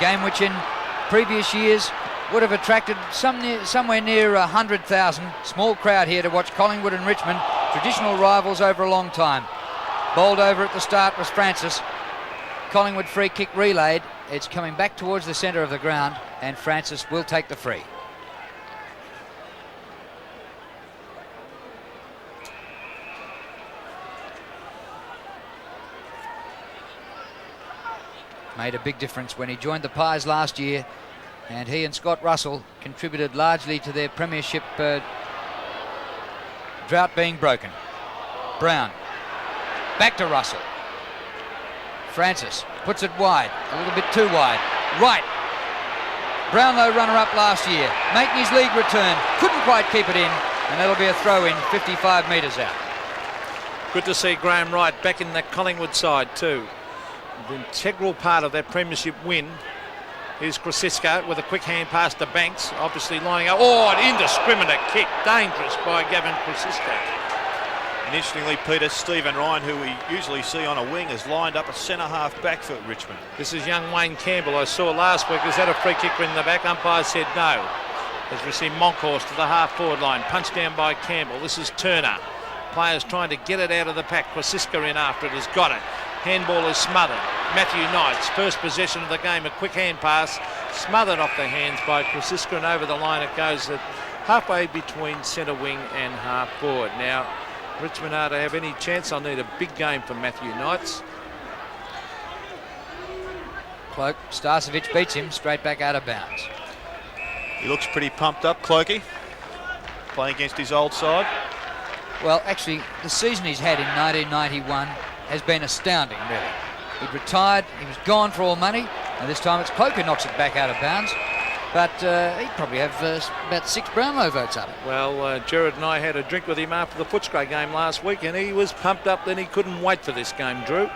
game which in previous years would have attracted somewhere near 100,000. Small crowd here to watch Collingwood and Richmond, traditional rivals over a long time. Bowled over at the start was Francis. Collingwood free kick relayed. It's coming back towards the centre of the ground, and Francis will take the free. Made a big difference when he joined the Pies last year, and he and Scott Russell contributed largely to their premiership drought being broken. Brown, back to Russell. Francis puts it wide, a little bit too wide. Right. Brownlow runner-up last year, making his league return, couldn't quite keep it in, and that'll be a throw-in 55 metres out. Good to see Graham Wright back in that Collingwood side too. The integral part of that premiership win. Here's Krasiska with a quick hand pass to Banks, obviously lining up. Oh, an indiscriminate kick, dangerous by Gavin Krasiska. And interestingly, Peter, Stephen Ryan, who we usually see on a wing, has lined up a centre-half back for Richmond. This is young Wayne Campbell. I saw last week, is that a free kick in the back? Umpire said no. As we see Monkhorst to the half-forward line, punched down by Campbell. This is Turner. Players trying to get it out of the pack. Krasiska in after it, has got it. Handball is smothered. Matthew Knights, first possession of the game, a quick hand pass, smothered off the hands by Krasiska, and over the line it goes at halfway between centre wing and half forward. Now, Richmond are to have any chance, I'll need a big game from Matthew Knights. Cloak, Starcevic beats him straight back out of bounds. He looks pretty pumped up, Cloakey, playing against his old side. Well, actually, the season he's had in 1991 has been astounding, really. He'd retired, he was gone for all money, and this time it's Cloak who knocks it back out of bounds. But he'd probably have about 6 Brownlow votes up it. Well, Gerard and I had a drink with him after the Footscray game last week, and he was pumped up then he couldn't wait for this game, Drew.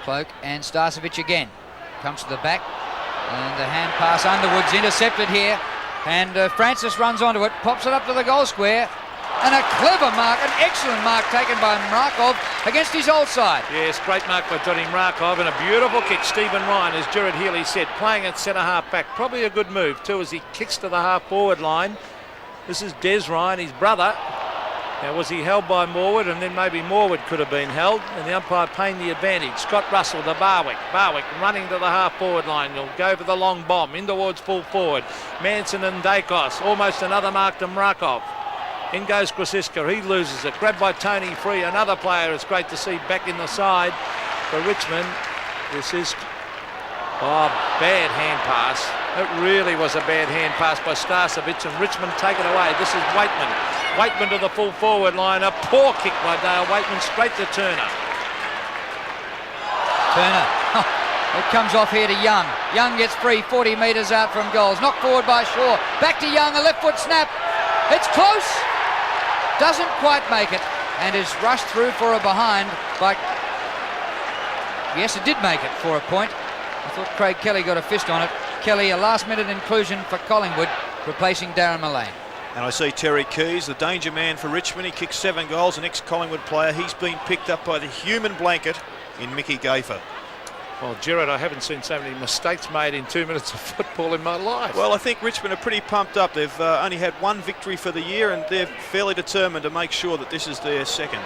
Cloak and Starcevic again. Comes to the back, and the hand pass Underwood's intercepted here, and Francis runs onto it, pops it up to the goal square, and a clever mark, an excellent mark taken by Markov against his old side. Yes, great mark by Johnny Markov, and a beautiful kick. Stephen Ryan, as Gerard Healy said, playing at centre-half back. Probably a good move too, as he kicks to the half-forward line. This is Des Ryan, his brother. Now, was he held by Morwood, and then maybe Morwood could have been held, and the umpire paying the advantage. Scott Russell to Barwick. Barwick running to the half-forward line. He'll go for the long bomb in towards full forward. Manson and Dacos, almost another mark to Markov. In goes Krasiska, he loses it. Grabbed by Tony Free, another player it's great to see back in the side for Richmond. This is, bad hand pass. It really was a bad hand pass by Starcevic, and Richmond take it away. This is Waitman. Waitman to the full forward line. A poor kick by Dale Waitman straight to Turner. Turner, it comes off here to Young. Young gets free, 40 metres out from goals. Knocked forward by Shaw. Back to Young, a left foot snap. It's close. Doesn't quite make it, and is rushed through for a behind, but yes, it did make it for a point. I thought Craig Kelly got a fist on it. Kelly, a last-minute inclusion for Collingwood, replacing Darren Mullane. And I see Terry Keys, the danger man for Richmond. He kicked 7 goals, an ex-Collingwood player. He's been picked up by the human blanket in Mickey Gafer. Well, Gerard, I haven't seen so many mistakes made in 2 minutes of football in my life. Well, I think Richmond are pretty pumped up. They've only had 1 victory for the year, and they're fairly determined to make sure that this is their second.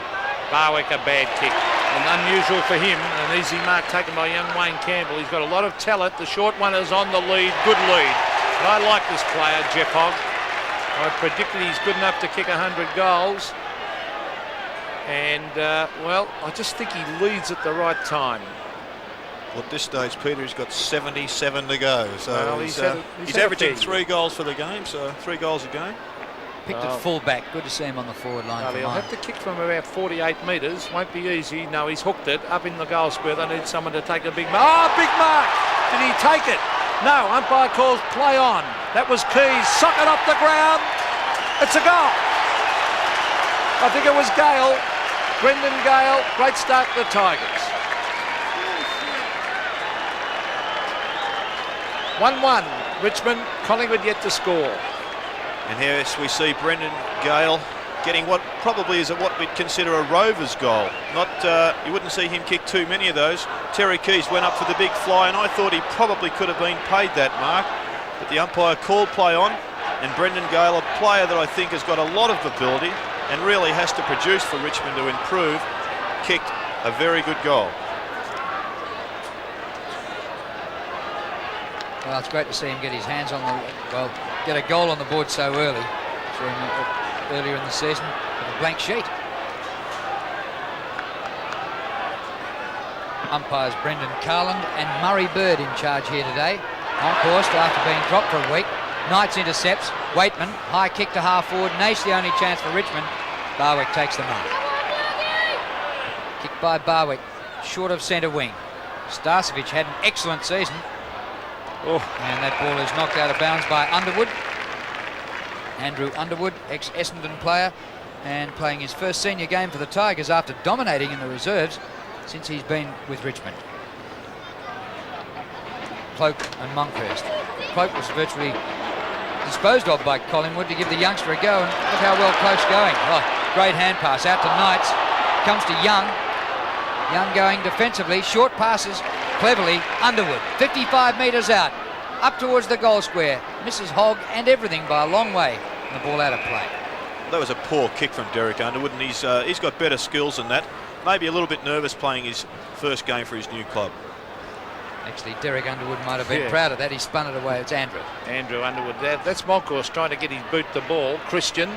Barwick, a bad kick, and unusual for him. An easy mark taken by young Wayne Campbell. He's got a lot of talent. The short one is on the lead, good lead. But I like this player, Jeff Hogg. I predicted he's good enough to kick 100 goals. And, well, I just think he leads at the right time. Well, at this stage, Peter, he's got 77 to go. So well, he's averaging 3 goals for the game, so 3 goals a game. Picked at full-back. Good to see him on the forward line. He'll have to kick from about 48 metres. Won't be easy. No, he's hooked it up in the goal square. They need someone to take a big mark. Oh, big mark! Did he take it? No, umpire calls play on. That was Keys. Sock it off the ground. It's a goal. I think it was Gale. Brendan Gale. Great start to the Tigers. 1-1. Richmond, Collingwood yet to score. And here we see Brendan Gale getting what probably is what we'd consider a Rovers goal. Not, you wouldn't see him kick too many of those. Terry Keys went up for the big fly, and I thought he probably could have been paid that mark, but the umpire called play on, and Brendan Gale, a player that I think has got a lot of ability and really has to produce for Richmond to improve, kicked a very good goal. Well, it's great to see him get his hands on get a goal on the board so early. Saw him earlier in the season with a blank sheet. Umpires Brendan Carland and Murray Bird in charge here today. Monkhorst, after being dropped for a week. Knights intercepts. Waitman, high kick to half forward. Naish the only chance for Richmond. Barwick takes the mark. Kick by Barwick, short of centre wing. Starcevic had an excellent season. Oh. And that ball is knocked out of bounds by Underwood. Andrew Underwood, ex-Essendon player, and playing his first senior game for the Tigers after dominating in the reserves since he's been with Richmond. Cloak and Monkhorst. Cloak was virtually disposed of by Collingwood to give the youngster a go, and look how well Cloak's going. Oh, great hand pass out to Knights. Comes to Young. Young going defensively, short passes cleverly. Underwood, 55 metres out, up towards the goal square. Misses Hogg and everything by a long way. And the ball out of play. That was a poor kick from Derek Underwood, and he's got better skills than that. Maybe a little bit nervous playing his first game for his new club. Actually, Derek Underwood might have been proud of that. He spun it away. It's Andrew. Andrew Underwood. That's Monkhorst trying to get his boot the ball. Christian.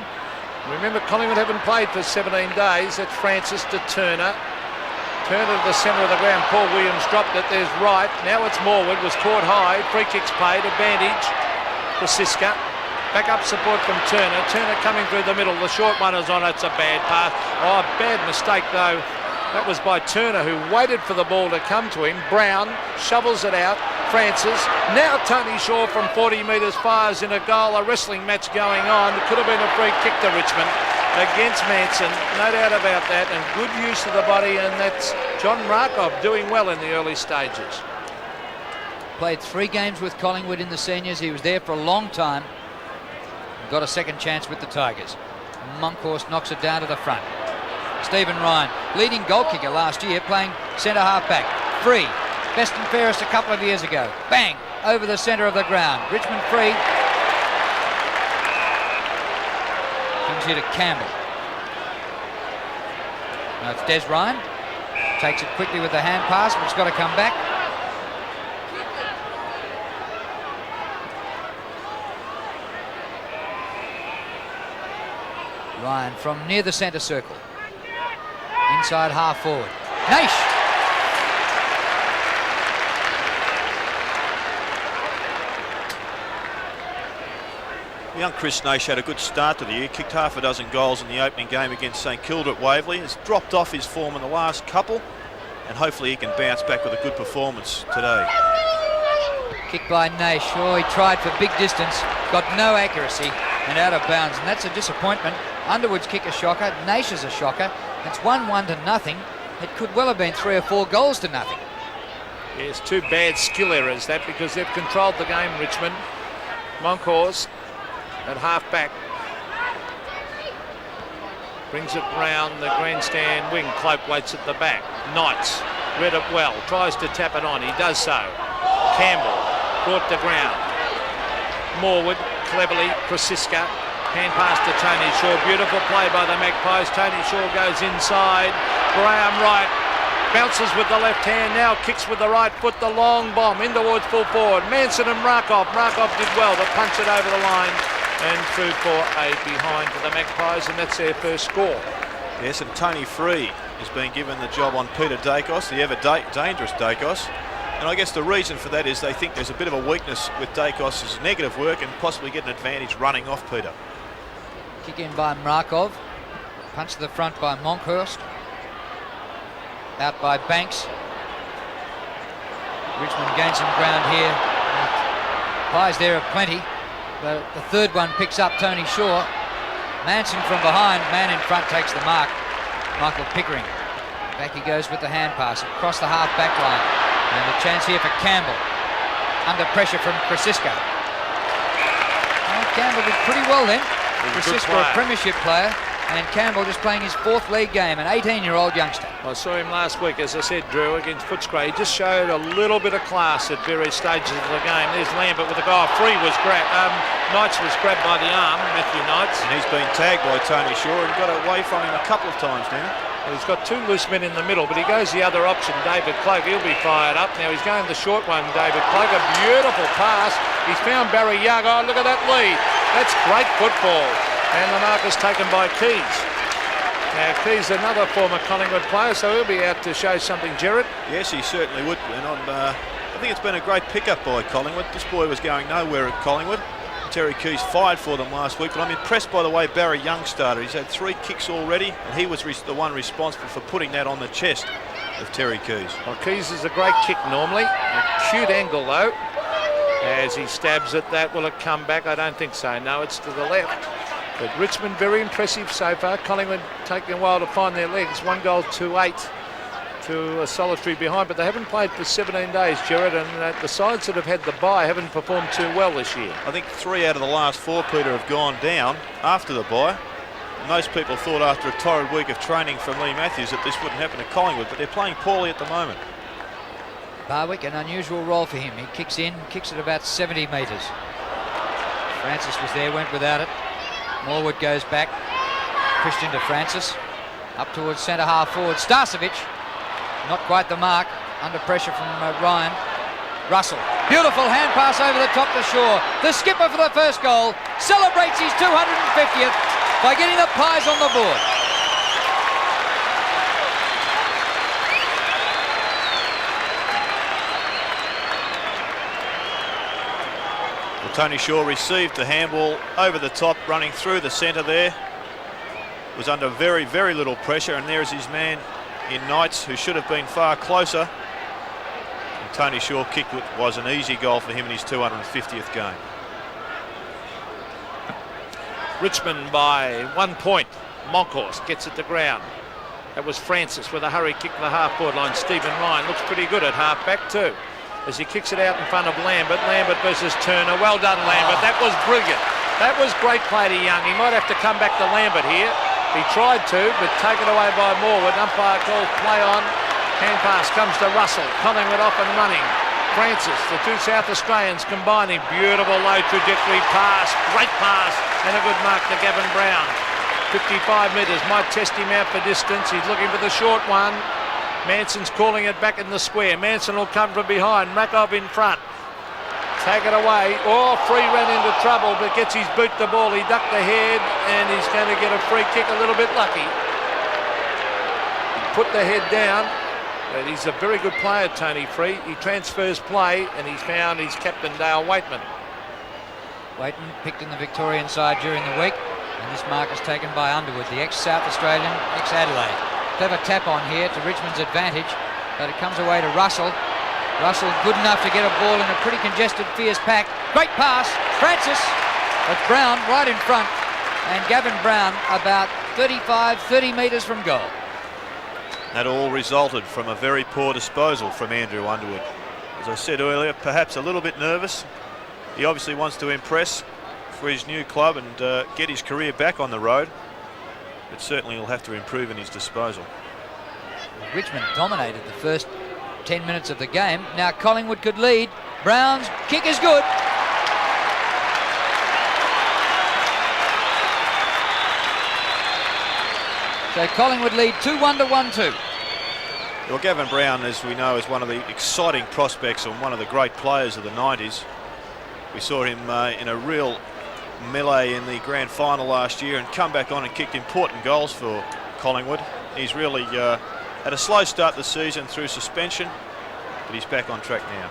Remember, Collingwood haven't played for 17 days. That's Francis to Turner. Turner to the centre of the ground. Paul Williams dropped it. There's Wright. Now it's Morwood. Was caught high. Free kicks paid. Advantage for Siska. Back up support from Turner. Turner coming through the middle. The short one is on. It's a bad pass. Oh, bad mistake though. That was by Turner, who waited for the ball to come to him. Brown shovels it out. Francis. Now Tony Shaw from 40 metres fires in a goal. A wrestling match going on. It could have been a free kick to Richmond against Manson. No doubt about that. And good use of the body. And that's John Markov doing well in the early stages. Played 3 games with Collingwood in the seniors. He was there for a long time. Got a second chance with the Tigers. Monkhorst knocks it down to the front. Stephen Ryan, leading goal kicker last year, playing centre half back. Free. Best and fairest a couple of years ago. Bang! Over the centre of the ground. Richmond free. Comes here to Campbell. Now it's Des Ryan. Takes it quickly with the hand pass, but it's got to come back. Ryan from near the centre circle. Inside half forward. Naish! Young Chris Naish had a good start to the year, kicked half a dozen goals in the opening game against St Kilda at Waverley. Has dropped off his form in the last couple, and hopefully he can bounce back with a good performance today. Kick by Naish. Oh, he tried for big distance, got no accuracy and out of bounds, and that's a disappointment. Underwood's kick a shocker, Naish is a shocker. It's 1-1 to nothing. It could well have been 3 or 4 goals to nothing. Yes, 2 bad skill errors that, because they've controlled the game, Richmond. Monkhorst at half back brings it round the grandstand wing. Cloak waits at the back. Knights read it well, tries to tap it on. He does so. Campbell brought to ground. Morwood cleverly. Krasiska. Hand pass to Tony Shaw. Beautiful play by the Magpies. Tony Shaw goes inside. Graham Wright bounces with the left hand. Now kicks with the right foot. The long bomb in towards full forward. Manson and Markov. Markov did well to punch it over the line and through for a behind for the Magpies, and that's their first score. Yes, and Tony Free has been given the job on Peter Dacos, the ever dangerous Dacos. And I guess the reason for that is they think there's a bit of a weakness with Dacos' negative work and possibly get an advantage running off Peter. Kick in by Markov. Punch to the front by Monkhorst. Out by Banks. Richmond gains some ground here. Pies there are plenty. The third one picks up Tony Shaw. Manson from behind. Man in front takes the mark. Michael Pickering. Back he goes with the hand pass across the half back line. And a chance here for Campbell. Under pressure from Krasiska. Oh, Campbell did pretty well then. Krasiska, a premiership player, And Campbell just playing his 4th league game, an 18-year-old youngster. I saw him last week, as I said, Drew, against Footscray. He just showed a little bit of class at various stages of the game. There's Lambert with a guy. Free was grabbed. Knights was grabbed by the arm, Matthew Knights. And he's been tagged by Tony Shaw and got away from him a couple of times now. Well, he's got 2 loose men in the middle, but he goes the other option, David Cloak. He'll be fired up. Now he's going the short one, David Cloak. A beautiful pass. He's found Barry Young. Oh, look at that lead. That's great football. And the mark is taken by Keys. Now, Keys, another former Collingwood player, so he'll be out to show something, Gerard. Yes, he certainly would. And I think it's been a great pickup by Collingwood. This boy was going nowhere at Collingwood. Terry Keys fired for them last week, but I'm impressed by the way Barry Young started. He's had 3 kicks already, and he was the one responsible for putting that on the chest of Terry Keys. Well, Keys is a great kick normally. A cute angle, though. As he stabs at that, will it come back? I don't think so. No, it's to the left. But Richmond very impressive so far. Collingwood taking a while to find their legs. 1 goal, 2-8 to a solitary behind, but they haven't played for 17 days, Gerard, and the sides that have had the bye haven't performed too well this year. I think 3 out of the last 4, Peter, have gone down after the bye. Most people thought after a torrid week of training from Lee Matthews that this wouldn't happen to Collingwood, but they're playing poorly at the moment. Barwick, an unusual role for him. He kicks in, kicks at about 70 metres. Francis was there, went without it. Morwood goes back. Christian to Francis. Up towards centre half forward. Starcevic. Not quite the mark. Under pressure from Ryan. Russell. Beautiful hand pass over the top to Shaw. The skipper for the first goal celebrates his 250th by getting the Pies on the board. Well, Tony Shaw received the handball over the top, running through the centre there. Was under very, very little pressure, and there's his man in Knights, who should have been far closer. And Tony Shaw kicked it. Was an easy goal for him in his 250th game. Richmond by 1 point. Monkhorst gets it to ground. That was Francis with a hurry kick to the half-forward line. Stephen Ryan looks pretty good at half-back too, as he kicks it out in front of Lambert. Lambert versus Turner. Well done, Lambert. That was brilliant. That was great play to Young. He might have to come back to Lambert here. He tried to, but taken away by Morwood. Umpire calls play on. Hand pass comes to Russell. Collingwood off and running. Francis, the 2 South Australians combining. Beautiful low trajectory pass. Great pass. And a good mark to Gavin Brown. 55 metres. Might test him out for distance. He's looking for the short one. Manson's calling it back in the square. Manson will come from behind. Makov in front. Take it away. Oh, Free ran into trouble, but gets his boot the ball. He ducked the head, and he's going to get a free kick. A little bit lucky. He put the head down, but he's a very good player, Tony Free. He transfers play, and he's found his captain, Dale Waitman. Waitman picked in the Victorian side during the week, and this mark is taken by Underwood, the ex-South Australian, ex-Adelaide. Clever tap on here to Richmond's advantage, but it comes away to Russell. Russell good enough to get a ball in a pretty congested, fierce pack. Great pass, Francis. But Brown right in front, and Gavin Brown about 30 metres from goal. That all resulted from a very poor disposal from Andrew Underwood. As I said earlier, perhaps a little bit nervous. He obviously wants to impress for his new club and get his career back on the road, but certainly he'll have to improve in his disposal. Richmond dominated the first 10 minutes of the game. Now Collingwood could lead. Brown's kick is good. So Collingwood lead 2-1 to 1-2. Well, Gavin Brown, as we know, is one of the exciting prospects and one of the great players of the 90s. We saw him in a real melee in the grand final last year and come back on and kicked important goals for Collingwood. He's really had a slow start this season through suspension, but he's back on track now.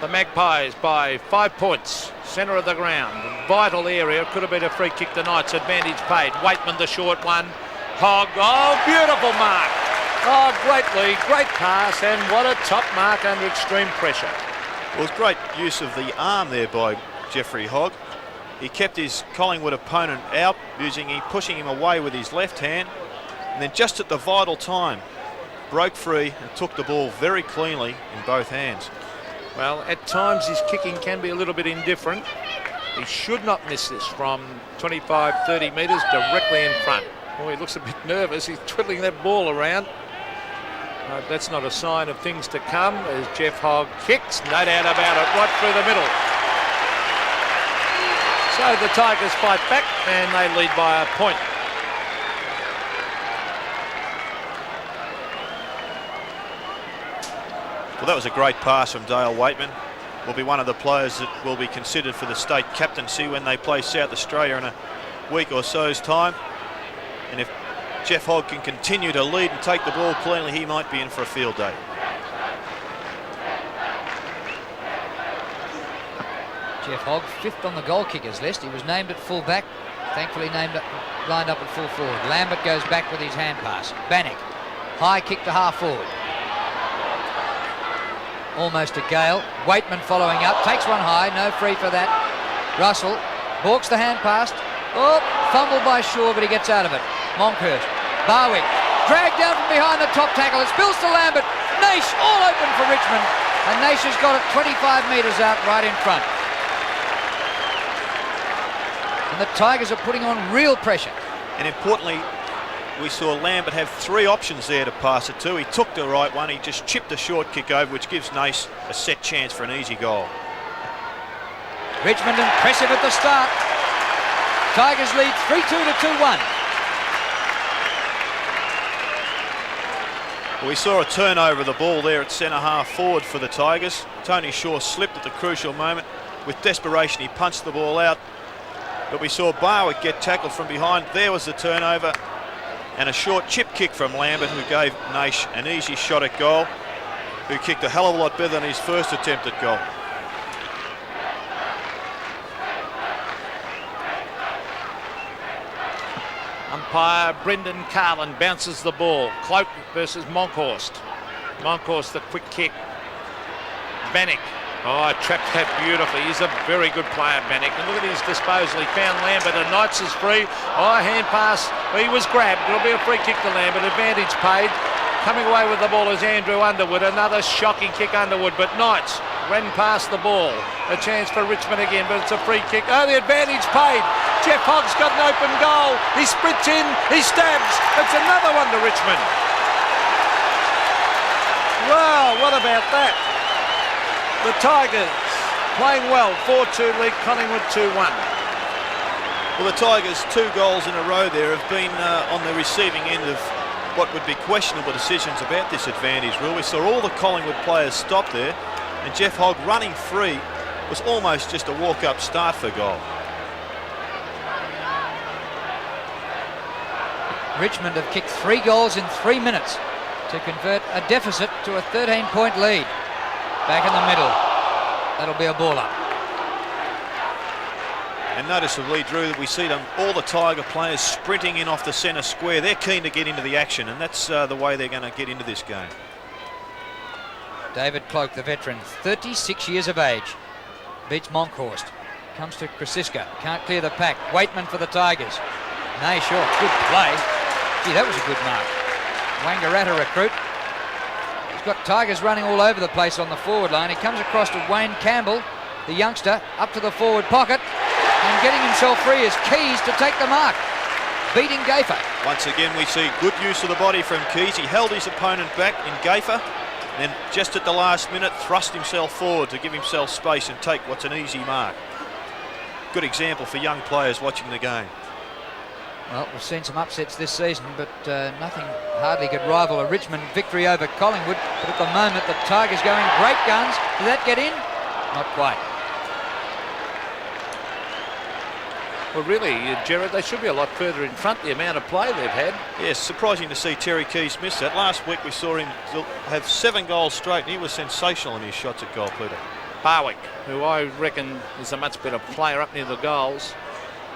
The Magpies by 5 points, centre of the ground, vital area. Could have been a free kick to Knights. Advantage paid. Waitman the short one. Hogg. Oh, beautiful mark. Oh, great lead, great pass, and what a top mark under extreme pressure. Well, it was great use of the arm there by Jeffrey Hogg. He kept his Collingwood opponent out, pushing him away with his left hand, and then just at the vital time, broke free and took the ball very cleanly in both hands. Well, at times his kicking can be a little bit indifferent, He should not miss this from 25, 30 metres directly in front. Oh, he looks a bit nervous. He's twiddling that ball around. That's not a sign of things to come as Jeff Hogg kicks, no doubt about it, right through the middle. So the Tigers fight back and they lead by a point. Well, that was a great pass from Dale Waitman. Will be one of the players that will be considered for the state captaincy when they play South Australia in a week or so's time. And if Jeff Hogg can continue to lead and take the ball cleanly, he might be in for a field day. Jeff Hogg, 5th on the goal kickers list. He was named at full back, thankfully lined up at full forward. Lambert goes back with his hand pass. Bannock, high kick to half forward. Almost to Gale. Waitman following up, takes one high, no free for that. Russell balks the hand pass. Oh, fumbled by Shaw, but he gets out of it. Monkhurst, Barwick, dragged down from behind the top tackle. It spills to Lambert. Naish all open for Richmond, and Naish has got it 25 metres out right in front. And the Tigers are putting on real pressure. And importantly, we saw Lambert have 3 options there to pass it to. He took the right one, he just chipped a short kick over, which gives Naish a set chance for an easy goal. Richmond impressive at the start. Tigers lead 3-2 to 2-1. Well, we saw a turnover of the ball there at centre half forward for the Tigers. Tony Shaw slipped at the crucial moment. With desperation, he punched the ball out. But we saw Barwick get tackled from behind. There was the turnover. And a short chip kick from Lambert, who gave Naish an easy shot at goal, who kicked a hell of a lot better than his first attempt at goal. Umpire Brendan Carlin bounces the ball. Cloak versus Monkhorst. Monkhorst, the quick kick. Bannock. Oh, trapped that beautifully. He's a very good player, Bannock. And look at his disposal. He found Lambert, and Knights is free. Oh, hand pass. He was grabbed. It'll be a free kick to Lambert. Advantage paid. Coming away with the ball is Andrew Underwood. Another shocking kick Underwood, but Knights ran past the ball. A chance for Richmond again, but it's a free kick. Oh, the advantage paid. Jeff Hogg's got an open goal. He sprints in. He stabs. It's another one to Richmond. Wow, what about that? The Tigers playing well. 4-2 lead, Collingwood 2-1. Well, the Tigers, 2 goals in a row there, have been on the receiving end of what would be questionable decisions about this advantage rule. We saw all the Collingwood players stop there, and Jeff Hogg running free was almost just a walk-up start for goal. Richmond have kicked 3 goals in 3 minutes to convert a deficit to a 13-point lead. Back in the middle. That'll be a ball up. And noticeably, Drew, that we see all the Tiger players sprinting in off the centre square. They're keen to get into the action, and that's the way they're going to get into this game. David Cloak, the veteran, 36 years of age, beats Monkhorst. Comes to Krasiska. Can't clear the pack. Waitman for the Tigers. Naish, good play. Gee, that was a good mark. Wangaratta recruit. He's got Tigers running all over the place on the forward line. He comes across to Wayne Campbell, the youngster, up to the forward pocket, and getting himself free is Keys to take the mark, beating Gaffer. Once again, we see good use of the body from Keys. He held his opponent back in Gaffer, and then just at the last minute thrust himself forward to give himself space and take what's an easy mark. Good example for young players watching the game. Well, we've seen some upsets this season, but nothing hardly could rival a Richmond victory over Collingwood. But at the moment, the Tigers going great guns. Did that get in? Not quite. Well, really, Gerard, they should be a lot further in front, the amount of play they've had. Yes, surprising to see Terry Keys miss that. Last week we saw him have 7 goals straight, and he was sensational in his shots at goal, Peter. Barwick, who I reckon is a much better player up near the goals.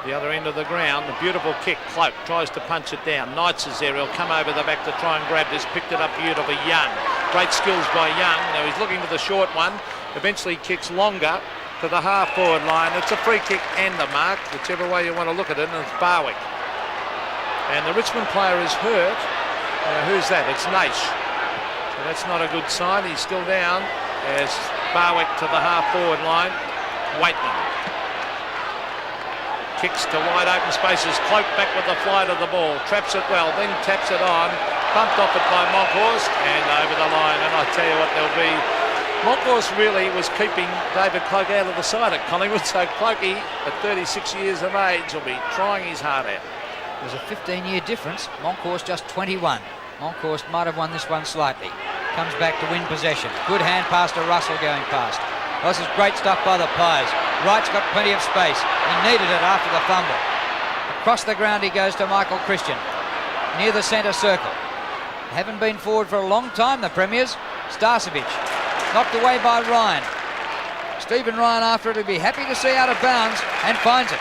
The other end of the ground, a beautiful kick. Cloak tries to punch it down. Knights is there. He'll come over the back to try and grab this. Picked it up beautifully. Young. Great skills by Young. Now he's looking for the short one. Eventually kicks longer to the half-forward line. It's a free kick and a mark, whichever way you want to look at it, and it's Barwick. And the Richmond player is hurt. Who's that? It's Naish. So that's not a good sign. He's still down as Barwick to the half-forward line. Waitman. Kicks to wide open spaces. Cloak back with the flight of the ball. Traps it well, then taps it on. Bumped off it by Monkhorst and over the line. And I tell you what, there'll be... Monkhorst really was keeping David Cloak out of the side at Collingwood. So Cloakey, at 36 years of age, will be trying his heart out. There's a 15-year difference. Monkhorst just 21. Monkhorst might have won this one slightly. Comes back to win possession. Good hand pass to Russell going past. This is great stuff by the Pies. Wright's got plenty of space. He needed it after the fumble. Across the ground he goes to Michael Christian. Near the centre circle. Haven't been forward for a long time, the Premiers. Starcevic. Knocked away by Ryan. Stephen Ryan after it will be happy to see out of bounds and finds it.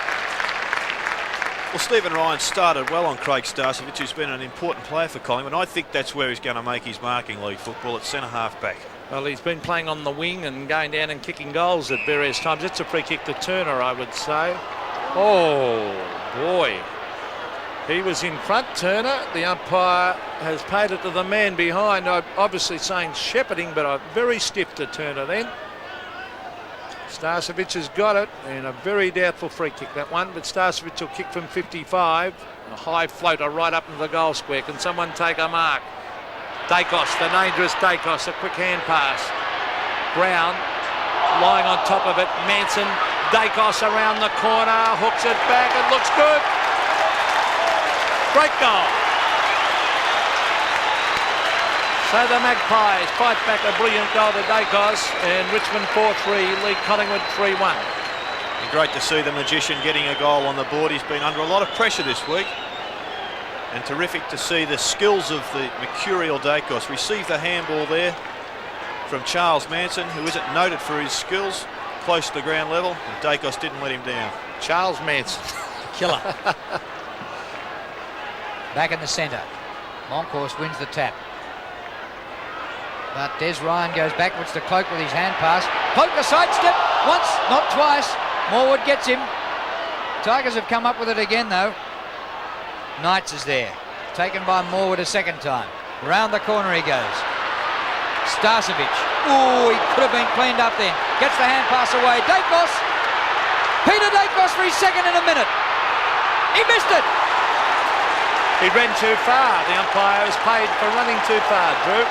Well, Stephen Ryan started well on Craig Starcevic, who's been an important player for Collingwood. I think that's where he's going to make his marking league football, at centre half back. Well, he's been playing on the wing and going down and kicking goals at various times. It's a free kick to Turner, I would say. Oh, boy. He was in front, Turner. The umpire has paid it to the man behind. Obviously saying shepherding, but very stiff to Turner then. Starcevic has got it, and a very doubtful free kick, that one. But Starcevic will kick from 55. A high floater right up into the goal square. Can someone take a mark? Dacos, the dangerous Dacos, a quick hand pass. Brown lying on top of it. Manson, Dacos around the corner, hooks it back. It looks good. Great goal. So the Magpies fight back a brilliant goal to Dacos, and Richmond 4-3, lead Collingwood 3-1. And great to see the Magician getting a goal on the board. He's been under a lot of pressure this week. And terrific to see the skills of the mercurial Dacos. Received the handball there from Charles Manson, who isn't noted for his skills, close to the ground level, and Dacos didn't let him down. Charles Manson. Killer. Back in the centre. Monkhorst wins the tap. But Des Ryan goes backwards to Cloak with his hand pass. Cloak a sidestep once, not twice. Morwood gets him. Tigers have come up with it again though. Knights is there. Taken by Morwood a second time. Round the corner he goes. Starcevic. Ooh, he could have been cleaned up then. Gets the hand pass away. Dacos. Peter Dacos for his second in a minute. He missed it. He ran too far. The umpire is paid for running too far, Drew.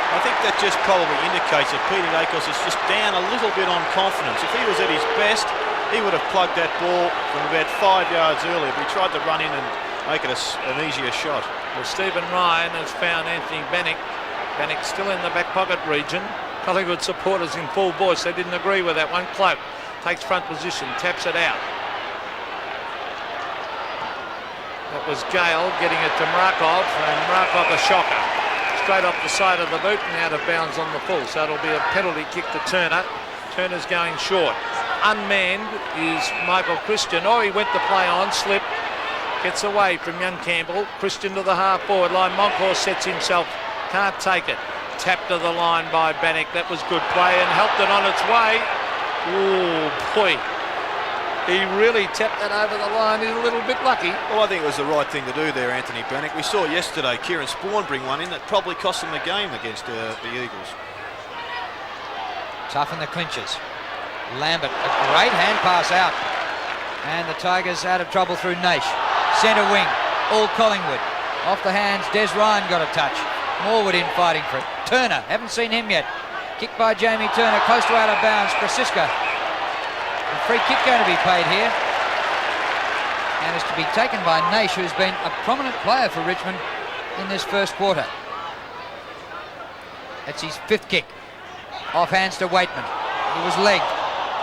I think that just probably indicates that Peter Dacos is just down a little bit on confidence. If he was at his best, he would have plugged that ball from about 5 yards earlier. But he tried to run in and make it an easier shot. Well, Stephen Ryan has found Anthony Bannock. Bannock still in the back pocket region. Collingwood supporters in full voice. They didn't agree with that one. Cloak takes front position, taps it out. That was Gale getting it to Markov, and Markov a shocker. Straight off the side of the boot and out of bounds on the full. So it'll be a penalty kick to Turner. Turner's going short. Unmanned is Michael Christian. Oh, he went to play on, slip. Gets away from young Campbell. Christian to the half forward line. Monkhorst sets himself. Can't take it. Tapped to the line by Bannock. That was good play and helped it on its way. Oh, boy. He really tapped that over the line. He's a little bit lucky. Well, I think it was the right thing to do there, Anthony Bannock. We saw yesterday Kieran Spawn bring one in that probably cost him the game against the Eagles. Tough in the clinches. Lambert, a great hand pass out. And the Tigers out of trouble through Naish. Centre wing, all Collingwood. Off the hands, Des Ryan got a touch. Morwood in fighting for it. Turner, haven't seen him yet. Kicked by Jamie Turner, close to out of bounds. Krasiska. A free kick going to be paid here. And is to be taken by Naish, who's been a prominent player for Richmond in this first quarter. That's his fifth kick. Off hands to Waitman. He was legged.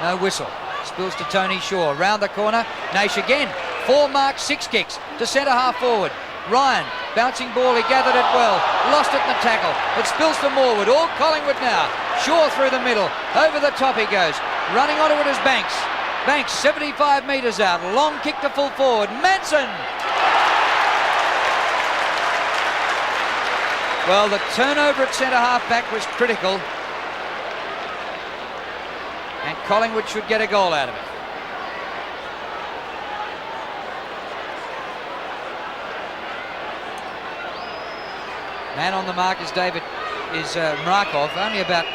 No whistle. Spills to Tony Shaw. Round the corner. Naish again. 4 marks, 6 kicks to centre half forward. Ryan, bouncing ball, he gathered it well. Lost it in the tackle. It spills to Morwood. All Collingwood now. Shaw through the middle. Over the top he goes. Running onto it is Banks. Banks 75 metres out. Long kick to full forward. Manson. Well, the turnover at centre half back was critical. And Collingwood should get a goal out of it. Man on the mark is Markov, only about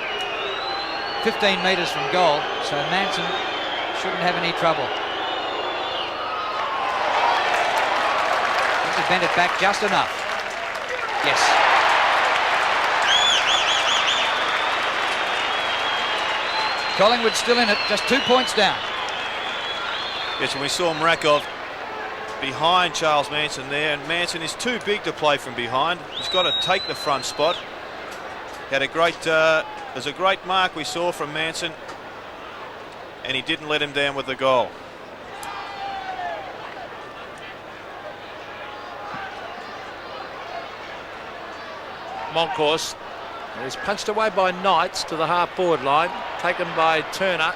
15 metres from goal, so Manson shouldn't have any trouble. bent it back just enough. Yes. Collingwood still in it, just 2 points down. Yes, and we saw Mrakov behind Charles Manson there, and Manson is too big to play from behind. He's got to take the front spot. Had a great, there's a great mark we saw from Manson, and he didn't let him down with the goal. Moncourse is punched away by Knights to the half-forward line, taken by Turner.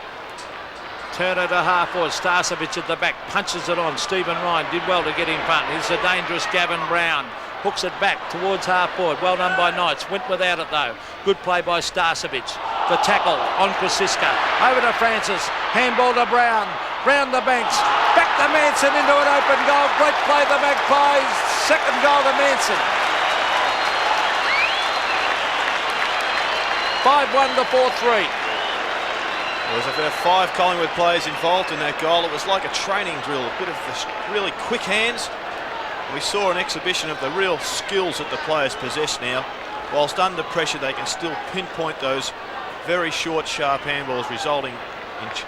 Turner to half-forward, Starcevic at the back, punches it on. Stephen Ryan did well to get in front. Here's the dangerous Gavin Brown. Hooks it back towards half-forward. Well done by Knights. Went without it, though. Good play by Starcevic. The tackle on Krasiska. Over to Francis. Handball to Brown. Round the banks. Back to Manson into an open goal. Great play the Magpies. Second goal to Manson. 5-1 to 4-3. There was about 5 Collingwood players involved in that goal. It was like a training drill, a bit of the really quick hands. We saw an exhibition of the real skills that the players possess now. Whilst under pressure, they can still pinpoint those very short, sharp handballs, resulting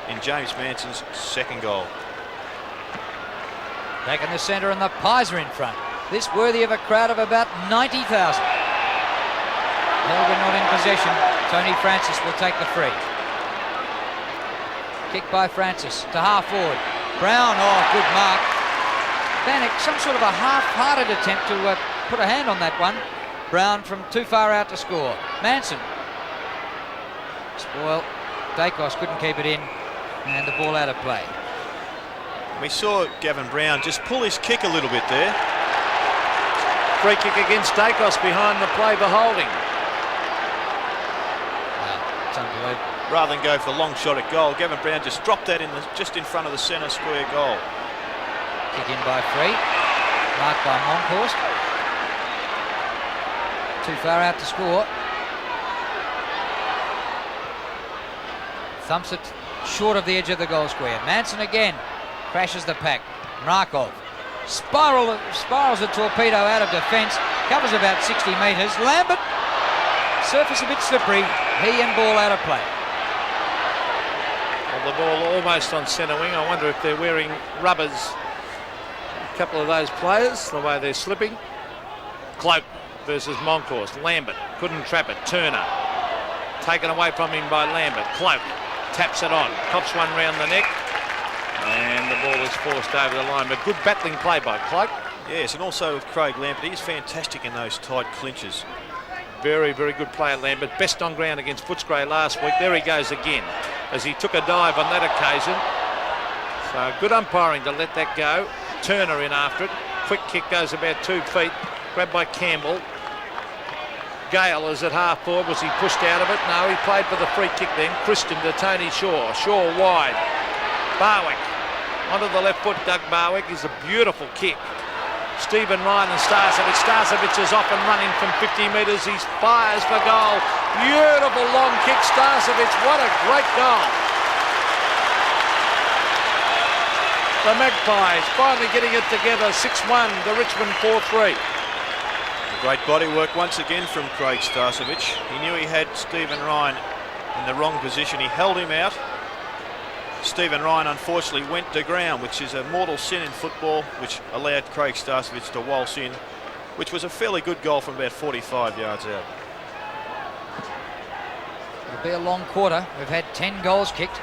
in James Manson's second goal. Back in the centre, and the Pies are in front. This worthy of a crowd of about 90,000. Melbourne not in possession. Tony Francis will take the free. Kick by Francis to half-forward. Brown, oh, good mark. Bannock, some sort of a half-hearted attempt to put a hand on that one. Brown from too far out to score. Manson. Spoil. Dacos couldn't keep it in, and the ball out of play. We saw Gavin Brown just pull his kick a little bit there. Free kick against Dacos behind the play for holding. Wow, it's unbelievable. Rather than go for the long shot at goal, Gavin Brown just dropped that just in front of the centre square goal. Kick in by Free. Marked by Moncourse. Too far out to score. Thumps it short of the edge of the goal square. Manson again crashes the pack. Mrakov spirals a torpedo out of defence. Covers about 60 metres. Lambert, surface a bit slippery. He and ball out of play. Well, the ball almost on centre wing. I wonder if they're wearing rubbers. A couple of those players, the way they're slipping. Cloak versus Moncourse. Lambert couldn't trap it. Turner taken away from him by Lambert. Cloak taps it on. Cops one round the neck. And the ball is forced over the line. But good battling play by Cloak. Yes, and also with Craig Lambert. He's fantastic in those tight clinches. Very, very good player, Lambert. Best on ground against Footscray last week. There he goes again as he took a dive on that occasion. So good umpiring to let that go. Turner in after it. Quick kick goes about 2 feet. Grabbed by Campbell. Gale is at half forward. Was he pushed out of it? No, he played for the free kick then. Christian to Tony Shaw. Shaw wide. Barwick onto the left foot. Doug Barwick is a beautiful kick. Stephen Ryan and Starcevic. Starcevic is off and running from 50 metres. He fires for goal. Beautiful long kick, Starcevic. What a great goal. The Magpies finally getting it together. 6-1 to Richmond 4-3. Great body work once again from Craig Starcevic. He knew he had Stephen Ryan in the wrong position. He held him out. Stephen Ryan unfortunately went to ground, which is a mortal sin in football, which allowed Craig Starcevic to waltz in, which was a fairly good goal from about 45 yards out. It'll be a long quarter. We've had 10 goals kicked.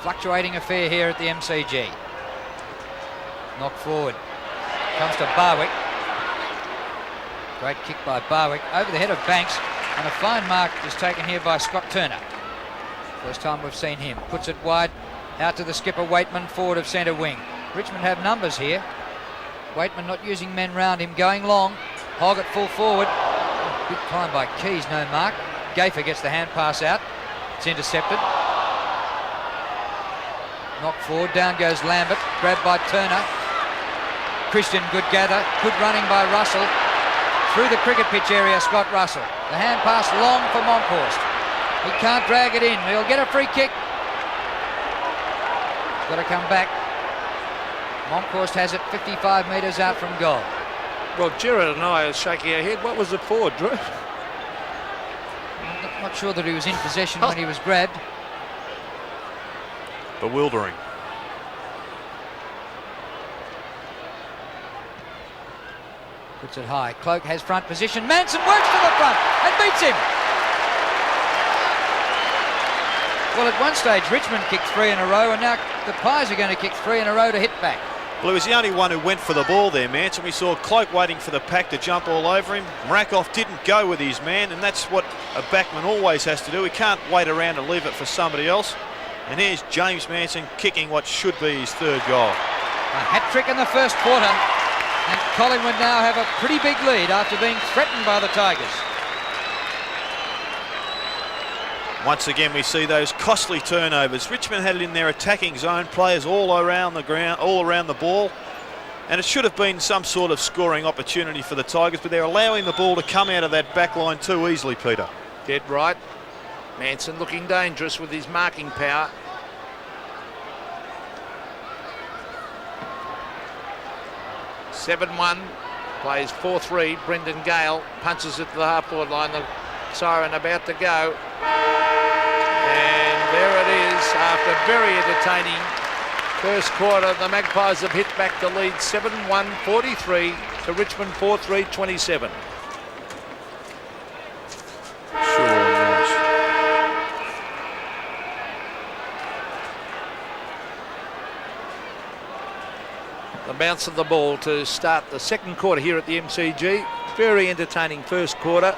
Fluctuating affair here at the MCG. Knock forward. Comes to Barwick. Great kick by Barwick over the head of Banks, and a fine mark is taken here by Scott Turner. First time we've seen him. Puts it wide out to the skipper Waitman, forward of centre wing. Richmond have numbers here. Waitman not using men round him, going long. Hogg at full forward. Big climb by Keys, no mark. Gafer gets the hand pass out. It's intercepted. Knocked forward, down goes Lambert, grabbed by Turner. Christian, good gather, good running by Russell. Through the cricket pitch area, Scott Russell. The hand pass long for Moncourse. He can't drag it in. He'll get a free kick. Got to come back. Moncourse has it 55 metres out from goal. Well, Gerard and I are shaking our head. What was it for, Drew? Not sure that he was in possession when he was grabbed. Bewildering. Puts it high. Cloak has front position. Manson works to the front and beats him. Well, at one stage, Richmond kicked 3 in a row, and now the Pies are going to kick 3 in a row to hit back. Well, he was the only one who went for the ball there, Manson. We saw Cloak waiting for the pack to jump all over him. Mrakoff didn't go with his man, and that's what a backman always has to do. He can't wait around and leave it for somebody else. And here's James Manson kicking what should be his 3rd goal. A hat-trick in the first quarter, and Collingwood now have a pretty big lead after being threatened by the Tigers. Once again, we see those costly turnovers. Richmond had it in their attacking zone, players all around the ground, all around the ball. And it should have been some sort of scoring opportunity for the Tigers, but they're allowing the ball to come out of that back line too easily, Peter. Dead right. Manson looking dangerous with his marking power. (7-1), plays 4-3. Brendan Gale punches it to the half-forward line. The siren about to go. And there it is. After very entertaining first quarter, the Magpies have hit back to lead 7-1, 43 to Richmond 4-3, 27. Sure was. The bounce of the ball to start the second quarter here at the MCG. Very entertaining first quarter.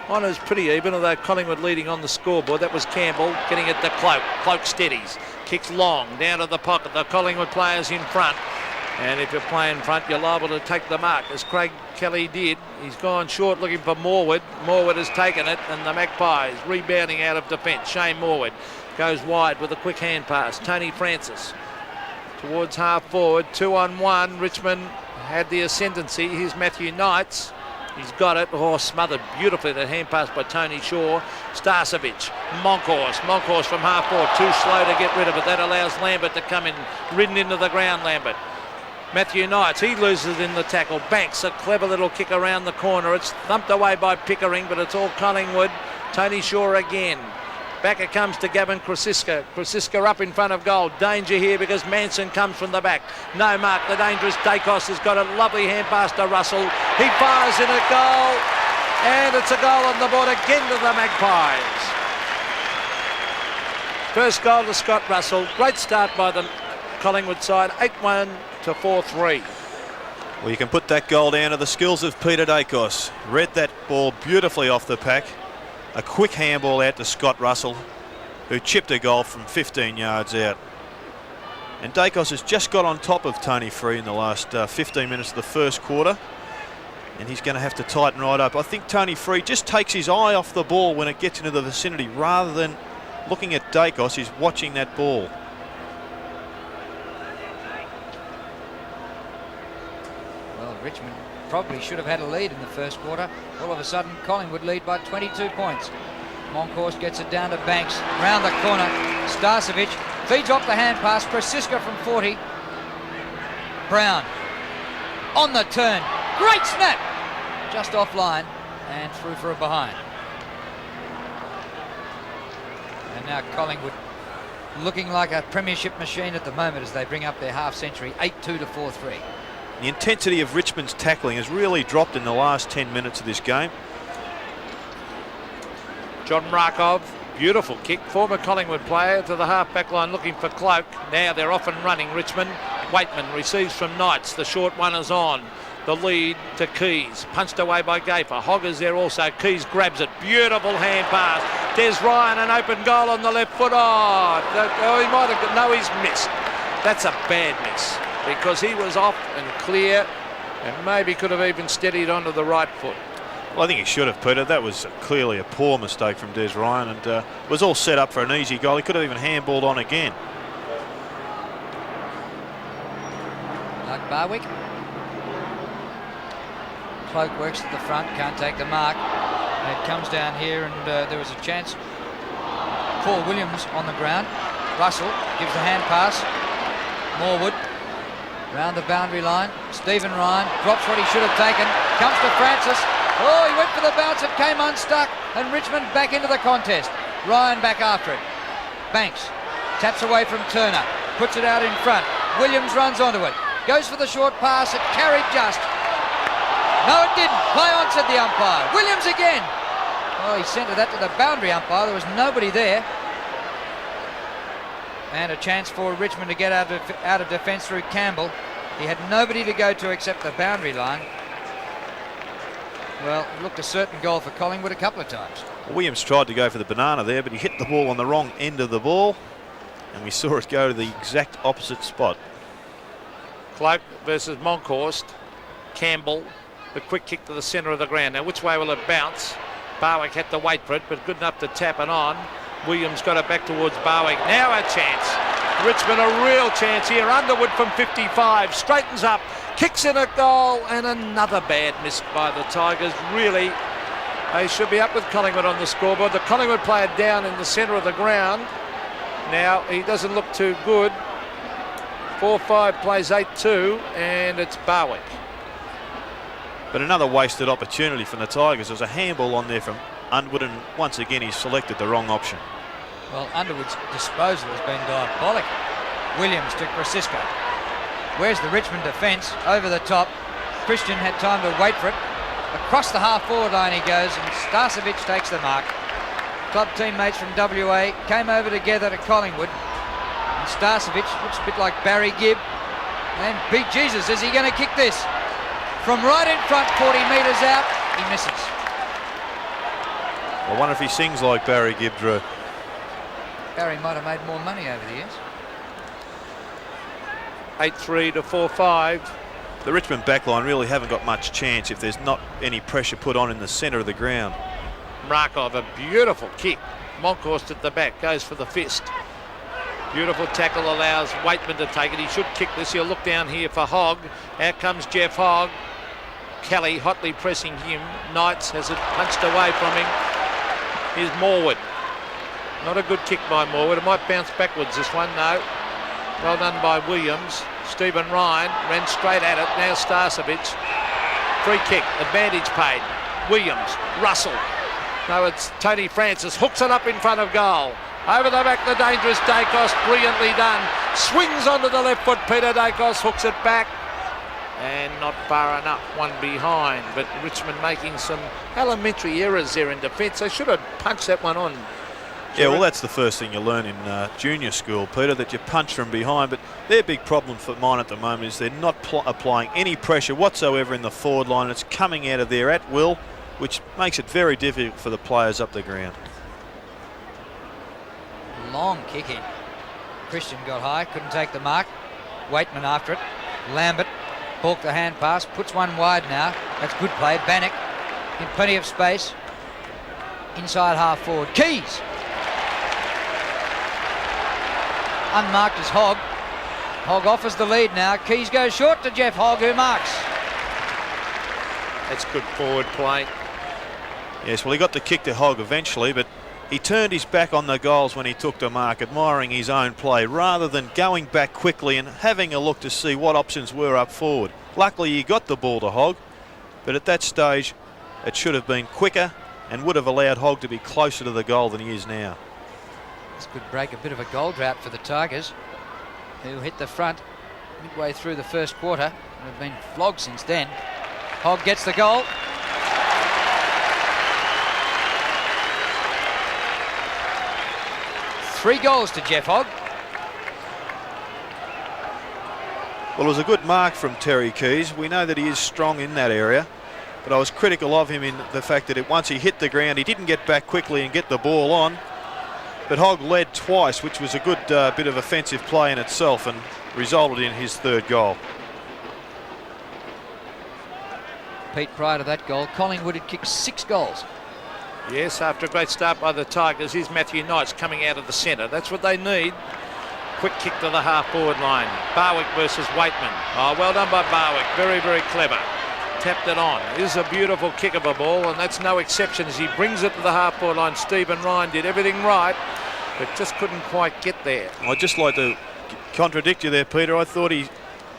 Honours pretty even, although Collingwood leading on the scoreboard. That was Campbell getting it to Cloak. Cloak steadies, kicks long down to the pocket. The Collingwood players in front, and if you're playing front, you're liable to take the mark, as Craig Kelly did. He's gone short looking for Morwood. Morwood has taken it, and the Magpies rebounding out of defence. Shane Morwood goes wide with a quick hand pass. Tony Francis towards half forward, 2-on-1. Richmond had the ascendancy. Here's Matthew Knights. He's got it. Oh, smothered beautifully. That hand pass by Tony Shaw. Starcevic. Monkhorst from half forward. Too slow to get rid of it. That allows Lambert to come in. Ridden into the ground, Lambert. Matthew Knights, he loses in the tackle. Banks, a clever little kick around the corner. It's thumped away by Pickering, but it's all Collingwood. Tony Shaw again. Back it comes to Gavin Krasiska. Krasiska up in front of goal. Danger here because Manson comes from the back. No mark. The dangerous Dacos has got a lovely hand pass to Russell. He fires in a goal. And it's a goal on the board again to the Magpies. First goal to Scott Russell. Great start by the Collingwood side. 8-1 to 4-3. Well, you can put that goal down to the skills of Peter Dacos. Read that ball beautifully off the pack. A quick handball out to Scott Russell, who chipped a goal from 15 yards out. And Dacos has just got on top of Tony Free in the last 15 minutes of the first quarter. And he's going to have to tighten right up. I think Tony Free just takes his eye off the ball when it gets into the vicinity. Rather than looking at Dacos, he's watching that ball. Well, Richmond probably should have had a lead in the first quarter. All of a sudden, Collingwood lead by 22 points. Monkhorst gets it down to Banks. Round the corner, Starcevic feeds off the hand pass. Krasiska from 40. Brown on the turn. Great snap! Just offline and through for a behind. And now Collingwood looking like a premiership machine at the moment as they bring up their half century. 8-2 to 4-3. The intensity of Richmond's tackling has really dropped in the last 10 minutes of this game. John Markov, beautiful kick. Former Collingwood player to the half-back line looking for Cloak. Now they're off and running, Richmond. Waitman receives from Knights. The short one is on. The lead to Keys. Punched away by Gafer. Hogger's there also. Keys grabs it. Beautiful hand pass. Des Ryan, an open goal on the left foot. He might have... No, he's missed. That's a bad miss, because he was off and clear and maybe could have even steadied onto the right foot. Well, I think he should have, Peter. That was clearly a poor mistake from Des Ryan, and was all set up for an easy goal. He could have even handballed on again. Doug Barwick. Cloak works at the front, can't take the mark. And it comes down here, and there was a chance. Paul Williams on the ground. Russell gives the hand pass. Morwood Round the boundary line, Stephen Ryan drops what he should have taken, comes to Francis. Oh, he went for the bounce, it came unstuck, and Richmond back into the contest. Ryan back after it. Banks taps away from Turner, puts it out in front. Williams runs onto it, goes for the short pass, it carried just. No, it didn't. Play on, said the umpire. Williams again. Oh, he sent that to the boundary umpire. There was nobody there. And a chance for Richmond to get out of defence through Campbell. He had nobody to go to except the boundary line. Well, it looked a certain goal for Collingwood a couple of times. Williams tried to go for the banana there, but he hit the ball on the wrong end of the ball, and we saw it go to the exact opposite spot. Cloak versus Monkhorst. Campbell, the quick kick to the centre of the ground. Now, which way will it bounce? Barwick had to wait for it, but good enough to tap it on. Williams got it back towards Barwick. Now a chance. Richmond a real chance here. Underwood from 55 straightens up, kicks in a goal, and another bad miss by the Tigers. Really, they should be up with Collingwood on the scoreboard. The Collingwood player down in the centre of the ground. Now he doesn't look too good. 4-5 plays 8-2, and it's Barwick. But another wasted opportunity from the Tigers. There was a handball on there from Underwood, and once again he selected the wrong option. Well, Underwood's disposal has been diabolical. Williams to Krasisko. Where's the Richmond defence? Over the top. Christian had time to wait for it. Across the half-forward line he goes, and Starcevic takes the mark. Club teammates from WA came over together to Collingwood. And Starcevic looks a bit like Barry Gibb. And beat Jesus, is he going to kick this? From right in front, 40 metres out, he misses. I wonder if he sings like Barry Gibb, Drew. Barry might have made more money over the years. 8-3 to 4-5. The Richmond backline really haven't got much chance if there's not any pressure put on in the centre of the ground. Markov, a beautiful kick. Monkhorst at the back, goes for the fist. Beautiful tackle, allows Waitman to take it. He should kick this. He'll look down here for Hogg. Out comes Jeff Hogg. Kelly hotly pressing him. Knights has it punched away from him. Here's Morwood. Not a good kick by Morwood. It might bounce backwards, this one. No. Well done by Williams. Stephen Ryan ran straight at it. Now Starcevic. Free kick. Advantage paid. Williams. Russell. No, it's Tony Francis. Hooks it up in front of goal. Over the back, the dangerous Dacos. Brilliantly done. Swings onto the left foot. Peter Dacos hooks it back. And not far enough, one behind. But Richmond making some elementary errors there in defence. They should have punched that one on. Yeah, well, that's the first thing you learn in junior school, Peter, that you punch from behind. But their big problem for mine at the moment is they're not applying any pressure whatsoever in the forward line. It's coming out of there at will, which makes it very difficult for the players up the ground. Long kick in. Christian got high, couldn't take the mark. Waitman after it. Lambert balked the hand pass, puts one wide now. That's good play. Bannock in plenty of space. Inside half forward. Keys. Unmarked is Hogg. Hogg offers the lead now. Keys goes short to Jeff Hogg, who marks. That's good forward play. Yes, well, he got the kick to Hogg eventually, but he turned his back on the goals when he took the mark, admiring his own play rather than going back quickly and having a look to see what options were up forward. Luckily, he got the ball to Hogg, but at that stage, it should have been quicker and would have allowed Hogg to be closer to the goal than he is now. This could break a bit of a goal drought for the Tigers, who hit the front midway through the first quarter and have been flogged since then. Hogg gets the goal. Three goals to Jeff Hogg. Well, it was a good mark from Terry Keys. We know that he is strong in that area, but I was critical of him in the fact that once he hit the ground, he didn't get back quickly and get the ball on. But Hogg led twice, which was a good bit of offensive play in itself and resulted in his third goal. Pete, prior to that goal, Collingwood had kicked 6 goals. Yes, after a great start by the Tigers, here's Matthew Knights coming out of the centre. That's what they need. Quick kick to the half-forward line. Barwick versus Waitman. Oh, well done by Barwick. Very, very clever. Tapped it on. It is a beautiful kick of a ball, and that's no exception as he brings it to the half-forward line. Stephen Ryan did everything right, but just couldn't quite get there. I'd just like to contradict you there, Peter. I thought he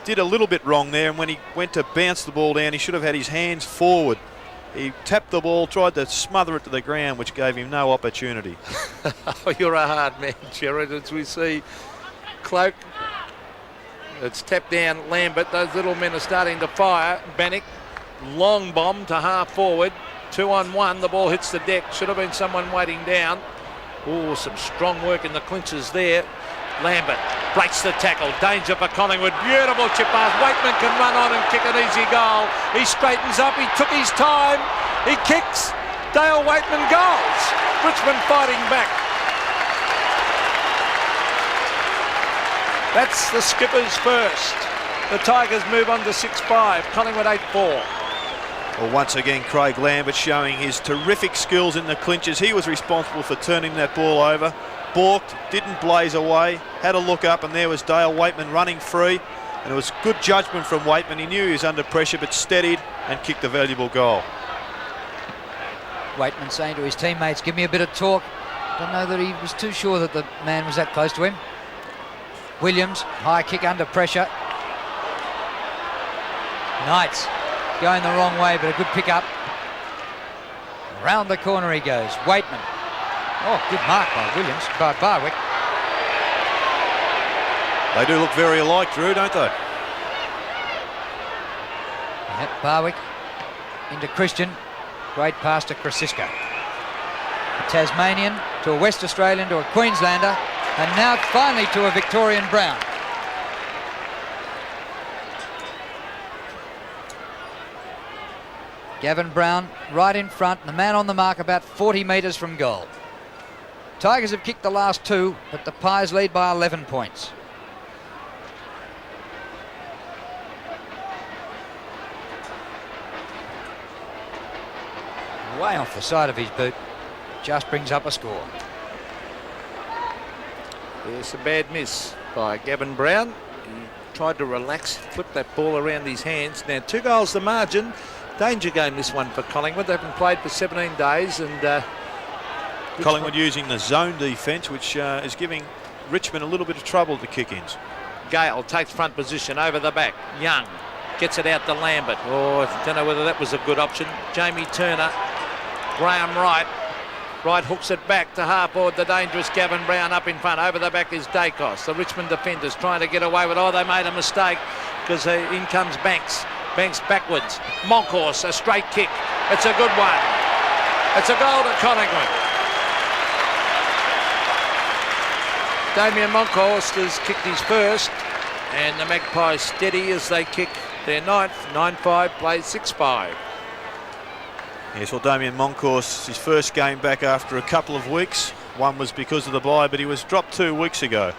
did a little bit wrong there, and when he went to bounce the ball down, he should have had his hands forward. He tapped the ball, tried to smother it to the ground, which gave him no opportunity. Oh, you're a hard man, Jared, as we see Cloak. It's tapped down Lambert. Those little men are starting to fire. Bannock, long bomb to half forward. 2-on-1. The ball hits the deck. Should have been someone waiting down. Oh, some strong work in the clinches there. Lambert breaks the tackle. Danger for Collingwood. Beautiful chip pass. Waitman can run on and kick an easy goal. He straightens up. He took his time. He kicks. Dale Waitman goals. Richmond fighting back. That's the skipper's first. The Tigers move on to 6-5. Collingwood 8-4. Well, once again, Craig Lambert showing his terrific skills in the clinches. He was responsible for turning that ball over. Balked, didn't blaze away, had a look up, and there was Dale Waitman running free. And it was good judgment from Waitman. He knew he was under pressure, but steadied and kicked a valuable goal. Waitman saying to his teammates, give me a bit of talk. Don't know that he was too sure that the man was that close to him. Williams, high kick under pressure. Knights going the wrong way, but a good pick up. Round the corner he goes. Waitman. Oh, good mark by Williams, by Barwick. They do look very alike, Drew, don't they? Yep, Barwick into Christian. Great pass to Krasiska. A Tasmanian to a West Australian to a Queenslander, and now finally to a Victorian Brown. Gavin Brown right in front, and the man on the mark about 40 metres from goal. Tigers have kicked the last two, but the Pies lead by 11 points. Way off the side of his boot, just brings up a score. There's a bad miss by Gavin Brown. He tried to relax, flip that ball around his hands. Now 2 goals the margin. Danger game this one for Collingwood. They haven't played for 17 days, and Collingwood using the zone defence, which is giving Richmond a little bit of trouble to kick-ins. Gale takes front position over the back. Young gets it out to Lambert. Oh, I don't know whether that was a good option. Jamie Turner, Graham Wright. Wright hooks it back to half forward. The dangerous Gavin Brown up in front. Over the back is Dacos. The Richmond defenders trying to get away with. Oh, they made a mistake because in comes Banks. Banks backwards. Monkhorst, a straight kick. It's a good one. It's a goal to Collingwood. Damien Monkhorst has kicked his first, and the Magpies steady as they kick their ninth. 9-5, plays 6-5. Yes, well, Damien Monkhorst, his first game back after a couple of weeks. One was because of the bye, but he was dropped 2 weeks ago.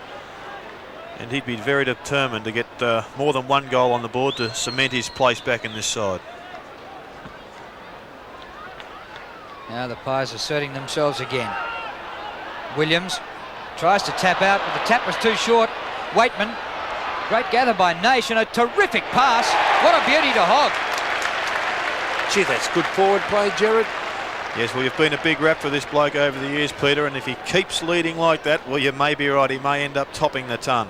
And he'd be very determined to get more than 1 goal on the board to cement his place back in this side. Now the Pies asserting themselves again. Williams tries to tap out, but the tap was too short. Waitman, great gather by Nation, a terrific pass. What a beauty to Hogg. Gee, that's good forward play, Jared. Yes, well, you've been a big rap for this bloke over the years, Peter, and if he keeps leading like that, well, you may be right, he may end up topping the ton.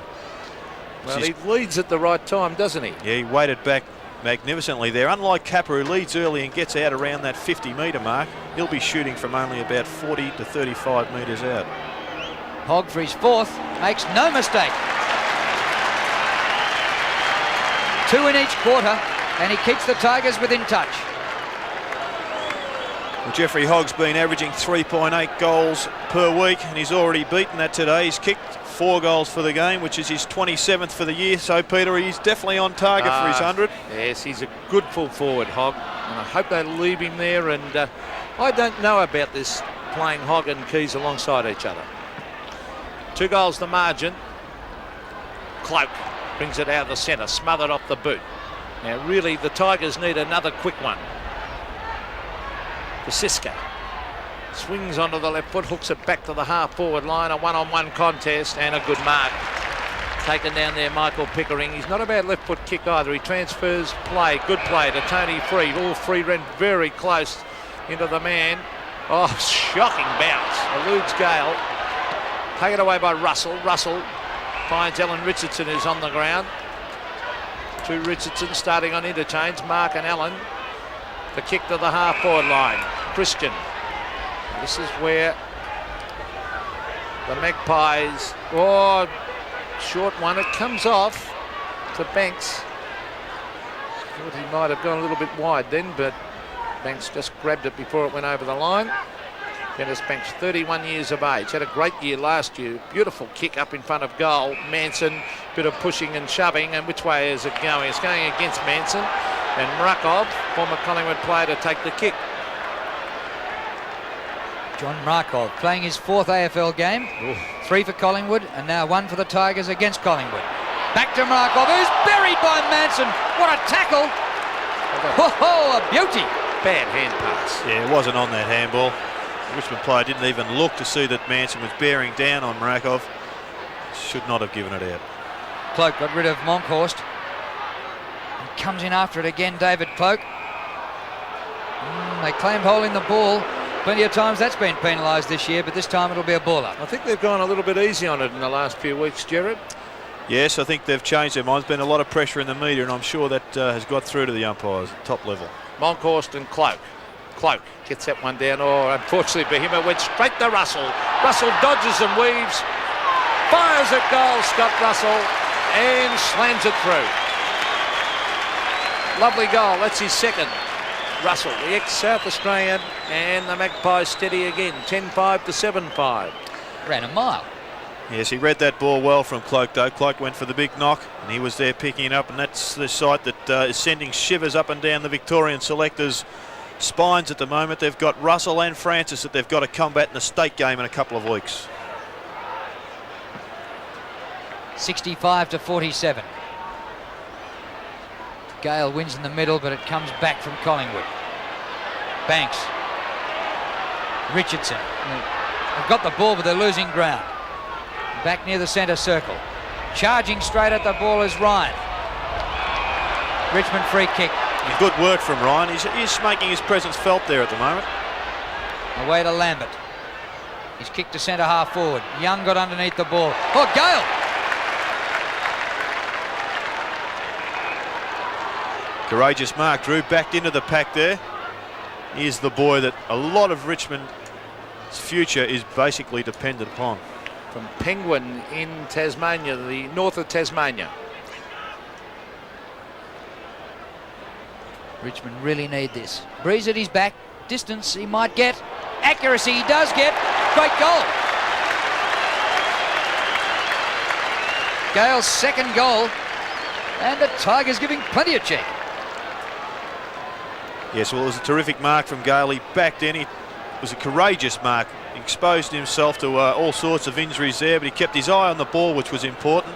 Well, he leads at the right time, doesn't he? Yeah, he waited back magnificently there. Unlike Kappa, who leads early and gets out around that 50-metre mark, he'll be shooting from only about 40 to 35 metres out. Hogg for his fourth, makes no mistake. 2 in each quarter, and he keeps the Tigers within touch. Well, Jeffrey Hogg's been averaging 3.8 goals per week, and he's already beaten that today. He's kicked 4 goals for the game, which is his 27th for the year. So, Peter, he's definitely on target for his 100. Yes, he's a good full forward, Hogg. And I hope they leave him there. And I don't know about this, playing Hogg and Keys alongside each other. 2 goals the margin. Cloak brings it out of the centre, smothered off the boot. Now, really, the Tigers need another quick one. Siska swings onto the left foot, hooks it back to the half-forward line, a one-on-one contest, and a good mark. Taken down there, Michael Pickering. He's not a bad left-foot kick either. He transfers play, good play to Tony Freed. All Freed ran very close into the man. Oh, shocking bounce. Eludes Gale. Taken away by Russell. Russell finds Alan Richardson, who's on the ground. to Richardson, starting on interchange. Mark and Allen. The kick to the half-forward line. Christian. This is where the Magpies... Oh, short one. It comes off to Banks. Thought he might have gone a little bit wide then, but Banks just grabbed it before it went over the line. Dennis Banks, 31 years of age, had a great year last year. Beautiful kick up in front of goal. Manson, bit of pushing and shoving, and which way is it going? It's going against Manson, and Mrakov, former Collingwood player, to take the kick. John Mrakov playing his 4th AFL game. Ooh. 3 for Collingwood, and now 1 for the Tigers against Collingwood. Back to Mrakov, who's buried by Manson. What a tackle! Oh, a beauty! Bad hand pass. Yeah, it wasn't on that handball. The Richmond player didn't even look to see that Manson was bearing down on Mrakov. Should not have given it out. Cloak got rid of Monkhorst. And comes in after it again, David Cloak. They claimed holding the ball. Plenty of times that's been penalised this year, but this time it'll be a baller. I think they've gone a little bit easy on it in the last few weeks, Gerard. Yes, I think they've changed their minds. There's been a lot of pressure in the media, and I'm sure that has got through to the umpires at top level. Monkhorst and Cloak. Cloak gets that one down. Oh, unfortunately for him, it went straight to Russell. Russell dodges and weaves, fires at goal, Scott Russell, and slams it through. Lovely goal. That's his second. Russell, the ex-South Australian, and the Magpies steady again. 10-5 to 7-5. Ran a mile. Yes, he read that ball well from Cloak, though. Cloak went for the big knock, and he was there picking it up, and that's the sight that is sending shivers up and down the Victorian selectors' spines at the moment. They've got Russell and Francis that they've got to combat in the state game in a couple of weeks. 65 to 47. Gale wins in the middle, but it comes back from Collingwood. Banks. Richardson. They've got the ball, but they're losing ground. Back near the centre circle. Charging straight at the ball is Ryan. Richmond free kick. Good work from Ryan. He's making his presence felt there at the moment. Away to Lambert. He's kicked to centre half forward. Young got underneath the ball. Oh, Gale! Courageous mark. Drew backed into the pack there. He's the boy that a lot of Richmond's future is basically dependent upon. From Penguin in Tasmania, the north of Tasmania. Richmond really need this. Breeze at his back. Distance he might get. Accuracy he does get. Great goal. Gale's second goal. And the Tigers giving plenty of cheek. Yes, well, it was a terrific mark from Gale. He backed in. It was a courageous mark. He exposed himself to all sorts of injuries there, but he kept his eye on the ball, which was important.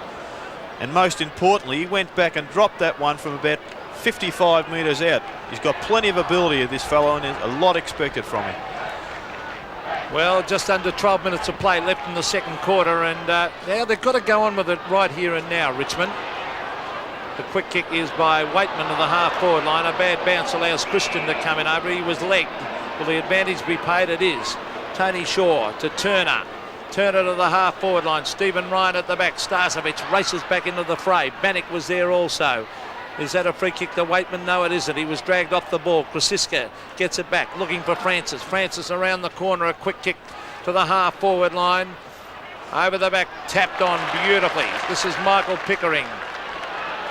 And most importantly, he went back and dropped that one from about 55 metres out. He's got plenty of ability, this fellow, and there's a lot expected from him. Well, just under 12 minutes of play left in the second quarter, and now they've got to go on with it right here and now, Richmond. The quick kick is by Waitman to the half-forward line. A bad bounce allows Christian to come in over. He was legged. Will the advantage be paid? It is. Tony Shaw to Turner. Turner to the half-forward line. Stephen Ryan at the back. Starcevic races back into the fray. Bannock was there also. Is that a free kick to Waitman? No, it isn't. He was dragged off the ball. Krasiska gets it back, looking for Francis. Francis around the corner. A quick kick to the half-forward line. Over the back, tapped on beautifully. This is Michael Pickering.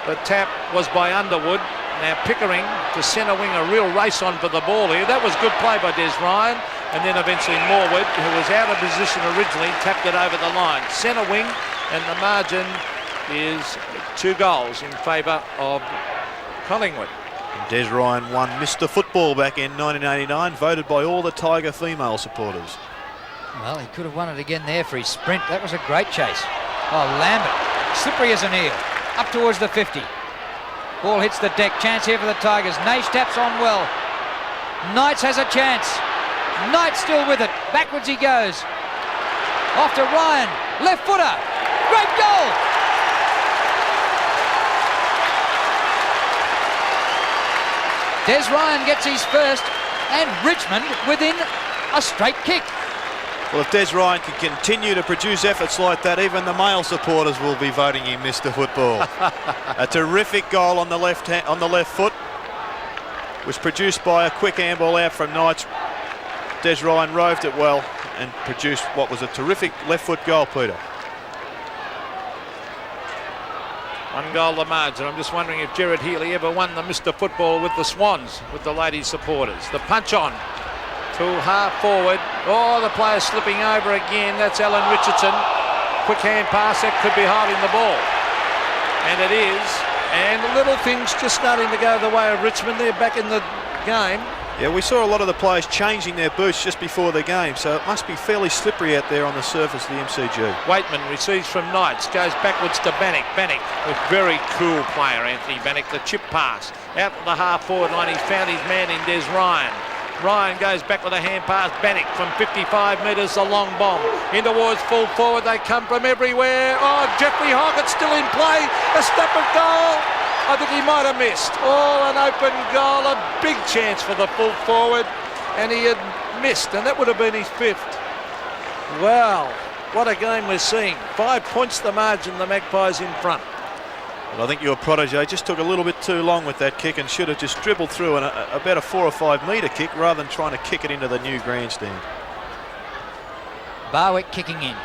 The tap was by Underwood. Now Pickering to centre wing, a real race on for the ball here. That was good play by Des Ryan. And then eventually Morwood, who was out of position originally, tapped it over the line. Centre wing, and the margin is 2 goals in favour of Collingwood. And Des Ryan won Mr. Football back in 1989, voted by all the Tiger female supporters. Well, he could have won it again there for his sprint. That was a great chase. Oh, Lambert, slippery as an eel. Up towards the 50. Ball hits the deck. Chance here for the Tigers. Naish taps on well. Knights has a chance. Knight still with it. Backwards he goes. Off to Ryan. Left footer. Great goal. Des Ryan gets his first, and Richmond within a straight kick. Well, if Des Ryan can continue to produce efforts like that, even the male supporters will be voting him Mr. Football. A terrific goal on the left foot was produced by a quick handball out from Knights. Des Ryan roved it well and produced what was a terrific left foot goal, Peter. 1 goal the margin. I'm just wondering if Gerard Healy ever won the Mr. Football with the Swans, with the ladies supporters. The punch on to half forward. Oh, the player slipping over again. That's Alan Richardson. Quick hand pass, that could be holding the ball. And it is. And the little things just starting to go the way of Richmond. They're back in the game. Yeah, we saw a lot of the players changing their boots just before the game, so it must be fairly slippery out there on the surface of the MCG. Waitman receives from Knights, goes backwards to Bannock. Bannock, a very cool player, Anthony Bannock. The chip pass out to the half forward line. He's found his man in Des Ryan. Ryan goes back with a hand pass. Bannock from 55 metres, a long bomb. In towards full forward, they come from everywhere. Oh, Jeffrey Hoggett's still in play. A step of goal. I think he might have missed. Oh, an open goal, a big chance for the full forward, and he had missed, and that would have been his 5th. Wow, what a game we're seeing. 5 points the margin, the Magpies in front. Well, I think your protege just took a little bit too long with that kick and should have just dribbled through about a 4 or 5 metre kick rather than trying to kick it into the new grandstand. Barwick kicking in.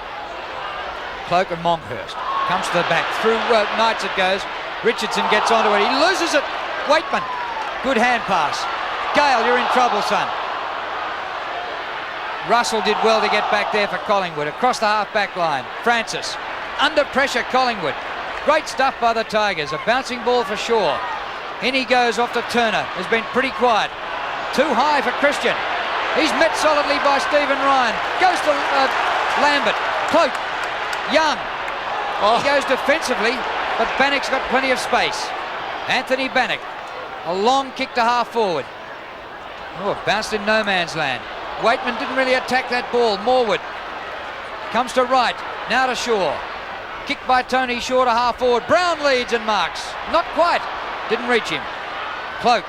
Cloak and Monkhurst. Comes to the back. Through Knights it goes. Richardson gets onto it. He loses it. Waitman. Good hand pass. Gale, you're in trouble, son. Russell did well to get back there for Collingwood. Across the half-back line. Francis. Under pressure, Collingwood. Great stuff by the Tigers. A bouncing ball for Shaw. In he goes off to Turner. Has been pretty quiet. Too high for Christian. He's met solidly by Stephen Ryan. Goes to Lambert. Cloak. Young. He goes defensively, but Bannock's got plenty of space. Anthony Bannock. A long kick to half forward. Oh, bounced in no man's land. Waitman didn't really attack that ball. Morwood comes to right. Now to Shaw. Kicked by Tony Shaw to half forward. Brown leads and marks. Not quite. Didn't reach him. Cloak.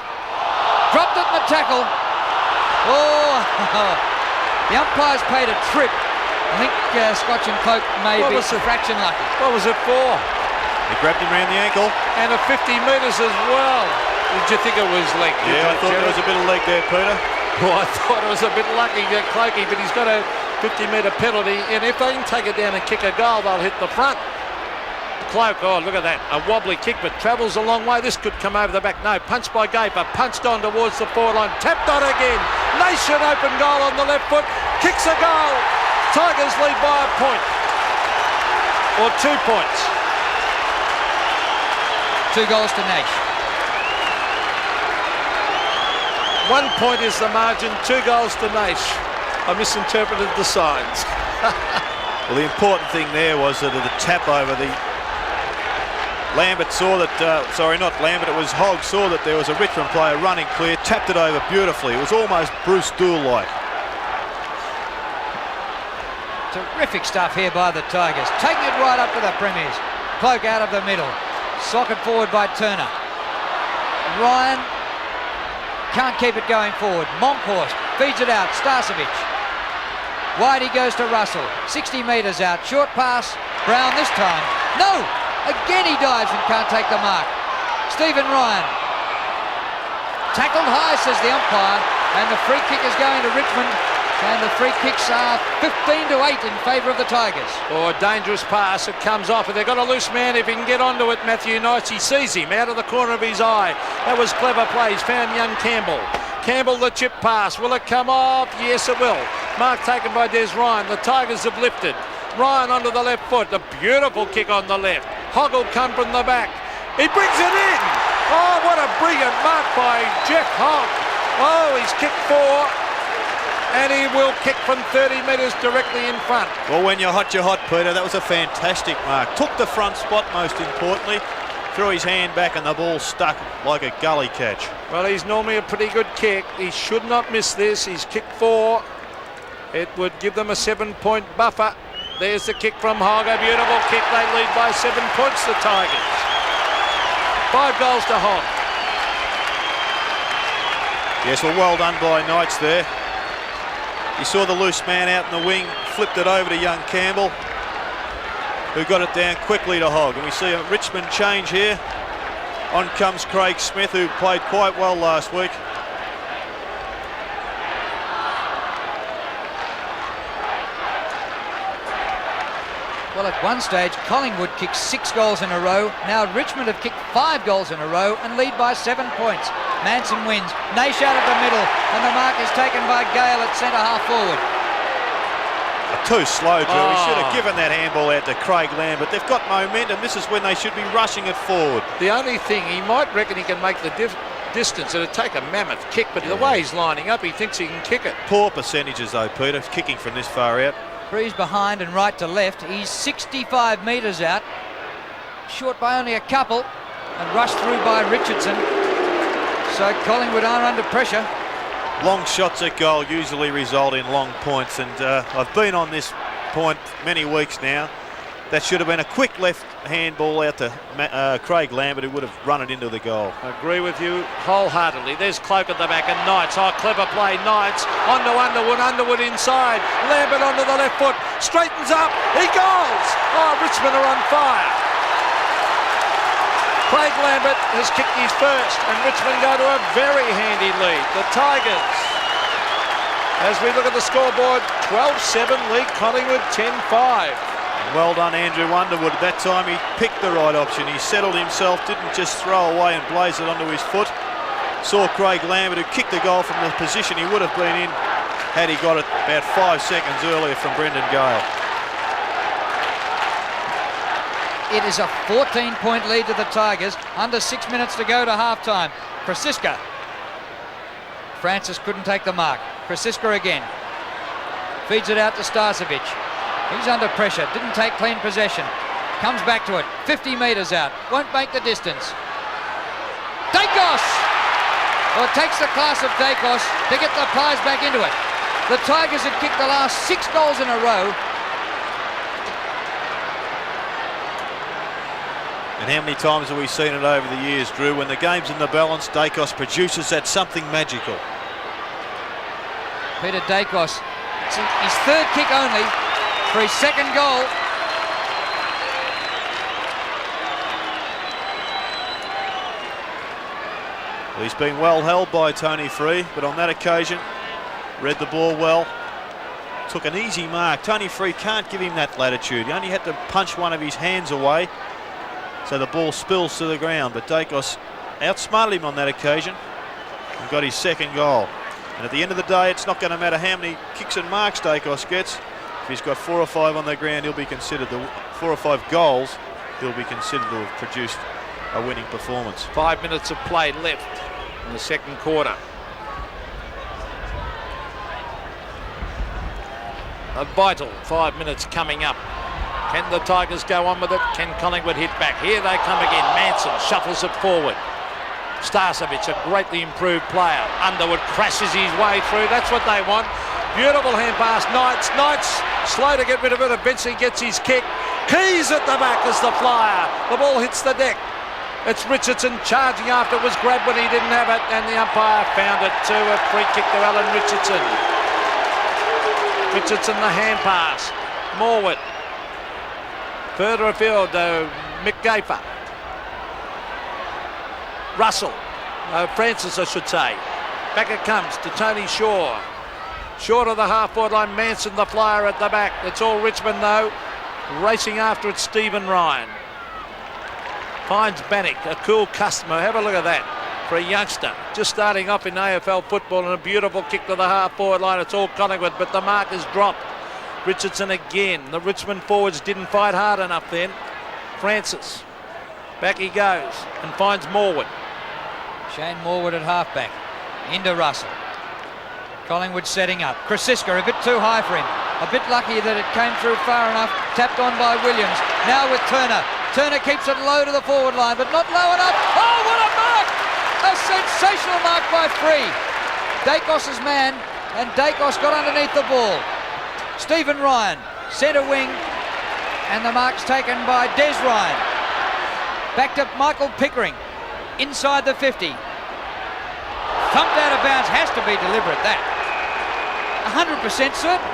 Dropped it in the tackle. Oh, the umpires paid a trip. I think Scotch and Cloak may be a fraction lucky. What was it for? He grabbed him around the ankle. And a 50 metres as well. Did you think it was leg? Yeah, I thought there was a bit of leg there, Peter. Well, I thought it was a bit lucky, Cloakey, but he's got a 50-metre penalty. And if they can take it down and kick a goal, they'll hit the front. Cloak, oh, look at that. A wobbly kick, but travels a long way. This could come over the back. No, punched by Gaper. Punched on towards the forward line. Tapped on again. Nation open goal on the left foot. Kicks a goal. Tigers lead by a point. Or 2 points. 2 goals to Nash. 1 point is the margin. 2 goals to Nash. I misinterpreted the signs. Well, the important thing there was that the tap over the... Lambert saw that, sorry, not Lambert, it was Hogg, saw that there was a Richmond player running clear, tapped it over beautifully. It was almost Bruce Dool-like. Terrific stuff here by the Tigers. Taking it right up to the Premiers. Cloak out of the middle. Socket forward by Turner. Ryan can't keep it going forward. Monkhorst feeds it out. Starcevic. Wide he goes to Russell. 60 metres out. Short pass. Brown this time. No! Again he dives and can't take the mark. Stephen Ryan. Tackled high, says the umpire. And the free kick is going to Richmond. And the free kicks are 15-8 in favour of the Tigers. Oh, a dangerous pass. It comes off. And they've got a loose man. If he can get onto it, Matthew Knights, he sees him out of the corner of his eye. That was clever play. He's found young Campbell. Campbell, the chip pass. Will it come off? Yes, it will. Mark taken by Des Ryan. The Tigers have lifted. Ryan onto the left foot. A beautiful kick on the left. Hogg will come from the back. He brings it in. Oh, what a brilliant mark by Jeff Hogg. Oh, he's kicked 4. And he will kick from 30 metres directly in front. Well, when you're hot, Peter. That was a fantastic mark. Took the front spot, most importantly. Threw his hand back and the ball stuck like a gully catch. Well, he's normally a pretty good kick. He should not miss this. He's kicked 4. It would give them a 7-point buffer. There's the kick from Hogg. A beautiful kick. They lead by 7 points, the Tigers. 5 goals to Hogg. Yes, well done by Knights there. You saw the loose man out in the wing, flipped it over to young Campbell, who got it down quickly to Hogg. And we see a Richmond change here. On comes Craig Smith, who played quite well last week. Well, at one stage, Collingwood kicked 6 goals in a row. Now Richmond have kicked 5 goals in a row and lead by 7 points. Manson wins. Naish out of the middle, and the mark is taken by Gale at centre half forward. Too slow, Drew. He should have given that handball out to Craig Lambert. They've got momentum. This is when they should be rushing it forward. The only thing, he might reckon he can make the distance. It'd take a mammoth kick, but the way he's lining up, he thinks he can kick it. Poor percentages, though, Peter, kicking from this far out. Freeze behind and right to left. He's 65 metres out. Short by only a couple. And rushed through by Richardson. So Collingwood are under pressure. Long shots at goal usually result in long points, and I've been on this point many weeks now. That should have been a quick left handball out to Craig Lambert, who would have run it into the goal. I agree with you wholeheartedly. There's Cloak at the back and Knights. Oh, clever play, Knights. Onto Underwood, Underwood inside. Lambert onto the left foot. Straightens up. He goes. Oh, Richmond are on fire. Craig Lambert has kicked his first, and Richmond go to a very handy lead. The Tigers, as we look at the scoreboard, 12-7 lead Collingwood 10-5. Well done, Andrew Underwood. At that time, he picked the right option. He settled himself, didn't just throw away and blaze it onto his foot. Saw Craig Lambert, who kicked the goal from the position he would have been in had he got it about 5 seconds earlier from Brendan Gale. It is a 14-point lead to the Tigers. Under 6 minutes to go to halftime. Krasiska. Francis couldn't take the mark. Krasiska again. Feeds it out to Starcevic. He's under pressure. Didn't take clean possession. Comes back to it. 50 metres out. Won't make the distance. Dacos! Well, it takes the class of Dacos to get the Pies back into it. The Tigers have kicked the last 6 goals in a row. And how many times have we seen it over the years, Drew? When the game's in the balance, Dacos produces that something magical. Peter Dacos, it's his 3rd kick only for his 2nd goal. Well, he's been well held by Tony Free, but on that occasion, read the ball well. Took an easy mark. Tony Free can't give him that latitude. He only had to punch one of his hands away, so the ball spills to the ground. But Dacos outsmarted him on that occasion and got his 2nd goal. And at the end of the day, it's not going to matter how many kicks and marks Dacos gets. If he's got 4 or 5 on the ground, he'll be considered 4 or 5 goals. He'll be considered to have produced a winning performance. 5 minutes of play left in the 2nd quarter. A vital 5 minutes coming up. Can the Tigers go on with it? Can Collingwood hit back? Here they come again. Manson shuffles it forward. Starcevic, a greatly improved player. Underwood crashes his way through. That's what they want. Beautiful hand pass. Knights. Knights slow to get rid of it. Eventually gets his kick. Keys at the back as the flyer. The ball hits the deck. It's Richardson charging after. It was grabbed when he didn't have it, and the umpire found it to a free kick to Alan Richardson. Richardson, the hand pass. Morwood. Further afield to McGafer. Russell. Francis, I should say. Back it comes to Tony Shaw. Short of the half-forward line, Manson, the flyer at the back. It's all Richmond, though. Racing after it, Stephen Ryan. Finds Bannock, a cool customer. Have a look at that for a youngster. Just starting off in AFL football, and a beautiful kick to the half-forward line. It's all Collingwood, but the mark is dropped. Richardson again. The Richmond forwards didn't fight hard enough then. Francis. Back he goes and finds Morwood. Shane Morwood at halfback. Into Russell. Collingwood setting up. Krasiska a bit too high for him. A bit lucky that it came through far enough. Tapped on by Williams. Now with Turner. Turner keeps it low to the forward line, but not low enough. Oh, what a mark! A sensational mark by Free. Dacos' man, and Dacos got underneath the ball. Stephen Ryan, centre wing, and the mark's taken by Des Ryan. Back to Michael Pickering, inside the 50. Thumped out of bounds, has to be deliberate, that. 100% certain.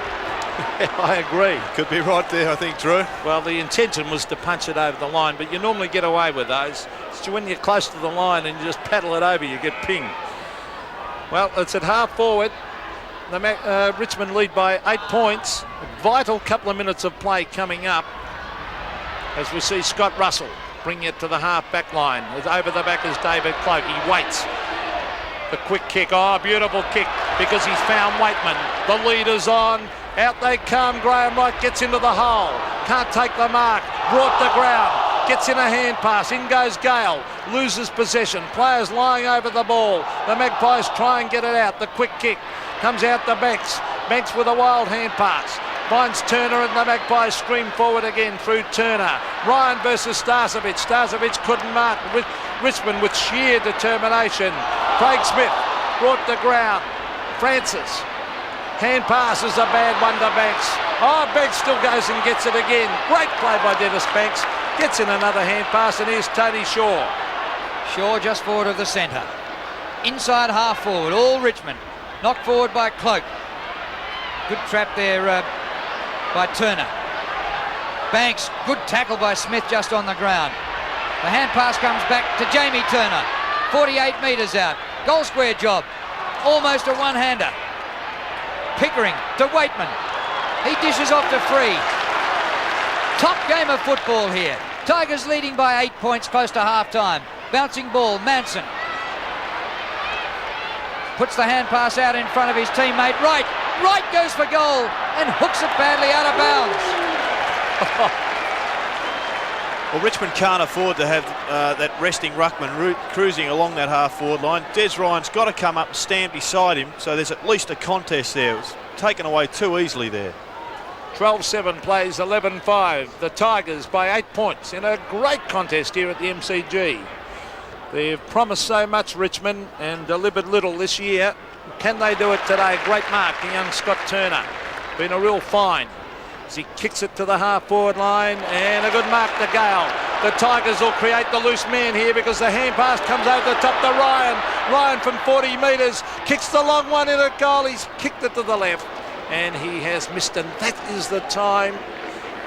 I agree. Could be right there, I think, Drew. Well, the intention was to punch it over the line, but you normally get away with those. It's when you're close to the line and you just paddle it over, you get pinged. Well, it's at half forward. The Richmond lead by 8 points. A vital couple of minutes of play coming up as we see Scott Russell bring it to the half-back line. Over the back is David Cloak. He waits. The quick kick. Oh, beautiful kick because he's found Waitman. The leader's on. Out they come. Graham Wright gets into the hole. Can't take the mark. Brought to ground. Gets in a hand pass. In goes Gale. Loses possession. Players lying over the ball. The Magpies try and get it out. The quick kick comes out to Banks. Banks with a wild hand pass. Finds Turner and the Magpies stream forward again through Turner. Ryan versus Starcevic. Starcevic couldn't mark. Richmond with sheer determination. Craig Smith brought to ground. Francis. Hand pass is a bad one to Banks. Oh, Banks still goes and gets it again. Great play by Dennis Banks. Gets in another hand pass, and here's Tony Shaw. Shaw just forward of the centre. Inside half forward, all Richmond. Knocked forward by Cloak. Good trap there by Turner. Banks, good tackle by Smith just on the ground. The hand pass comes back to Jamie Turner. 48 metres out. Goal square job. Almost a one-hander. Pickering to Waitman. He dishes off to Free. Top game of football here. Tigers leading by 8 points close to half-time. Bouncing ball, Manson. Puts the hand pass out in front of his teammate. Wright goes for goal and hooks it badly out of bounds. Well, Richmond can't afford to have that resting ruckman cruising along that half-forward line. Des Ryan's got to come up and stand beside him, so there's at least a contest there. It was taken away too easily there. 12-7 plays 11-5. The Tigers by 8 points in a great contest here at the MCG. They've promised so much, Richmond, and delivered little this year. Can they do it today? Great mark, the young Scott Turner. Been a real find as he kicks it to the half-forward line, and a good mark to Gale. The Tigers will create the loose man here because the hand pass comes over the top to Ryan. Ryan from 40 metres kicks the long one in at goal. He's kicked it to the left, and he has missed, and that is the time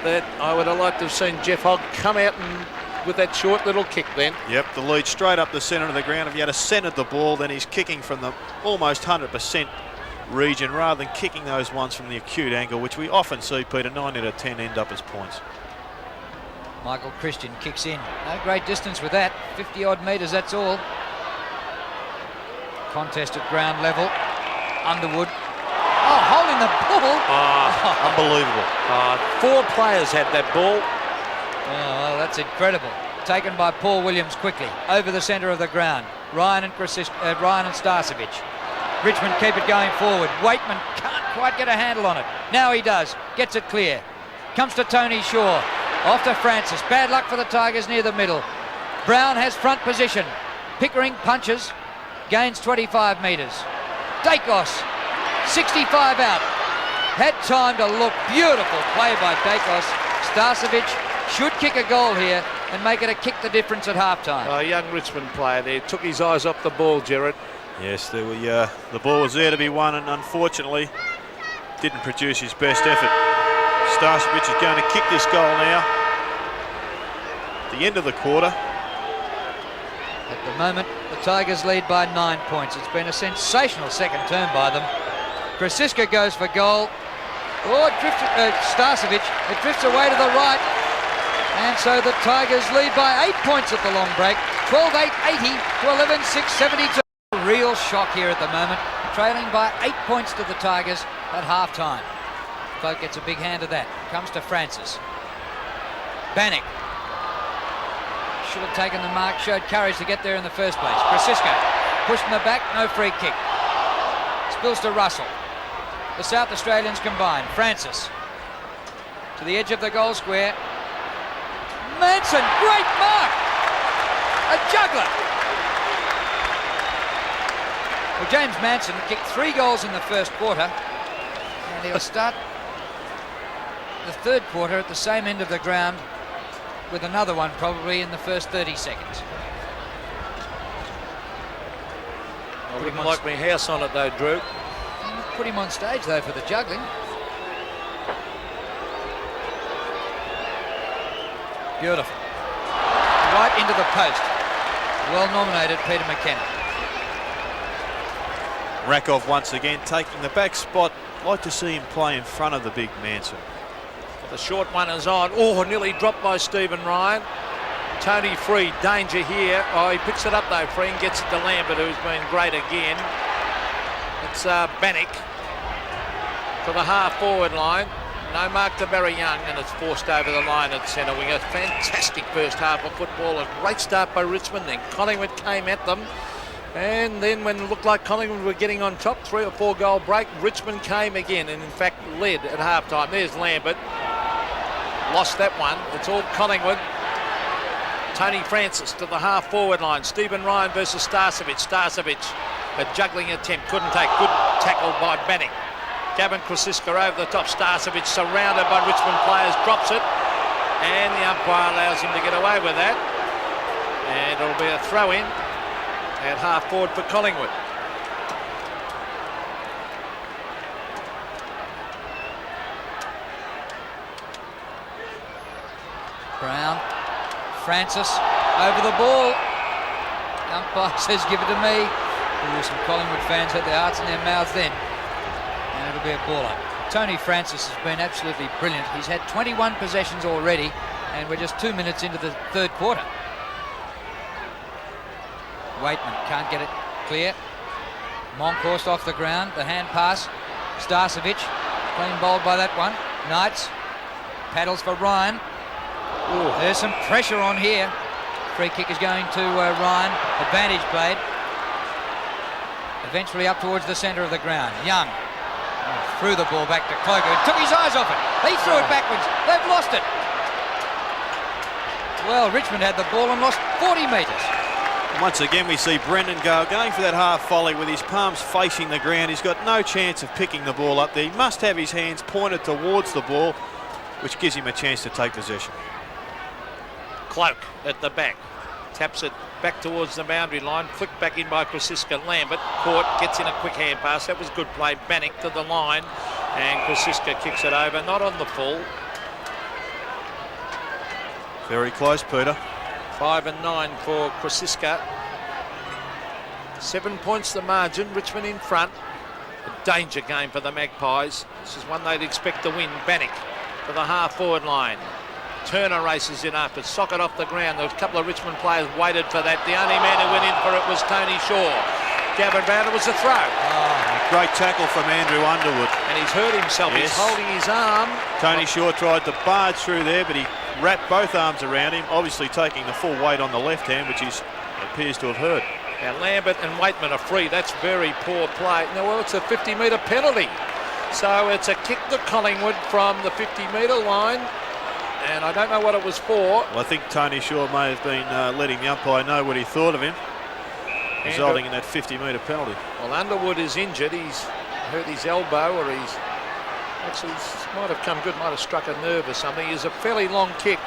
that I would have liked to have seen Jeff Hogg come out and with that short little kick then. Yep, the lead straight up the centre of the ground. If he had centred the ball, then he's kicking from the almost 100% region rather than kicking those ones from the acute angle, which we often see, Peter. 9 out of 10 end up as points. Michael Christian kicks in. No great distance with that. 50-odd metres, that's all. Contest at ground level. Underwood. Oh, holding the ball. Unbelievable. 4 players had that ball. Oh, well, that's incredible. Taken by Paul Williams quickly over the centre of the ground. Ryan and Starcevic. Richmond keep it going forward. Waitman can't quite get a handle on it. Now he does. Gets it clear. Comes to Tony Shaw. Off to Francis. Bad luck for the Tigers near the middle. Brown has front position. Pickering punches. Gains 25 metres. Dacos. 65 out. Had time to look. Beautiful play by Dacos. Starcevic should kick a goal here and make it a kick the difference at halftime. A young Richmond player there. Took his eyes off the ball, Gerard. Yes, the ball was there to be won, and unfortunately didn't produce his best effort. Starcevic is going to kick this goal now. At the end of the quarter. At the moment, the Tigers lead by 9 points. It's been a sensational second term by them. Krasiska goes for goal. Oh, Starcevic. It drifts away to the right. And so the Tigers lead by 8 points at the long break. 12-8, 80 to 11-6, 72. Real shock here at the moment. Trailing by 8 points to the Tigers at half-time. Cloak gets a big hand of that. Comes to Francis. Bannock. Should have taken the mark, showed courage to get there in the first place. Krasiska pushed in the back, no free kick. Spills to Russell. The South Australians combine. Francis to the edge of the goal square. Manson, great mark! A juggler! Well, James Manson kicked 3 goals in the first quarter, and he'll start the third quarter at the same end of the ground with another one probably in the first 30 seconds. I wouldn't like my house on it though, Drew. Put him on stage, though, for the juggling. Beautiful. Right into the post. Well nominated, Peter McKenna. Rakov once again taking the back spot. Like to see him play in front of the big Manson. The short one is on. Oh, nearly dropped by Stephen Ryan. Tony Free, danger here. Oh, he picks it up though, Free, and gets it to Lambert, who's been great again. It's Bannock to the half-forward line. No mark to Barry Young, and it's forced over the line at centre wing. A fantastic first half of football. A great start by Richmond. Then Collingwood came at them. And then when it looked like Collingwood were getting on top, 3 or 4 goal break, Richmond came again and in fact led at half-time. There's Lambert. Lost that one. It's all Collingwood. Tony Francis to the half-forward line. Stephen Ryan versus Starcevic. Starcevic, a juggling attempt. Couldn't take. Good tackle by Bannock. Gavin Krosiska over the top. Starcevic surrounded by Richmond players. Drops it. And the umpire allows him to get away with that. And it'll be a throw-in at half-forward for Collingwood. Brown, Francis over the ball. The umpire says give it to me. There were some Collingwood fans had their hearts in their mouths then. And it'll be a ball up. Tony Francis has been absolutely brilliant. He's had 21 possessions already, and we're just 2 minutes into the third quarter. Waitman can't get it clear. Monkhorst off the ground. The hand pass. Starcevic clean bowled by that one. Knights paddles for Ryan. Ooh. There's some pressure on here. Free kick is going to Ryan. Advantage played. Eventually up towards the centre of the ground. Young threw the ball back to Cloker. Took his eyes off it. He threw it backwards. They've lost it. Well, Richmond had the ball and lost 40 metres. Once again, we see Brendan Gale going for that half volley with his palms facing the ground. He's got no chance of picking the ball up there. He must have his hands pointed towards the ball, which gives him a chance to take possession. Cloak at the back. Taps it back towards the boundary line. Flicked back in by Krosiska. Lambert caught, gets in a quick hand pass. That was good play. Bannock to the line. And Krosiska kicks it over. Not on the full. Very close, Peter. 5 and 9 for Krosiska. 7 points the margin. Richmond in front. A danger game for the Magpies. This is one they'd expect to win. Bannock to the half-forward line. Turner races in after. Socket off the ground. There was a couple of Richmond players waited for that. The only man who went in for it was Tony Shaw. Gavin Brown, it was a throw. Oh, great tackle from Andrew Underwood. And he's hurt himself. Yes. He's holding his arm. Tony Shaw tried to barge through there, but he wrapped both arms around him, obviously taking the full weight on the left hand, which appears to have hurt. Now Lambert and Waitman are free. That's very poor play. Now, well, it's a 50-metre penalty. So it's a kick to Collingwood from the 50-metre line. And I don't know what it was for. Well, I think Tony Shaw may have been letting the umpire know what he thought of him, resulting in that 50-metre penalty. Well, Underwood is injured. He's hurt his elbow, or he's actually might have come good, might have struck a nerve or something. It's a fairly long kick.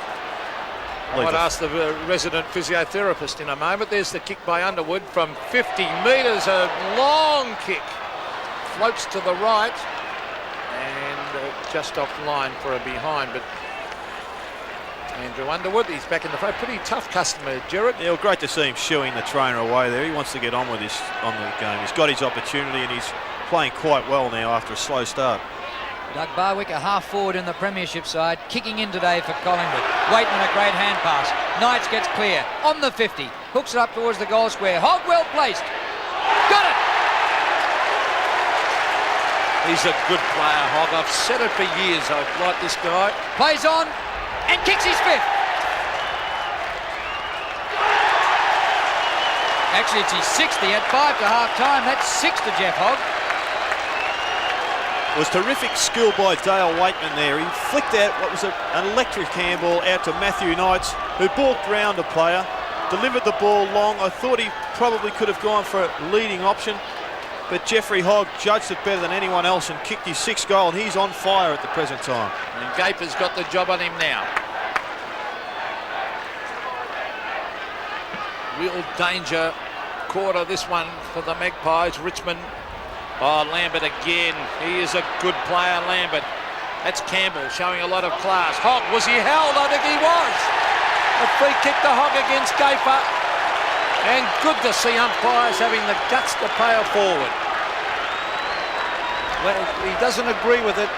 I might ask the resident physiotherapist in a moment. There's the kick by Underwood from 50 metres, a long kick. Floats to the right and just off line for a behind, but Andrew Underwood, he's back in the front. Pretty tough customer, Gerard. Yeah, well, great to see him shooing the trainer away there. He wants to get on with on the game. He's got his opportunity and he's playing quite well now after a slow start. Doug Barwick, a half forward in the premiership side, kicking in today for Collingwood. Waitman, a great hand pass. Knights gets clear on the 50. Hooks it up towards the goal square. Hogg well placed. Got it! He's a good player, Hogg. I've said it for years. I've liked this guy. Plays on and kicks his 5th. Actually, it's his 6th. He had 5 to half time. That's 6 to Jeff Hogg. It was terrific skill by Dale Waitman there. He flicked out what was an electric handball out to Matthew Knights, who balked round a player, delivered the ball long. I thought he probably could have gone for a leading option, but Jeffrey Hogg judged it better than anyone else and kicked his 6th goal, and he's on fire at the present time. And Gaper's got the job on him now. Real danger quarter, this one, for the Magpies. Richmond Oh, Lambert again. He is a good player, Lambert. That's Campbell showing a lot of class. Hogg, was he held? I think he was. A free kick to Hogg against Gafer. And good to see umpires having the guts to pay it forward. Well, he doesn't agree with it,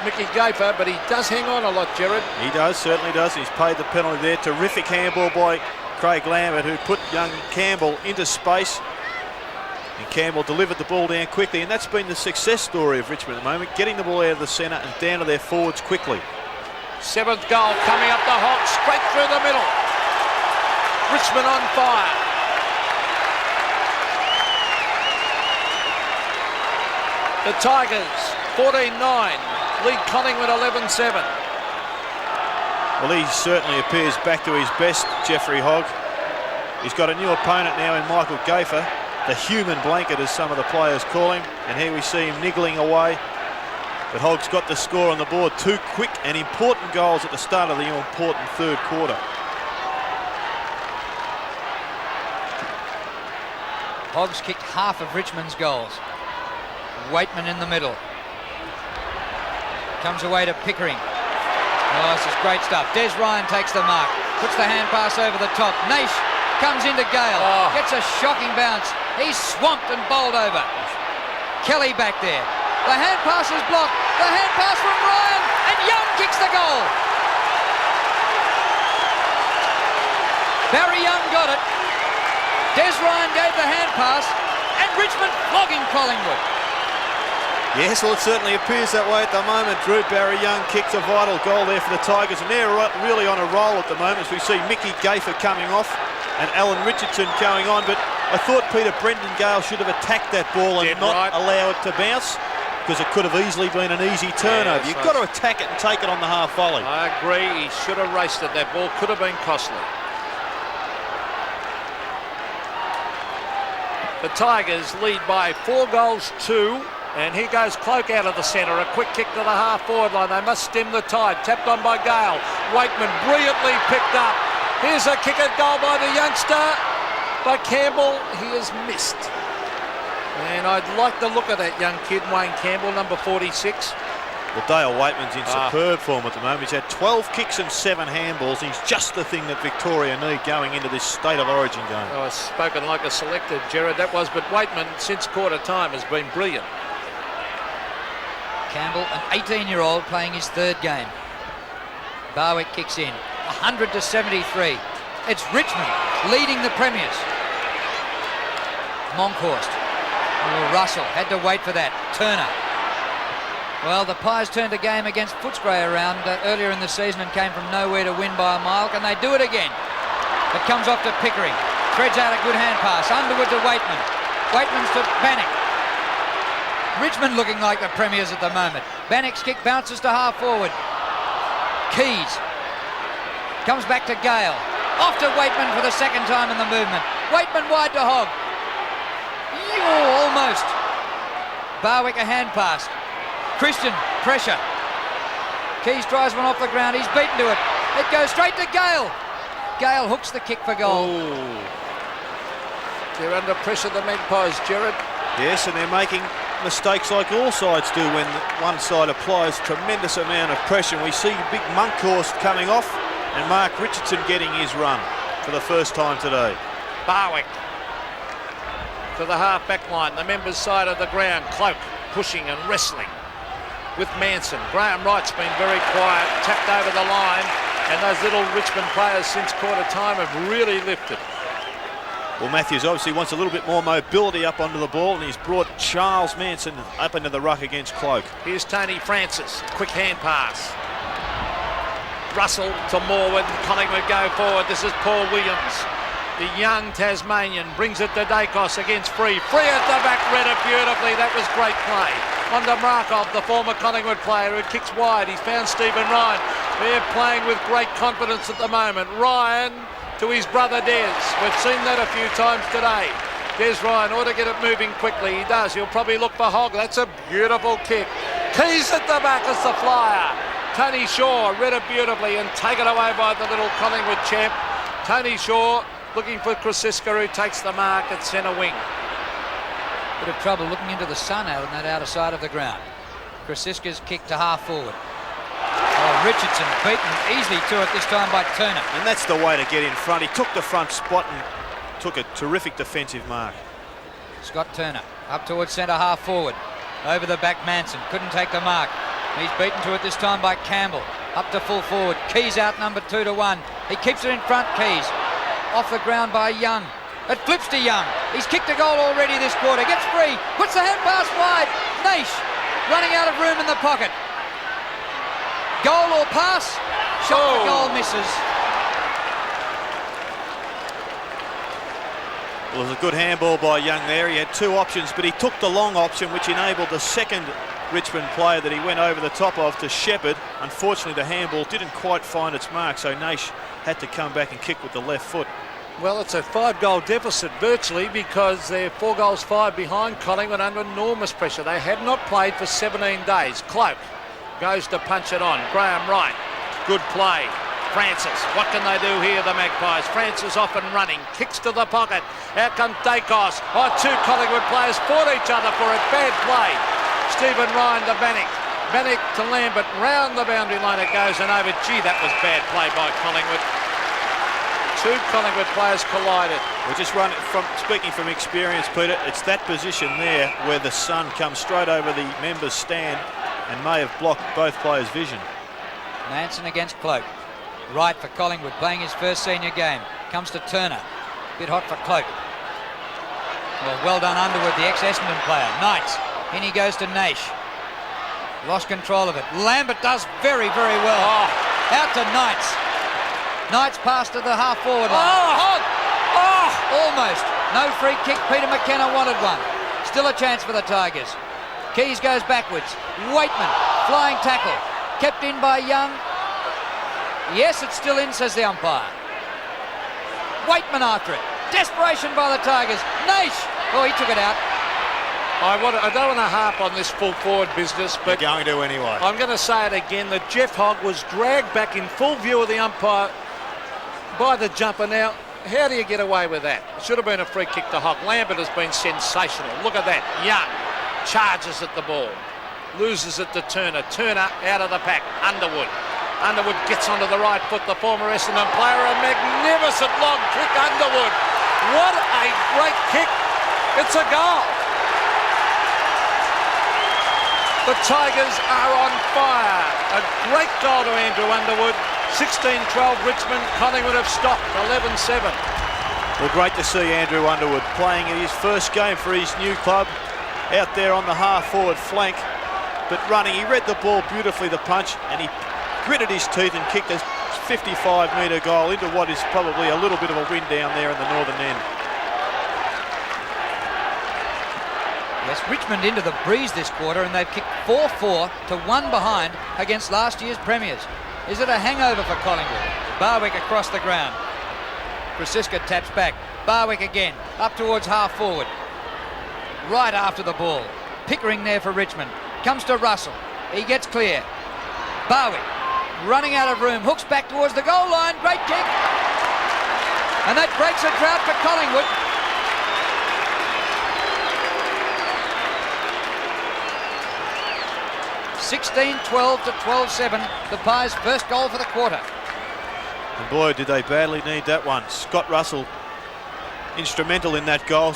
Mickey Gafer, but he does hang on a lot, Gerard. He does, certainly does. He's paid the penalty there. Terrific handball by Craig Lambert, who put young Campbell into space. And Campbell delivered the ball down quickly, and that's been the success story of Richmond at the moment, getting the ball out of the centre and down to their forwards quickly. 7th goal coming up the Hog, straight through the middle. Richmond on fire. The Tigers, 14-9, lead Collingwood 11-7. Well, he certainly appears back to his best, Jeffrey Hogg. He's got a new opponent now in Michael Gafer, the human blanket as some of the players call him, and here we see him niggling away. But Hogg's got the score on the board. 2 quick and important goals at the start of the important third quarter. Hogg's kicked half of Richmond's goals. Waitman in the middle. Comes away to Pickering. Oh, this is great stuff. Des Ryan takes the mark. Puts the hand pass over the top. Naish comes into Gale. Oh. Gets a shocking bounce. He's swamped and bowled over. Kelly back there. The hand pass is blocked. The hand pass from Ryan. And Young kicks the goal. Barry Young got it. Des Ryan gave the hand pass. And Richmond flogging Collingwood. Yes, well, it certainly appears that way at the moment. Drew Barry Young kicked a vital goal there for the Tigers, and they're really on a roll at the moment as we see Mickey Gafer coming off and Alan Richardson going on. But I thought Peter Brendan Gale should have attacked that ball and allow it to bounce, because it could have easily been an easy turnover. You've got to attack it and take it on the half volley. I agree. He should have raced it. That ball could have been costly. The Tigers lead by 4-2. And here goes Cloak out of the centre. A quick kick to the half-forward line. They must stem the tide. Tapped on by Gale. Waitman brilliantly picked up. Here's a kick at goal by the youngster. By Campbell. He has missed. And I'd like to look at that young kid, Wayne Campbell, number 46. Well, Dale Waitman's in superb form at the moment. He's had 12 kicks and 7 handballs. He's just the thing that Victoria need going into this State of Origin game. Oh, I've spoken like a selector, Gerard. That was, but Waitman, since quarter time, has been brilliant. Campbell, an 18-year-old, playing his 3rd game. Barwick kicks in. 100-73. It's Richmond leading the premiers. Monkhorst. Oh, Russell had to wait for that. Turner. Well, the Pies turned a game against Footscray around earlier in the season and came from nowhere to win by a mile. Can they do it again? It comes off to Pickering. Threads out a good hand pass. Underwood to Waitman. Waitman's to Bannock. Richmond looking like the premiers at the moment. Bannock's kick bounces to half forward. Keys comes back to Gale. Off to Waitman for the 2nd time in the movement. Waitman wide to Hogg. Oh, almost. Barwick a hand pass. Christian, pressure. Keys tries one off the ground. He's beaten to it. It goes straight to Gale. Gale hooks the kick for goal. Ooh. They're under pressure, the Magpies, Gerard. Yes, and they're making mistakes like all sides do when one side applies tremendous amount of pressure. We see big Monkhorst coming off and Mark Richardson getting his run for the first time today. Barwick to the half-back line, the members' side of the ground. Cloak pushing and wrestling with Manson. Graham Wright's been very quiet, tapped over the line, and those little Richmond players since quarter time have really lifted. Well, Matthews obviously wants a little bit more mobility up onto the ball, and he's brought Charles Manson up into the ruck against Cloak. Here's Tony Francis, quick hand pass. Russell to Morwood, Collingwood go forward. This is Paul Williams. The young Tasmanian brings it to Dacos against Free. Free at the back, read it beautifully. That was great play. On to Markov, the former Collingwood player who kicks wide. He's found Stephen Ryan. They're playing with great confidence at the moment. Ryan to his brother Des. We've seen that a few times today. Des Ryan ought to get it moving quickly. He does. He'll probably look for Hogg. That's a beautiful kick. Keys at the back as the flyer. Tony Shaw read it beautifully and taken away by the little Collingwood champ. Tony Shaw looking for Krasiska, who takes the mark at centre wing. Bit of trouble looking into the sun out on that outer side of the ground. Krasiska's kick to half forward. Oh, Richardson beaten easily to it this time by Turner. And that's the way to get in front. He took the front spot and took a terrific defensive mark. Scott Turner up towards centre half forward. Over the back, Manson couldn't take the mark. He's beaten to it this time by Campbell. Up to full forward. Keys out number 2-1. He keeps it in front, Keys. Off the ground by Young. It flips to Young. He's kicked a goal already this quarter. Gets free. Puts the hand pass wide. Naish running out of room in the pocket. Goal or pass? Shot for goal, misses. Well, it was a good handball by Young there. He had two options, but he took the long option, which enabled the second Richmond player that he went over the top of to shepherd. Unfortunately, the handball didn't quite find its mark, so Naish had to come back and kick with the left foot. Well, it's a 5-goal deficit virtually, because they're 4 goals 5 behind Collingwood under enormous pressure. They had not played for 17 days. Cloak goes to punch it on. Graham Wright, good play. Francis, what can they do here, the Magpies? Francis off and running, kicks to the pocket. Out comes Dacos. Oh, 2 Collingwood players fought each other for it. Bad play. Stephen Ryan to Bannock. Bannock to Lambert. Round the boundary line it goes and over. Gee, that was bad play by Collingwood. 2 Collingwood players collided. We're just running from, speaking from experience, Peter, it's that position there where the sun comes straight over the members' stand and may have blocked both players' vision. Manson against Cloak. Right for Collingwood, playing his first senior game. Comes to Turner. Bit hot for Cloak. Well done Underwood, the ex-Essendon player. Knights. In he goes to Naish. Lost control of it. Lambert does very, very well. Out to Knights. Knights pass to the half-forward line. Almost. No free kick. Peter McKenna wanted one. Still a chance for the Tigers. Keys goes backwards. Waitman, flying tackle. Kept in by Young. Yes, it's still in, says the umpire. Waitman after it. Desperation by the Tigers. Naish. Oh, he took it out. I don't want to harp on this full forward business, but you're going to anyway. I'm going to say it again, that Jeff Hogg was dragged back in full view of the umpire by the jumper. Now, how do you get away with that? It should have been a free kick to Hogg. Lambert has been sensational. Look at that. Young charges at the ball. Loses it to Turner. Turner out of the pack. Underwood gets onto the right foot, the former Essendon player. A magnificent long kick, Underwood. What a great kick. It's a goal. The Tigers are on fire. A great goal to Andrew Underwood. 16-12 Richmond. Collingwood have stopped 11-7. Well, great to see Andrew Underwood playing in his first game for his new club. Out there on the half-forward flank, but running. He read the ball beautifully, the punch, and he gritted his teeth and kicked a 55-metre goal into what is probably a little bit of a wind down there in the northern end. Yes, Richmond into the breeze this quarter, and they've kicked 4-4 to 1 behind against last year's premiers. Is it a hangover for Collingwood? Barwick across the ground. Krasiska taps back. Barwick again, up towards half forward. Right after the ball. Pickering there for Richmond. Comes to Russell. He gets clear. Barwick running out of room. Hooks back towards the goal line. Great kick. And that breaks a drought for Collingwood. (16-12 to 12-7). The Pies' first goal for the quarter. And boy, did they badly need that one. Scott Russell, instrumental in that goal,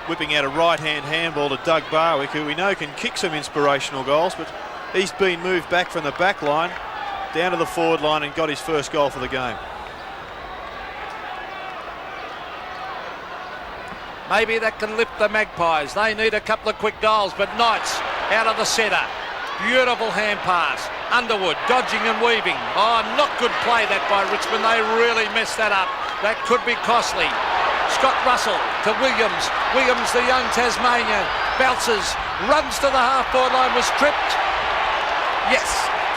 whipping out a right-hand handball to Doug Barwick, who we know can kick some inspirational goals, but he's been moved back from the back line down to the forward line and got his first goal for the game. Maybe that can lift the Magpies. They need a couple of quick goals, but Knights out of the centre. Beautiful hand pass. Underwood dodging and weaving. Oh, not good play that by Richmond. They really messed that up. That could be costly. Scott Russell to Williams. Williams, the young Tasmanian, bounces, runs to the half-forward line, was tripped. Yes,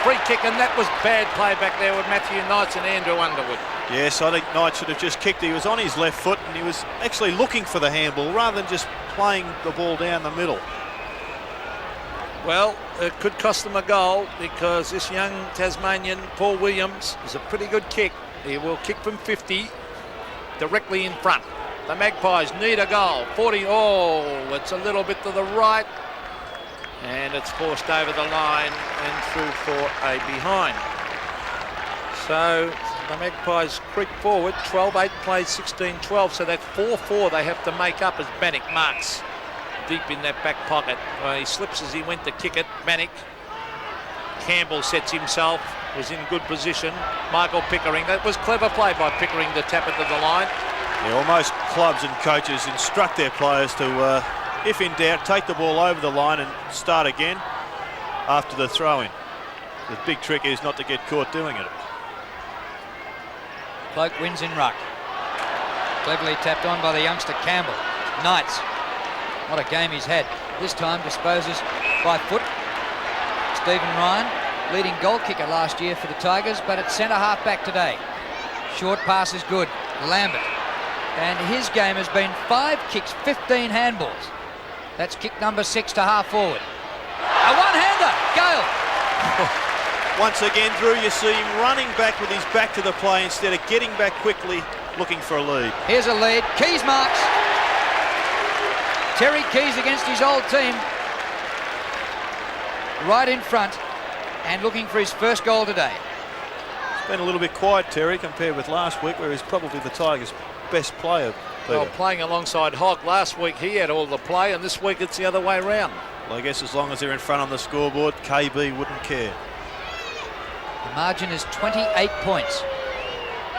free kick, and that was bad play back there with Matthew Knights and Andrew Underwood. Yes, I think Knights should have just kicked. He was on his left foot and he was actually looking for the handball rather than just playing the ball down the middle. Well, it could cost them a goal because this young Tasmanian, Paul Williams, is a pretty good kick. He will kick from 50 directly in front. The Magpies need a goal. 40. Oh, it's a little bit to the right. And it's forced over the line and through for a behind. So the Magpies creep forward. 12-8 plays 16-12. So that 4-4 they have to make up as Bannock marks deep in that back pocket. He slips as he went to kick it. Bannock. Campbell sets himself. Was in good position. Michael Pickering. That was clever play by Pickering to tap it to the line. Yeah, well, most clubs and coaches instruct their players to, if in doubt, take the ball over the line and start again after the throw-in. The big trick is not to get caught doing it. Cloak wins in ruck. Cleverly tapped on by the youngster Campbell. Knights. What a game he's had. This time disposes by foot. Stephen Ryan, leading goal kicker last year for the Tigers, but at centre half back today. Short pass is good. Lambert. And his game has been 5 kicks, 15 handballs. That's kick number 6 to half forward. A one-hander. Gale. Once again, Drew, you see him running back with his back to the play instead of getting back quickly, looking for a lead. Here's a lead. Keys marks. Terry Keys against his old team. Right in front and looking for his first goal today. It's been a little bit quiet, Terry, compared with last week, where he's probably the Tigers' best player. Well, playing alongside Hogg last week, he had all the play, and this week it's the other way around. Well, I guess as long as they're in front on the scoreboard, KB wouldn't care. The margin is 28 points.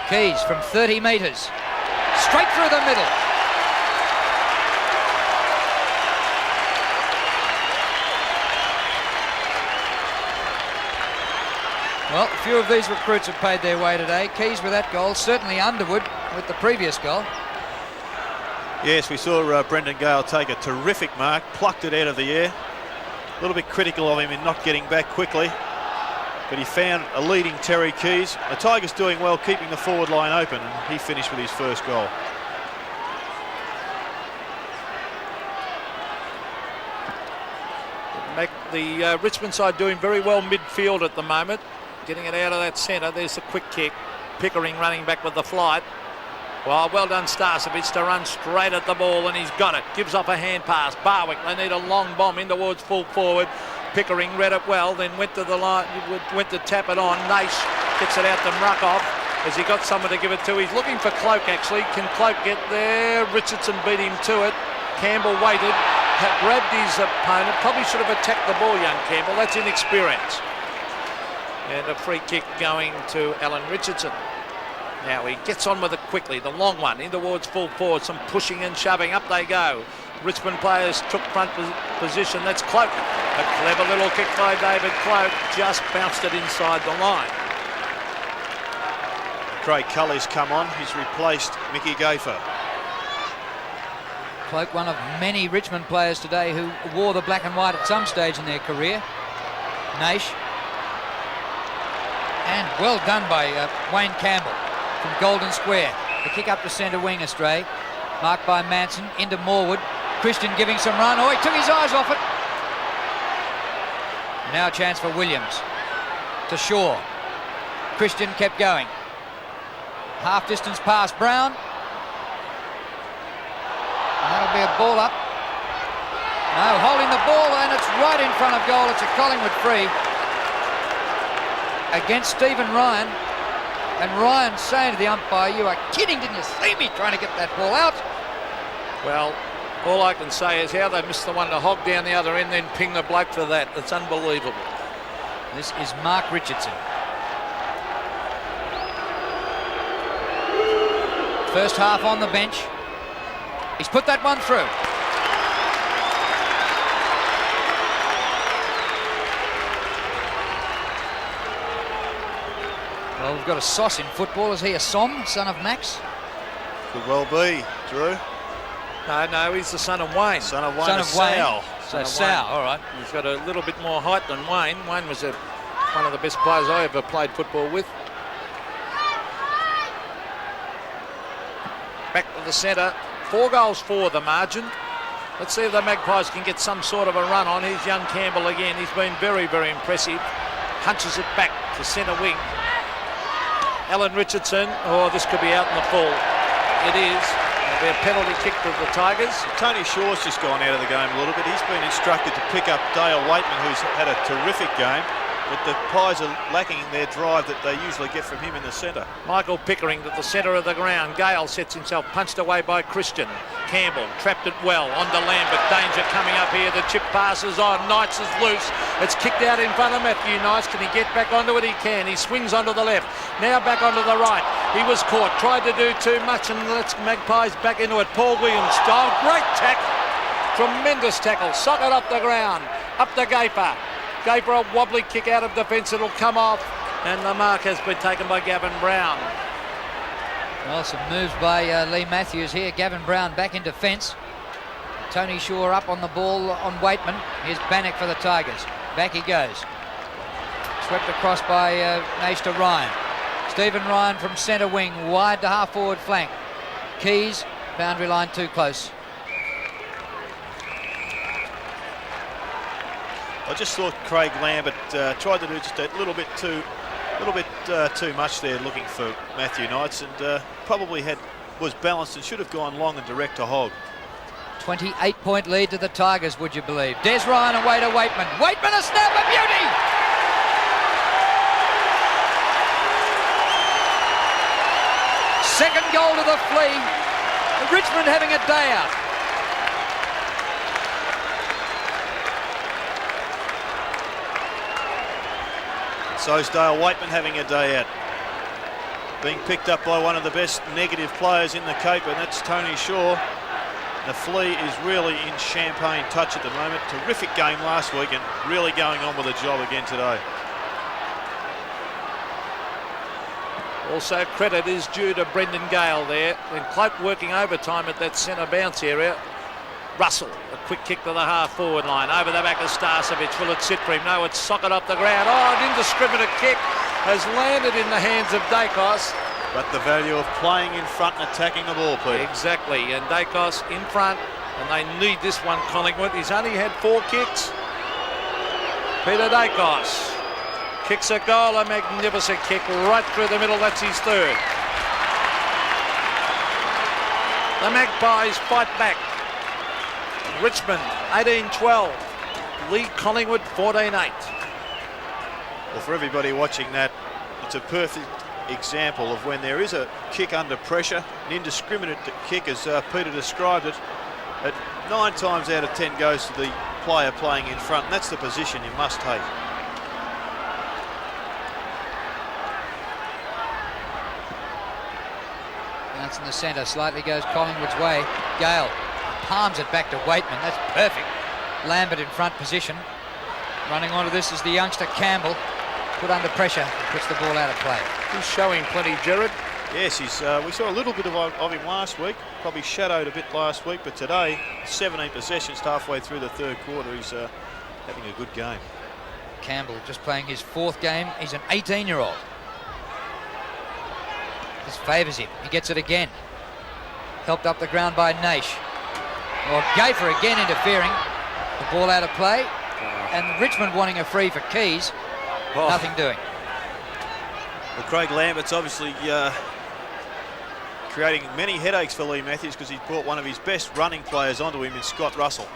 Keys from 30 metres. Straight through the middle. Well, a few of these recruits have paid their way today. Keys with that goal, certainly Underwood with the previous goal. Yes, we saw Brendan Gale take a terrific mark, plucked it out of the air. A little bit critical of him in not getting back quickly, but he found a leading Terry Keys. The Tigers doing well, keeping the forward line open, and he finished with his first goal. The Richmond side doing very well midfield at the moment. Getting it out of that centre. There's a quick kick. Pickering running back with the flight. Well done Starcevic to run straight at the ball, and he's got it. Gives off a hand pass. Barwick, they need a long bomb in towards full forward. Pickering read it well, then went to the line, went to tap it on. Naish gets it out to Mrakov. Has he got someone to give it to? He's looking for Cloak actually. Can Cloak get there? Richardson beat him to it. Campbell waited, grabbed his opponent. Probably should have attacked the ball, young Campbell. That's inexperience. And a free kick going to Alan Richardson. Now he gets on with it quickly. The long one in towards full forward. Some pushing and shoving. Up they go. Richmond players took front position. That's Cloak. A clever little kick by David Cloak. Just bounced it inside the line. Craig Cully's come on. He's replaced Mickey Gafer. Cloak, one of many Richmond players today who wore the black and white at some stage in their career. Naish. And well done by Wayne Campbell from Golden Square. The kick up to centre wing astray. Marked by Manson into Morwood. Christian giving some run. Oh, he took his eyes off it. Now a chance for Williams. To Shaw. Christian kept going. Half distance past Brown. And that'll be a ball up. No, holding the ball, and it's right in front of goal. It's a Collingwood free against Stephen Ryan. And Ryan saying to the umpire, "You are kidding, didn't you see me trying to get that ball out?" Well, all I can say is how they missed the one to Hogg down the other end, then ping the bloke for that. It's unbelievable. This is Mark Richardson. First half on the bench. He's put that one through. Well, we've got a Sauce in football. Is he a Som, son of Max? Could well be, Drew. No, he's the son of Wayne. Son of Wayne. Son of Wayne. Sal. So Sal, all right. He's got a little bit more height than Wayne. Wayne was one of the best players I ever played football with. Back to the centre. 4 goals for the margin. Let's see if the Magpies can get some sort of a run on. Here's young Campbell again. He's been very, very impressive. Punches it back to centre wing. Alan Richardson. Oh, this could be out in the full. It is. There'll be a penalty kick to the Tigers. Tony Shaw's just gone out of the game a little bit. He's been instructed to pick up Dale Waitman, who's had a terrific game. But the Pies are lacking in their drive that they usually get from him in the centre. Michael Pickering to the centre of the ground. Gale sets himself, punched away by Christian. Campbell trapped it well onto Lambert. Danger coming up here. The chip passes on. Knights is loose. It's kicked out in front of Matthew Knights. Can he get back onto it? He can. He swings onto the left. Now back onto the right. He was caught. Tried to do too much and lets Magpies back into it. Paul Williams style. Great tackle. Tremendous tackle. Sock it up the ground. Up the Gaper. Gaper a wobbly kick out of defence. It'll come off. And the mark has been taken by Gavin Brown. Well, some moves by Lee Matthews here. Gavin Brown back in defence. Tony Shaw up on the ball on Waitman. Here's Bannock for the Tigers. Back he goes. Swept across by Nash to Ryan. Stephen Ryan from centre wing, wide to half forward flank. Keys, boundary line too close. I just thought Craig Lambert tried to do just a little bit too much there, looking for Matthew Knights, and probably was balanced and should have gone long and direct to Hogg. 28-point lead to the Tigers, would you believe? Des Ryan away to Waitman. Waitman a snap, a beauty! Second goal to the Flea. Richmond having a day out. So's Dale Waitman having a day out. Being picked up by one of the best negative players in the Cape, and that's Tony Shaw. The Flea is really in champagne touch at the moment. Terrific game last week and really going on with the job again today. Also credit is due to Brendan Gale there. When Cloak working overtime at that centre bounce area. Russell, a quick kick to the half-forward line. Over the back of Starcevic. Will it sit for him? No, it's socket up the ground. Oh, an indiscriminate kick has landed in the hands of Dacos. But the value of playing in front and attacking the ball, Peter. Exactly, and Dacos in front, and they need this one, Collingwood. He's only had 4 kicks. Peter Dacos kicks a goal, a magnificent kick right through the middle. That's his third. The Magpies fight back. Richmond 18-12, lead Collingwood 14-8. Well, for everybody watching that, it's a perfect example of when there is a kick under pressure, an indiscriminate kick as Peter described it. 9 times out of 10 goes to the player playing in front, and that's the position you must take. Bounce in the centre, slightly goes Collingwood's way. Gale palms it back to Waitman. That's perfect. Lambert in front position. Running onto this is the youngster Campbell. Put under pressure, puts the ball out of play. He's showing plenty, Gerard. Yes, we saw a little bit of him last week. Probably shadowed a bit last week, but today, 17 possessions halfway through the third quarter. He's having a good game. Campbell just playing his 4th game. He's an 18-year-old. This favours him. He gets it again. Helped up the ground by Nash. Or Gafer again interfering. The ball out of play. And Richmond wanting a free for Keys. Nothing doing. Well, Craig Lambert's obviously creating many headaches for Lee Matthews because he's brought one of his best running players onto him in Scott Russell.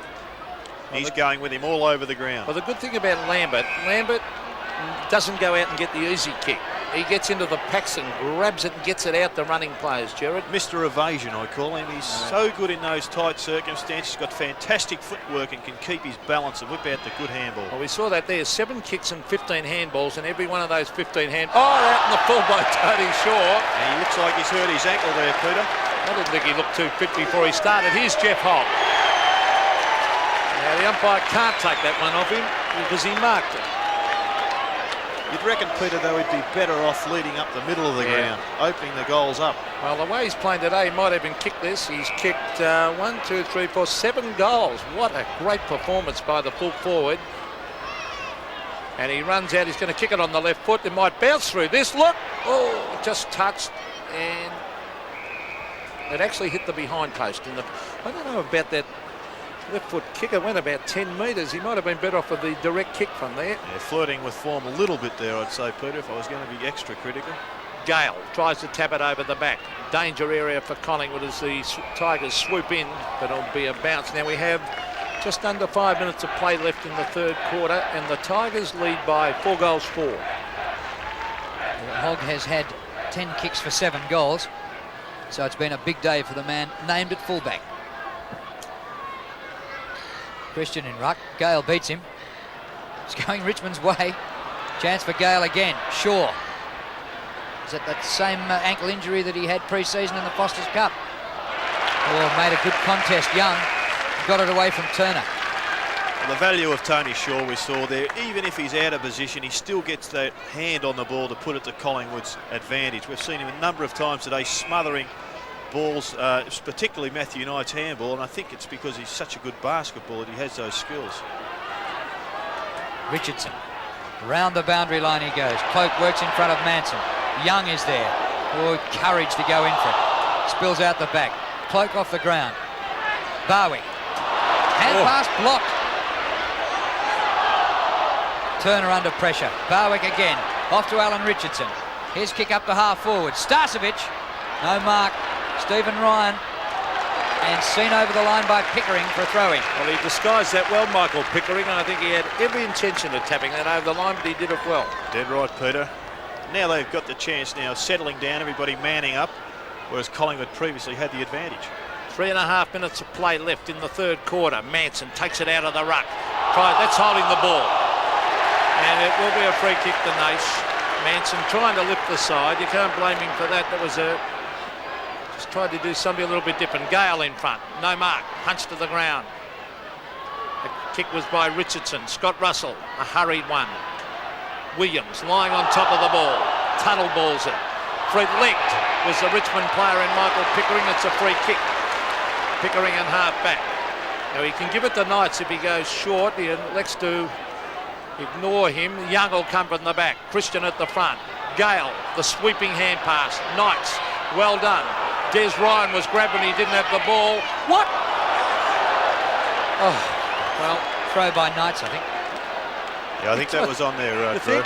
He's going with him all over the ground. Well, the good thing about Lambert doesn't go out and get the easy kick. He gets into the packs and grabs it and gets it out the running players, Gerard. Mr. Evasion, I call him. He's so good in those tight circumstances. He's got fantastic footwork and can keep his balance and whip out the good handball. Well, we saw that there. 7 kicks and 15 handballs, and every one of those 15 out in the full by Tony Shaw. And he looks like he's hurt his ankle there, Peter. I didn't think he looked too fit before he started. Here's Jeff Hogg. Now, the umpire can't take that one off him because he marked it. You'd reckon, Peter, though, he'd be better off leading up the middle of the ground, opening the goals up. Well, the way he's playing today, he might even kick this. He's kicked 1, 2, 3, 4, 7 goals. What a great performance by the full forward. And he runs out. He's going to kick it on the left foot. It might bounce through this. Look. Oh, just touched. And it actually hit the behind post. And I don't know about that. Left foot kicker went about 10 metres. He might have been better off with the direct kick from there. Yeah, flirting with form a little bit there, I'd say, Peter, if I was going to be extra critical. Gale tries to tap it over the back. Danger area for Collingwood as the Tigers swoop in, but it'll be a bounce. Now we have just under 5 minutes of play left in the third quarter, and the Tigers lead by 4-4. The Hog has had 10 kicks for 7 goals, so it's been a big day for the man named at fullback. Christian in ruck. Gale beats him. It's going Richmond's way. Chance for Gale again. Shaw. Is it that same ankle injury that he had pre-season in the Foster's Cup? Oh, made a good contest. Young got it away from Turner. Well, the value of Tony Shaw we saw there, even if he's out of position, he still gets that hand on the ball to put it to Collingwood's advantage. We've seen him a number of times today smothering balls, particularly Matthew Knight's handball, and I think it's because he's such a good basketballer that he has those skills. Richardson. Round the boundary line he goes. Cloak works in front of Manson. Young is there. Oh, courage to go in for it. Spills out the back. Cloak off the ground. Barwick. Hand pass blocked. Turner under pressure. Barwick again. Off to Alan Richardson. His kick up to half forward. Starcevic. No mark. Stephen Ryan. And seen over the line by Pickering for a throw-in. Well, he disguised that well, Michael Pickering, and I think he had every intention of tapping that over the line, but he did it well. Dead right, Peter. Now they've got the chance now, settling down, everybody manning up, whereas Collingwood previously had the advantage. 3.5 minutes of play left in the third quarter. Manson takes it out of the ruck. That's holding the ball. And it will be a free kick to Nace. Manson trying to lift the side. You can't blame him for that. That was just tried to do something a little bit different. Gale in front. No mark. Punch to the ground. The kick was by Richardson. Scott Russell, a hurried one. Williams lying on top of the ball. Tunnel balls it. Free-legged was the Richmond player in Michael Pickering. It's a free kick. Pickering and half back. Now he can give it to Knights if he goes short. He elects to ignore him. Young will come from the back. Christian at the front. Gale, the sweeping hand pass. Knights, well done. Des Ryan was grabbed when he didn't have the ball. What? Oh, well, throw by Knights, I think. Yeah, I think that was on there, Drew.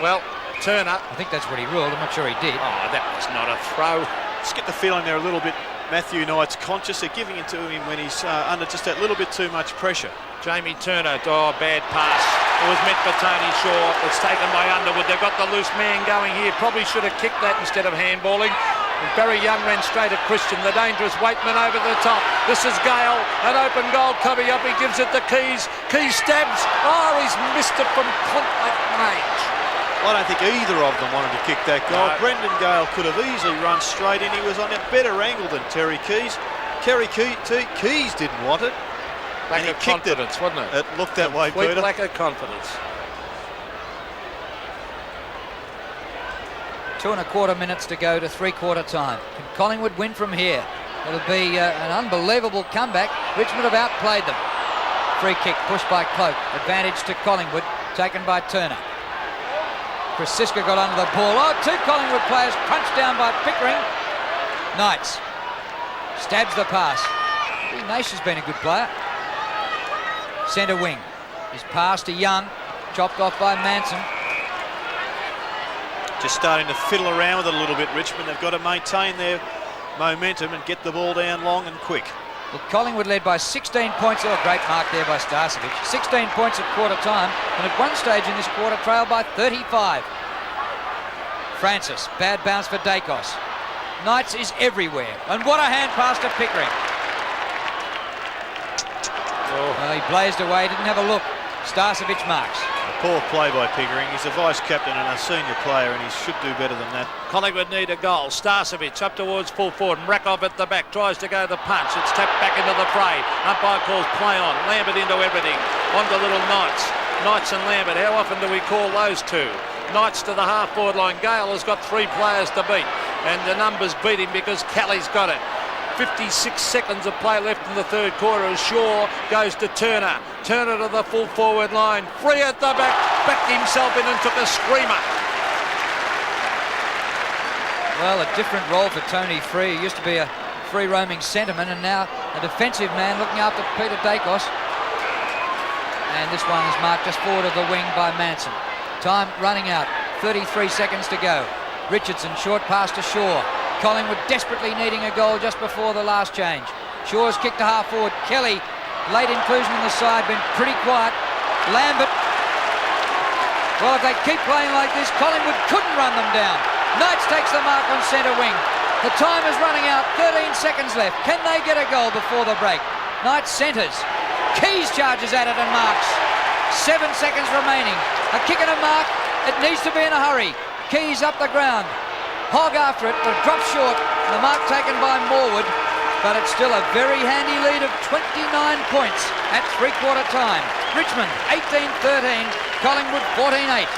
Well, Turner. I think that's what he ruled. I'm not sure he did. Oh, that was not a throw. Just get the feeling they're a little bit Matthew Knight's conscious. They're giving it to him when he's under just that little bit too much pressure. Jamie Turner, bad pass. It was meant for Tony Shaw. It's taken by Underwood. They've got the loose man going here. Probably should have kicked that instead of handballing. And Barry Young ran straight at Christian. The dangerous Waitman over the top. This is Gale. An open goal coming up. He gives it to Keys. Keys stabs. Oh, he's missed it from contact range. I don't think either of them wanted to kick that goal. No. Brendan Gale could have easily run straight in. He was on a better angle than Terry Keys. Keys didn't want it. Lack of confidence, wasn't it? It looked that way, Peter. Lack of confidence. 2.25 minutes to go to three-quarter time. Can Collingwood win from here? It'll be an unbelievable comeback. Richmond have outplayed them. Free kick pushed by Cloak. Advantage to Collingwood, taken by Turner. Chris Siska got under the ball. Oh, 2 Collingwood players crunched down by Pickering. Knights stabs the pass. Nash has been a good player. Centre wing. His pass to Young, chopped off by Manson. Just starting to fiddle around with it a little bit, Richmond. They've got to maintain their momentum and get the ball down long and quick. Well, Collingwood led by 16 points. Oh, great mark there by Starcevic. 16 points at quarter time, and at one stage in this quarter, trailed by 35. Francis, bad bounce for Dacos. Knights is everywhere, and what a hand pass to Pickering. Well, he blazed away, didn't have a look. Starcevic marks. A poor play by Pickering. He's a vice captain and a senior player, and he should do better than that. Collingwood need a goal. Starcevic up towards full forward. Mrakov at the back tries to go the punch. It's tapped back into the fray. Umpire calls play on. Lambert into everything. On to little Knights. Knights and Lambert. How often do we call those two? Knights to the half forward line. Gale has got 3 players to beat, and the numbers beat him because Kelly's got it. 56 seconds of play left in the third quarter as Shaw goes to Turner. Turner to the full forward line. Free at the back. Backed himself in and took a screamer. Well, a different role for Tony Free. He used to be a free roaming centreman and now a defensive man looking after Peter Dacos. And this one is marked just forward of the wing by Manson. Time running out. 33 seconds to go. Richardson short pass to Shaw. Collingwood desperately needing a goal just before the last change. Shaw's kick to half forward. Kelly, late inclusion on the side, been pretty quiet. Lambert. Well, if they keep playing like this, Collingwood couldn't run them down. Knights takes the mark on centre wing. The time is running out, 13 seconds left. Can they get a goal before the break? Knights centres. Keys charges at it and marks. 7 seconds remaining. A kick and a mark. It needs to be in a hurry. Keys up the ground. Hogg after it, but drops short. The mark taken by Morwood. But it's still a very handy lead of 29 points at three-quarter time. Richmond 18-13, Collingwood 14-8.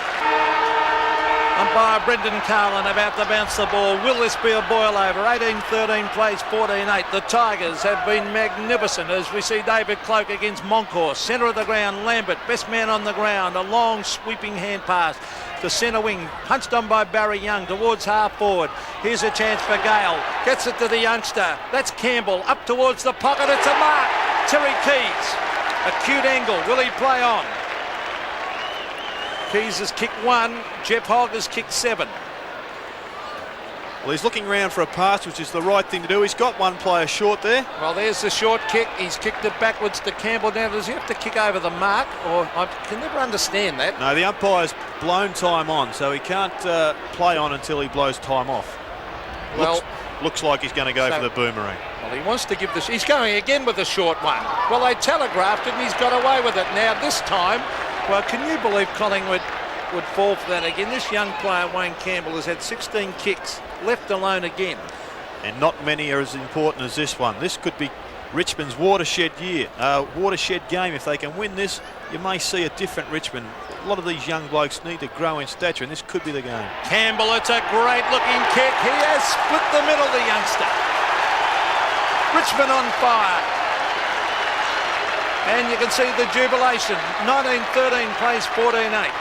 Umpire Brendan Carlin about to bounce the ball. Will this be a boil over? 18-13 plays 14-8. The Tigers have been magnificent as we see David Cloak against Moncourse. Centre of the ground, Lambert, best man on the ground. A long sweeping hand pass to centre wing, punched on by Barry Young towards half forward. Here's a chance for Gale. Gets it to the youngster. That's Campbell up towards the pocket. It's a mark. Terry Keys. Acute angle. Will he play on? Keys has kicked 1. Jeff Hogg has kicked 7. Well, he's looking round for a pass, which is the right thing to do. He's got one player short there. Well, there's the short kick. He's kicked it backwards to Campbell. Now, does he have to kick over the mark? Or I can never understand that. No, the umpire's blown time on, so he can't play on until he blows time off. Well, looks like he's going to go for the boomerang. Well, he wants to give this. He's going again with the short one. Well, they telegraphed it and he's got away with it. Now, this time, well, can you believe Collingwood would fall for that again? This young player, Wayne Campbell, has had 16 kicks, left alone again. And not many are as important as this one. This could be Richmond's watershed year, watershed game. If they can win this, you may see a different Richmond. A lot of these young blokes need to grow in stature, and this could be the game. Campbell, it's a great looking kick. He has split the middle, the youngster. Richmond on fire. And you can see the jubilation. 19-13 plays 14-8.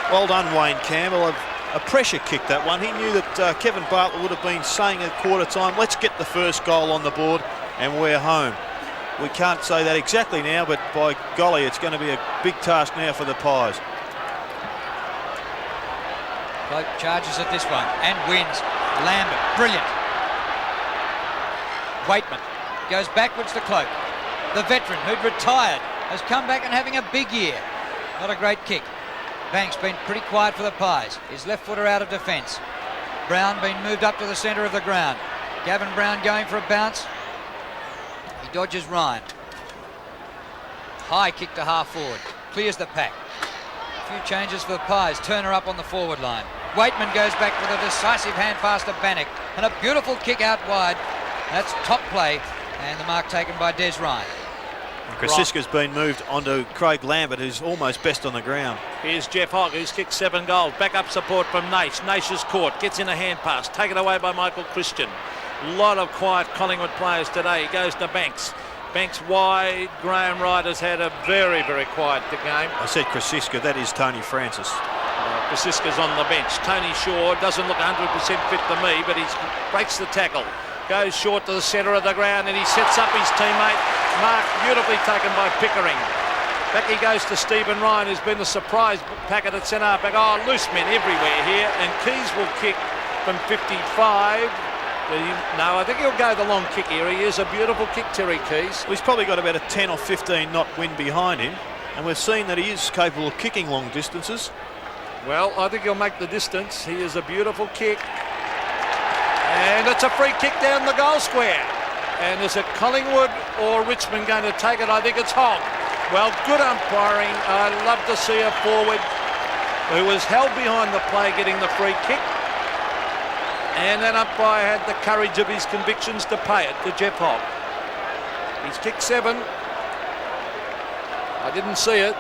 Well done, Wayne Campbell. A pressure kick, that one. He knew that Kevin Bartlett would have been saying at quarter time, let's get the first goal on the board and we're home. We can't say that exactly now, but by golly, it's going to be a big task now for the Pies. Cloak charges at this one and wins. Lambert, brilliant. Waitman goes backwards to Cloak. The veteran who'd retired has come back and having a big year. Not a great kick. Banks been pretty quiet for the Pies. His left footer out of defence. Brown been moved up to the centre of the ground. Gavin Brown going for a bounce. He dodges Ryan. High kick to half forward. Clears the pack. A few changes for the Pies. Turner up on the forward line. Waitman goes back with a decisive hand pass to Bannock. And a beautiful kick out wide. That's top play. And the mark taken by Des Ryan. Krasiska's been moved onto Craig Lambert, who's almost best on the ground. Here's Jeff Hogg, who's kicked 7 goals. Back-up support from Nash. Nash is caught, gets in a hand pass, taken away by Michael Christian. A lot of quiet Collingwood players today. He goes to Banks. Banks wide. Graham Wright has had a very, very quiet game. I said Krasiska, that is Tony Francis. Krasiska's on the bench. Tony Shaw doesn't look 100% fit to me, but he breaks the tackle. Goes short to the centre of the ground and he sets up his teammate. Mark beautifully taken by Pickering. Back he goes to Stephen Ryan, who's been a surprise packet at centre back. Oh, loose men everywhere here, and Keys will kick from 55. No, I think he'll go the long kick here. He is a beautiful kick, Terry Keys. Well, he's probably got about a 10 or 15 knot wind behind him, and we've seen that he is capable of kicking long distances. Well, I think he'll make the distance. He is a beautiful kick. And it's a free kick down the goal square. And is it Collingwood or Richmond going to take it? I think it's Hogg. Well, good umpiring. I'd love to see a forward who was held behind the play getting the free kick. And that umpire had the courage of his convictions to pay it to Jeff Hogg. He's kicked 7. I didn't see it.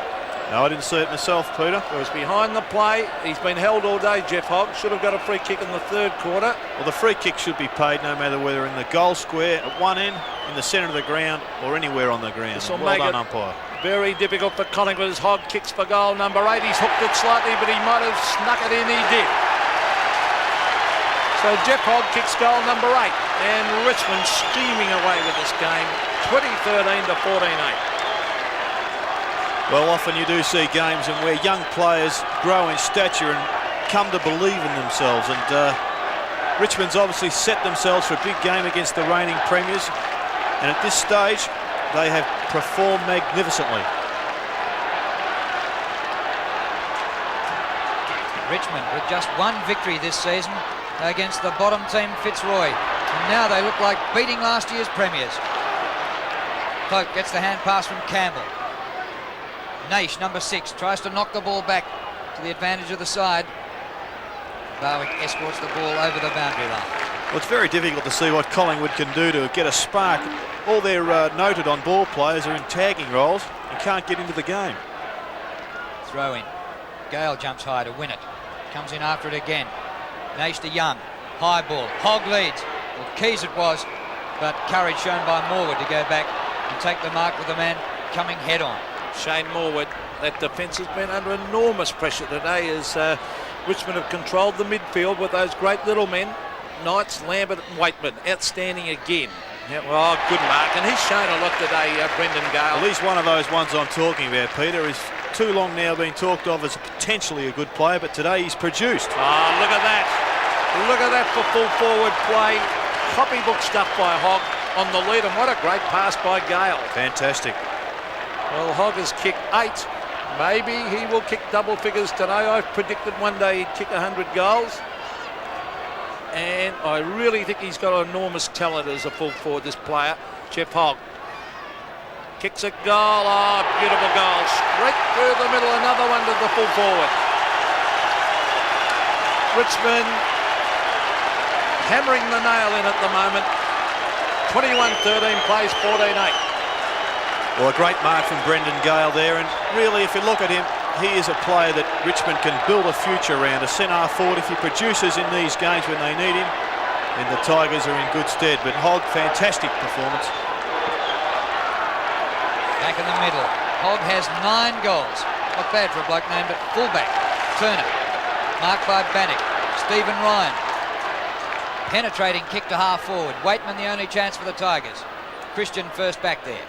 No, I didn't see it myself, Peter. He was behind the play. He's been held all day, Jeff Hogg. Should have got a free kick in the third quarter. Well, the free kick should be paid no matter whether in the goal square, at one end, in the centre of the ground, or anywhere on the ground. This will well make done, it umpire. Very difficult for Collingwood as Hogg kicks for goal number 8. He's hooked it slightly, but he might have snuck it in. He did. So Jeff Hogg kicks goal number 8. And Richmond steaming away with this game. 20-13 to 14-8. Well, often you do see games and where young players grow in stature and come to believe in themselves, and Richmond's obviously set themselves for a big game against the reigning premiers, and at this stage they have performed magnificently. Richmond with just one victory this season against the bottom team Fitzroy, and now they look like beating last year's premiers. Cloak gets the hand pass from Campbell. Naish, number 6, tries to knock the ball back to the advantage of the side. Barwick escorts the ball over the boundary line. Well, it's very difficult to see what Collingwood can do to get a spark. All their noted on ball players are in tagging roles and can't get into the game. Throw in. Gale jumps high to win it. Comes in after it again. Naish to Young. High ball. Hogg leads. Well, Keys it was, but courage shown by Morwood to go back and take the mark with the man coming head on. Shane Morwood, that defence has been under enormous pressure today as Richmond have controlled the midfield with those great little men, Knights, Lambert and Waitman. Outstanding again. Yeah, well, good mark, and he's shown a lot today, Brendan Gale. Well, he's one of those ones I'm talking about, Peter. He's too long now been talked of as potentially a good player, but today he's produced. Oh, look at that. Look at that for full forward play. Copybook stuff by Hogg on the lead, and what a great pass by Gale. Fantastic. Well, Hogg has kicked 8. Maybe he will kick double figures today. I've predicted one day he'd kick 100 goals. And I really think he's got enormous talent as a full forward, this player, Jeff Hogg. Kicks a goal. Oh, beautiful goal. Straight through the middle. Another one to the full forward. Richmond hammering the nail in at the moment. 21-13 plays 14-8. Well, a great mark from Brendan Gale there, and really, if you look at him, he is a player that Richmond can build a future around. A centre forward, if he produces in these games when they need him, then the Tigers are in good stead. But Hogg, fantastic performance. Back in the middle. Hogg has 9 goals. Not bad for a bloke named it fullback. Turner. Marked by Bannock. Stephen Ryan. Penetrating kick to half forward. Waitman the only chance for the Tigers. Christian first back there.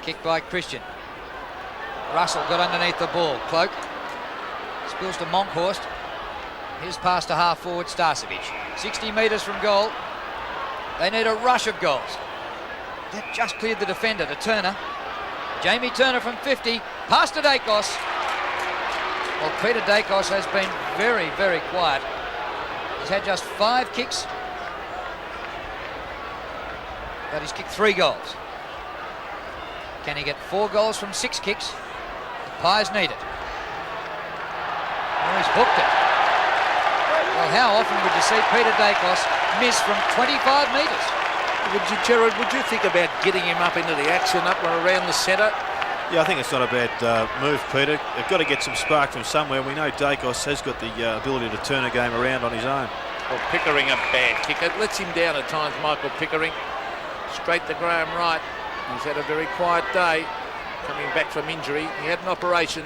Kick by Christian. Russell got underneath the ball. Cloak. Spills to Monkhorst. His pass to half forward Starcevic. 60 metres from goal. They need a rush of goals. That just cleared the defender to Turner. Jamie Turner from 50. Pass to Dacos. Well, Peter Dacos has been very, very quiet. He's had just 5 kicks, but he's kicked 3 goals. Can he get 4 goals from 6 kicks? The Pies need it. Oh, he's hooked it. Well, how often would you see Peter Dacos miss from 25 metres? Gerard, would you think about getting him up into the action, up and around the centre? Yeah, I think it's not a bad move, Peter. They've got to get some spark from somewhere. We know Dacos has got the ability to turn a game around on his own. Well, Pickering a bad kick. It lets him down at times, Michael Pickering. Straight to Graham Wright. He's had a very quiet day, coming back from injury. He had an operation,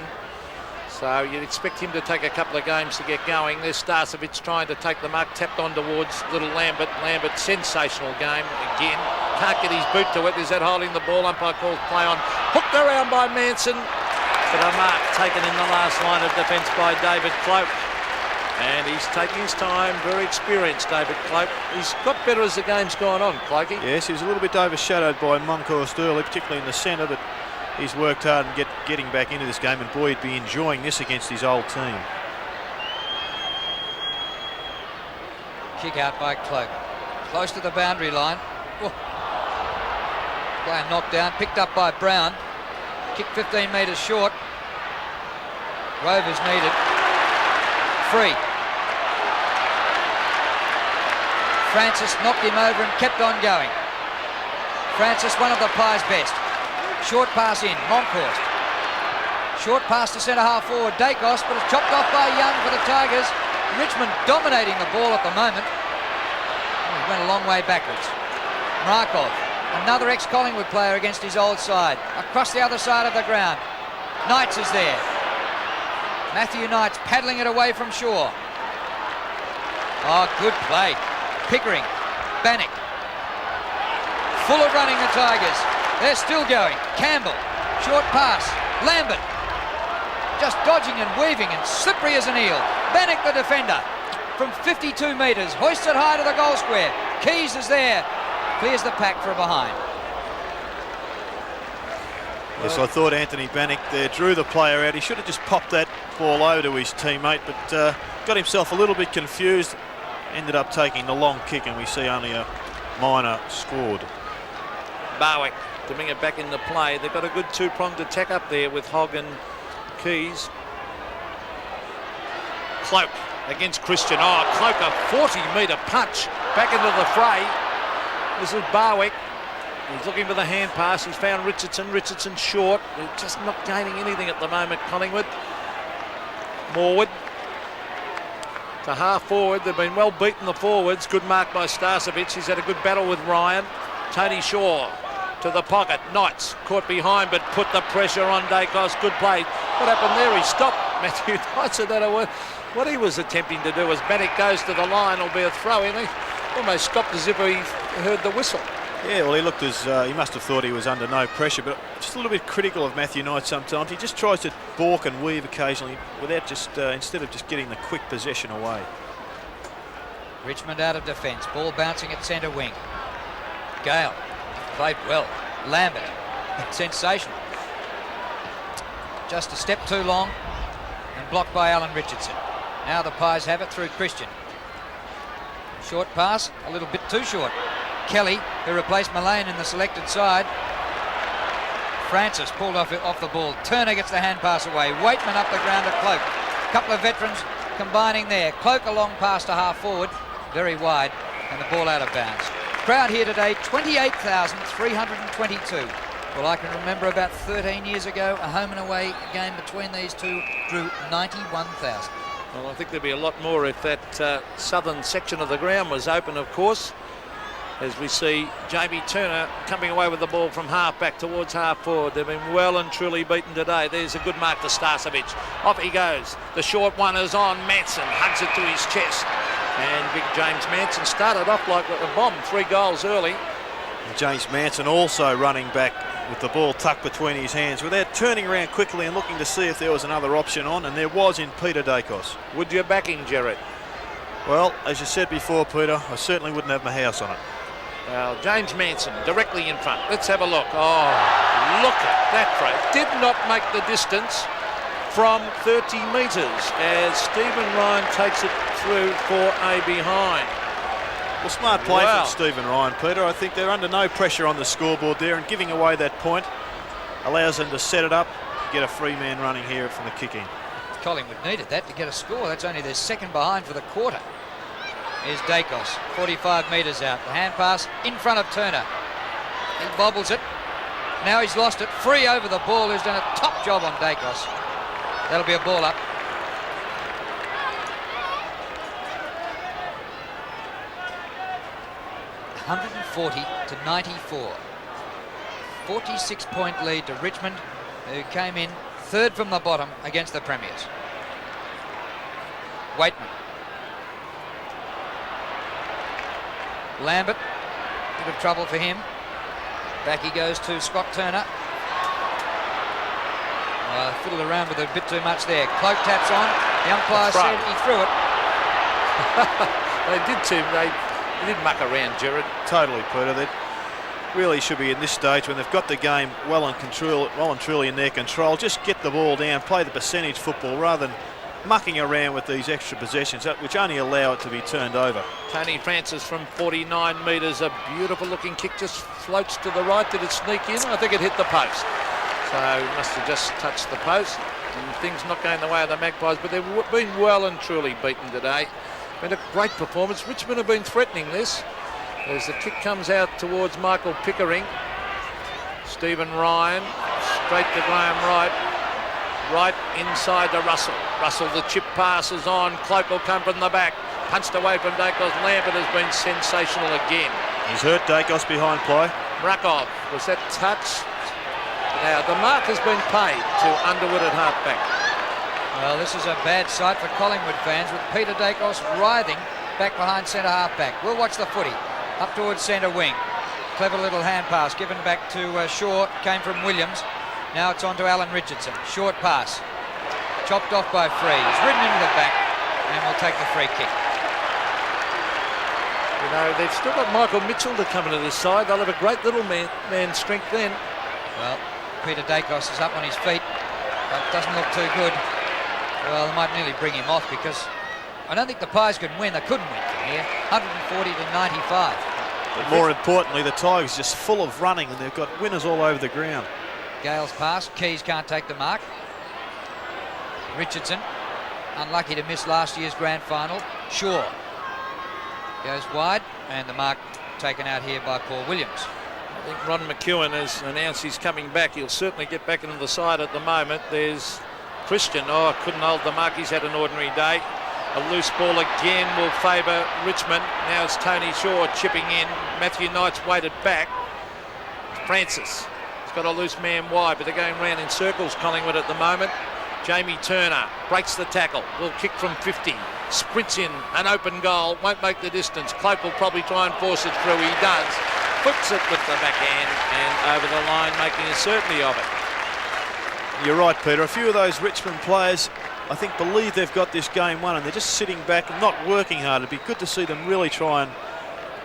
so you'd expect him to take a couple of games to get going. There's Starcevic trying to take the mark, tapped on towards little Lambert. Lambert, sensational game again. Can't get his boot to it. There's that holding the ball. Umpire calls play on. Hooked around by Manson. But a mark taken in the last line of defence by David Cloak. And he's taking his time. Very experienced, David Cloak. He's got better as the game's gone on, Cloakey. Yes, he was a little bit overshadowed by Monkhorst early, particularly in the centre, but he's worked hard and getting back into this game, and boy, he'd be enjoying this against his old team. Kick out by Cloak. Close to the boundary line. Oh. Player knocked down, picked up by Brown. Kick 15 metres short. Rovers needed. Free. Francis knocked him over and kept on going. Francis, one of the Pies' best. Short pass in, Monkhorst. Short pass to centre half forward, Dacos, but it's chopped off by Young for the Tigers. Richmond dominating the ball at the moment. Oh, he went a long way backwards. Markov, another ex-Collingwood player against his old side. Across the other side of the ground. Knights is there. Matthew Knights paddling it away from shore. Oh, good play. Pickering, Bannock. Full of running, the Tigers. They're still going. Campbell, short pass. Lambert, just dodging and weaving and slippery as an eel. Bannock, the defender. from 52 metres. Hoists it high to the goal square. Keys is there. Clears the pack for a behind. Yes, I thought Anthony Bannock there drew the player out. He should have just popped that ball over to his teammate, but got himself a little bit confused. Ended up taking the long kick, and we see only a minor scored. Barwick to bring it back into play. They've got a good two-pronged attack up there with Hogg and Keys. Cloak against Christian. Oh, Cloak, a 40-metre punch back into the fray. This is Barwick. He's looking for the hand pass. He's found Richardson. Richardson short. They're just not gaining anything at the moment, Collingwood. Morwood to half forward. They've been well beaten, the forwards. Good mark by Starcevic. He's had a good battle with Ryan. Tony Shaw to the pocket. Knights caught behind but put the pressure on Dacos. Good play. What happened there? He stopped Matthew Knights. I don't know what he was attempting to do as Bannock goes to the line, albeit throw-in. He almost stopped as if he heard the whistle. Yeah, well, he looked as he must have thought he was under no pressure, but just a little bit critical of Matthew Knight sometimes. He just tries to balk and weave occasionally without just instead of just getting the quick possession away. Richmond out of defence. Ball bouncing at centre wing. Gale played well. Lambert, sensational. Just a step too long and blocked by Alan Richardson. Now the Pies have it through Christian. Short pass, a little bit too short. Kelly, who replaced Mullane in the selected side. Francis pulled off the ball. Turner gets the hand pass away. Waitman up the ground at Cloak. A couple of veterans combining there. Cloak a long pass to half forward, very wide, and the ball out of bounds. Crowd here today, 28,322. Well, I can remember about 13 years ago, a home and away game between these two drew 91,000. Well, I think there'd be a lot more if that southern section of the ground was open, of course. As we see Jamie Turner coming away with the ball from half back towards half forward. They've been well and truly beaten today. There's a good mark to Starcevic. Off he goes. The short one is on. Manson hugs it to his chest. And big James Manson started off like a bomb. 3 goals early. And James Manson also running back with the ball tucked between his hands without turning around quickly and looking to see if there was another option on, and there was in Peter Dacos. Would you back him, Gerard? Well, as you said before, Peter, I certainly wouldn't have my house on it. Well, James Manson directly in front. Let's have a look. Oh, look at that throw. Did not make the distance from 30 metres as Stephen Ryan takes it through for a behind. Well, smart play from Stephen Ryan, Peter. I think they're under no pressure on the scoreboard there, and giving away that point allows them to set it up, get a free man running here from the kick in. Collingwood needed that to get a score. That's only their second behind for the quarter. Here's Dacos, 45 metres out. The hand pass in front of Turner. He bobbles it. Now he's lost it. Free over the ball, who's done a top job on Dacos. That'll be a ball up. $140-94. 46-point lead to Richmond, who came in third from the bottom against the Premiers. Waitman. Lambert, bit of trouble for him. Back he goes to Scott Turner. Fiddled around with it a bit too much there. Cloak taps on. The umpire said he threw it. They did too. They did muck around, Gerard. Totally, Peter. They really should be in this stage when they've got the game well and truly in their control. Just get the ball down, play the percentage football rather than mucking around with these extra possessions, which only allow it to be turned over. Tony Francis from 49 metres, a beautiful looking kick, just floats to the right. Did it sneak in? I think it hit the post. So must have just touched the post, and things not going the way of the Magpies, but they've been well and truly beaten today. Been a great performance. Richmond have been threatening this as the kick comes out towards Michael Pickering. Stephen Ryan straight to Graham Wright. Right inside to Russell. Russell, the chip pass is on. Cloak will come from the back. Punched away from Dacos. Lambert has been sensational again. He's hurt Dacos behind play. Rakov, was that touch? Now, the mark has been paid to Underwood at half-back. Well, this is a bad sight for Collingwood fans with Peter Dacos writhing back behind centre half-back. We'll watch the footy. Up towards centre wing. Clever little hand pass given back to Shaw. Came from Williams. Now it's on to Alan Richardson. Short pass. Chopped off by Free. He's ridden into the back and will take the free kick. You know, they've still got Michael Mitchell to come into this side. They'll have a great little man strength then. Well, Peter Dacos is up on his feet, but doesn't look too good. Well, they might nearly bring him off because I don't think the Pies can win. They couldn't win from here. 140 to 95. But more importantly, the Tigers just full of running, and they've got winners all over the ground. Gale's pass. Keys can't take the mark. Richardson, unlucky to miss last year's grand final. Shaw goes wide, and the mark taken out here by Paul Williams. I think Ron McEwen has announced he's coming back. He'll certainly get back into the side at the moment. There's Christian. Oh, couldn't hold the mark. He's had an ordinary day. A loose ball again will favour Richmond. Now it's Tony Shaw chipping in. Matthew Knight's waited back. Francis. He's got a loose man wide, but they're going round in circles, Collingwood, at the moment. Jamie Turner breaks the tackle. Will kick from 50. Sprints in. An open goal. Won't make the distance. Cloak will probably try and force it through. He does. Puts it with the backhand and over the line, making a certainty of it. You're right, Peter. A few of those Richmond players, I think, believe they've got this game won, and they're just sitting back and not working hard. It'd be good to see them really try and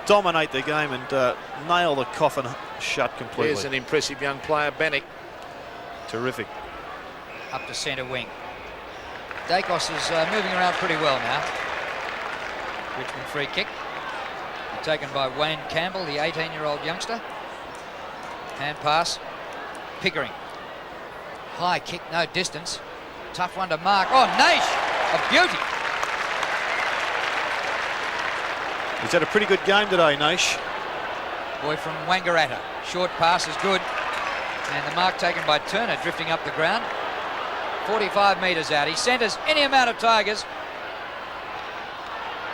dominate the game and nail the coffin shut completely. There's an impressive young player, Bannock. Terrific. Up to centre wing. Dacos is moving around pretty well now. Richmond free kick. Taken by Wayne Campbell, the 18-year-old youngster. Hand pass. Pickering. High kick, no distance. Tough one to mark. Oh, Naish, a beauty. He's had a pretty good game today, Naish. Boy from Wangaratta. Short pass is good. And the mark taken by Turner, drifting up the ground. 45 metres out. He centres any amount of Tigers.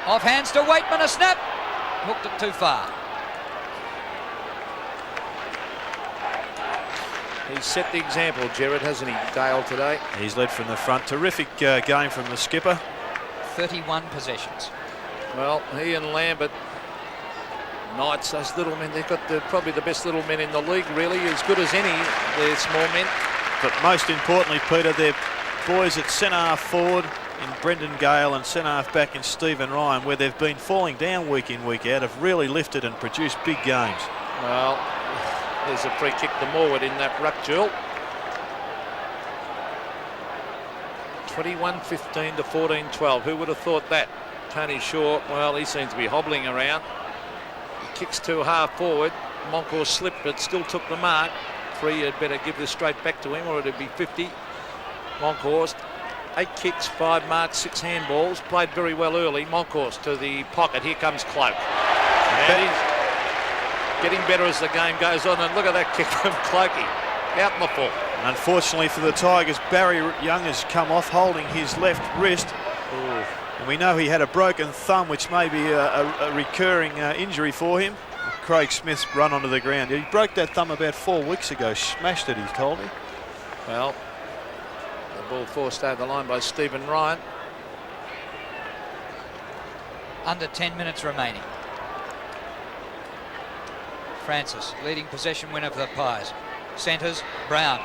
Off hands to Waitman, a snap. Hooked it too far. He's set the example, Gerard, hasn't he, Dale, today? He's led from the front. Terrific game from the skipper. 31 possessions. Well, he and Lambert, Knights, those little men, they've got probably the best little men in the league, really, as good as any, they're small men. But most importantly, Peter, they're boys at centre-half forward in Brendan Gale and centre-half back in Stephen Ryan, where they've been falling down week in, week out, have really lifted and produced big games. Well, there's a free kick to Morwood in that ruck duel. 21-15 to 14-12. Who would have thought that? Tony Shaw, well, he seems to be hobbling around. He kicks to half forward. Moncor slipped, but still took the mark. Free had better give this straight back to him, or it'd be 50. Monkhorst, 8 kicks, 5 marks, 6 handballs. Played very well early. Monkhorst to the pocket. Here comes Cloak. And he's getting better as the game goes on. And look at that kick from Cloakey. Out in the full. Unfortunately for the Tigers, Barry Young has come off holding his left wrist. Ooh. And we know he had a broken thumb, which may be a recurring injury for him. Craig Smith's run onto the ground. He broke that thumb about 4 weeks ago. Smashed it, he told me. Well, the ball forced over the line by Stephen Ryan. Under 10 minutes remaining. Francis, leading possession winner for the Pies. Centres, Brown.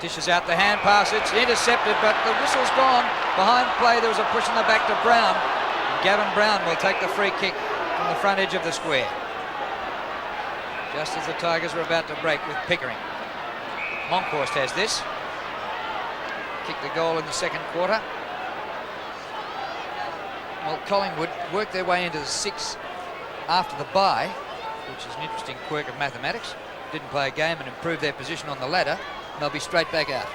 Dishes out the hand pass. It's intercepted, but the whistle's gone. Behind play, there was a push in the back to Brown. Gavin Brown will take the free kick from the front edge of the square. Just as the Tigers are about to break with Pickering. Monkhorst has this. Kicked the goal in the second quarter. Well, Collingwood worked their way into the 6 after the bye, which is an interesting quirk of mathematics. Didn't play a game and improved their position on the ladder. And they'll be straight back out.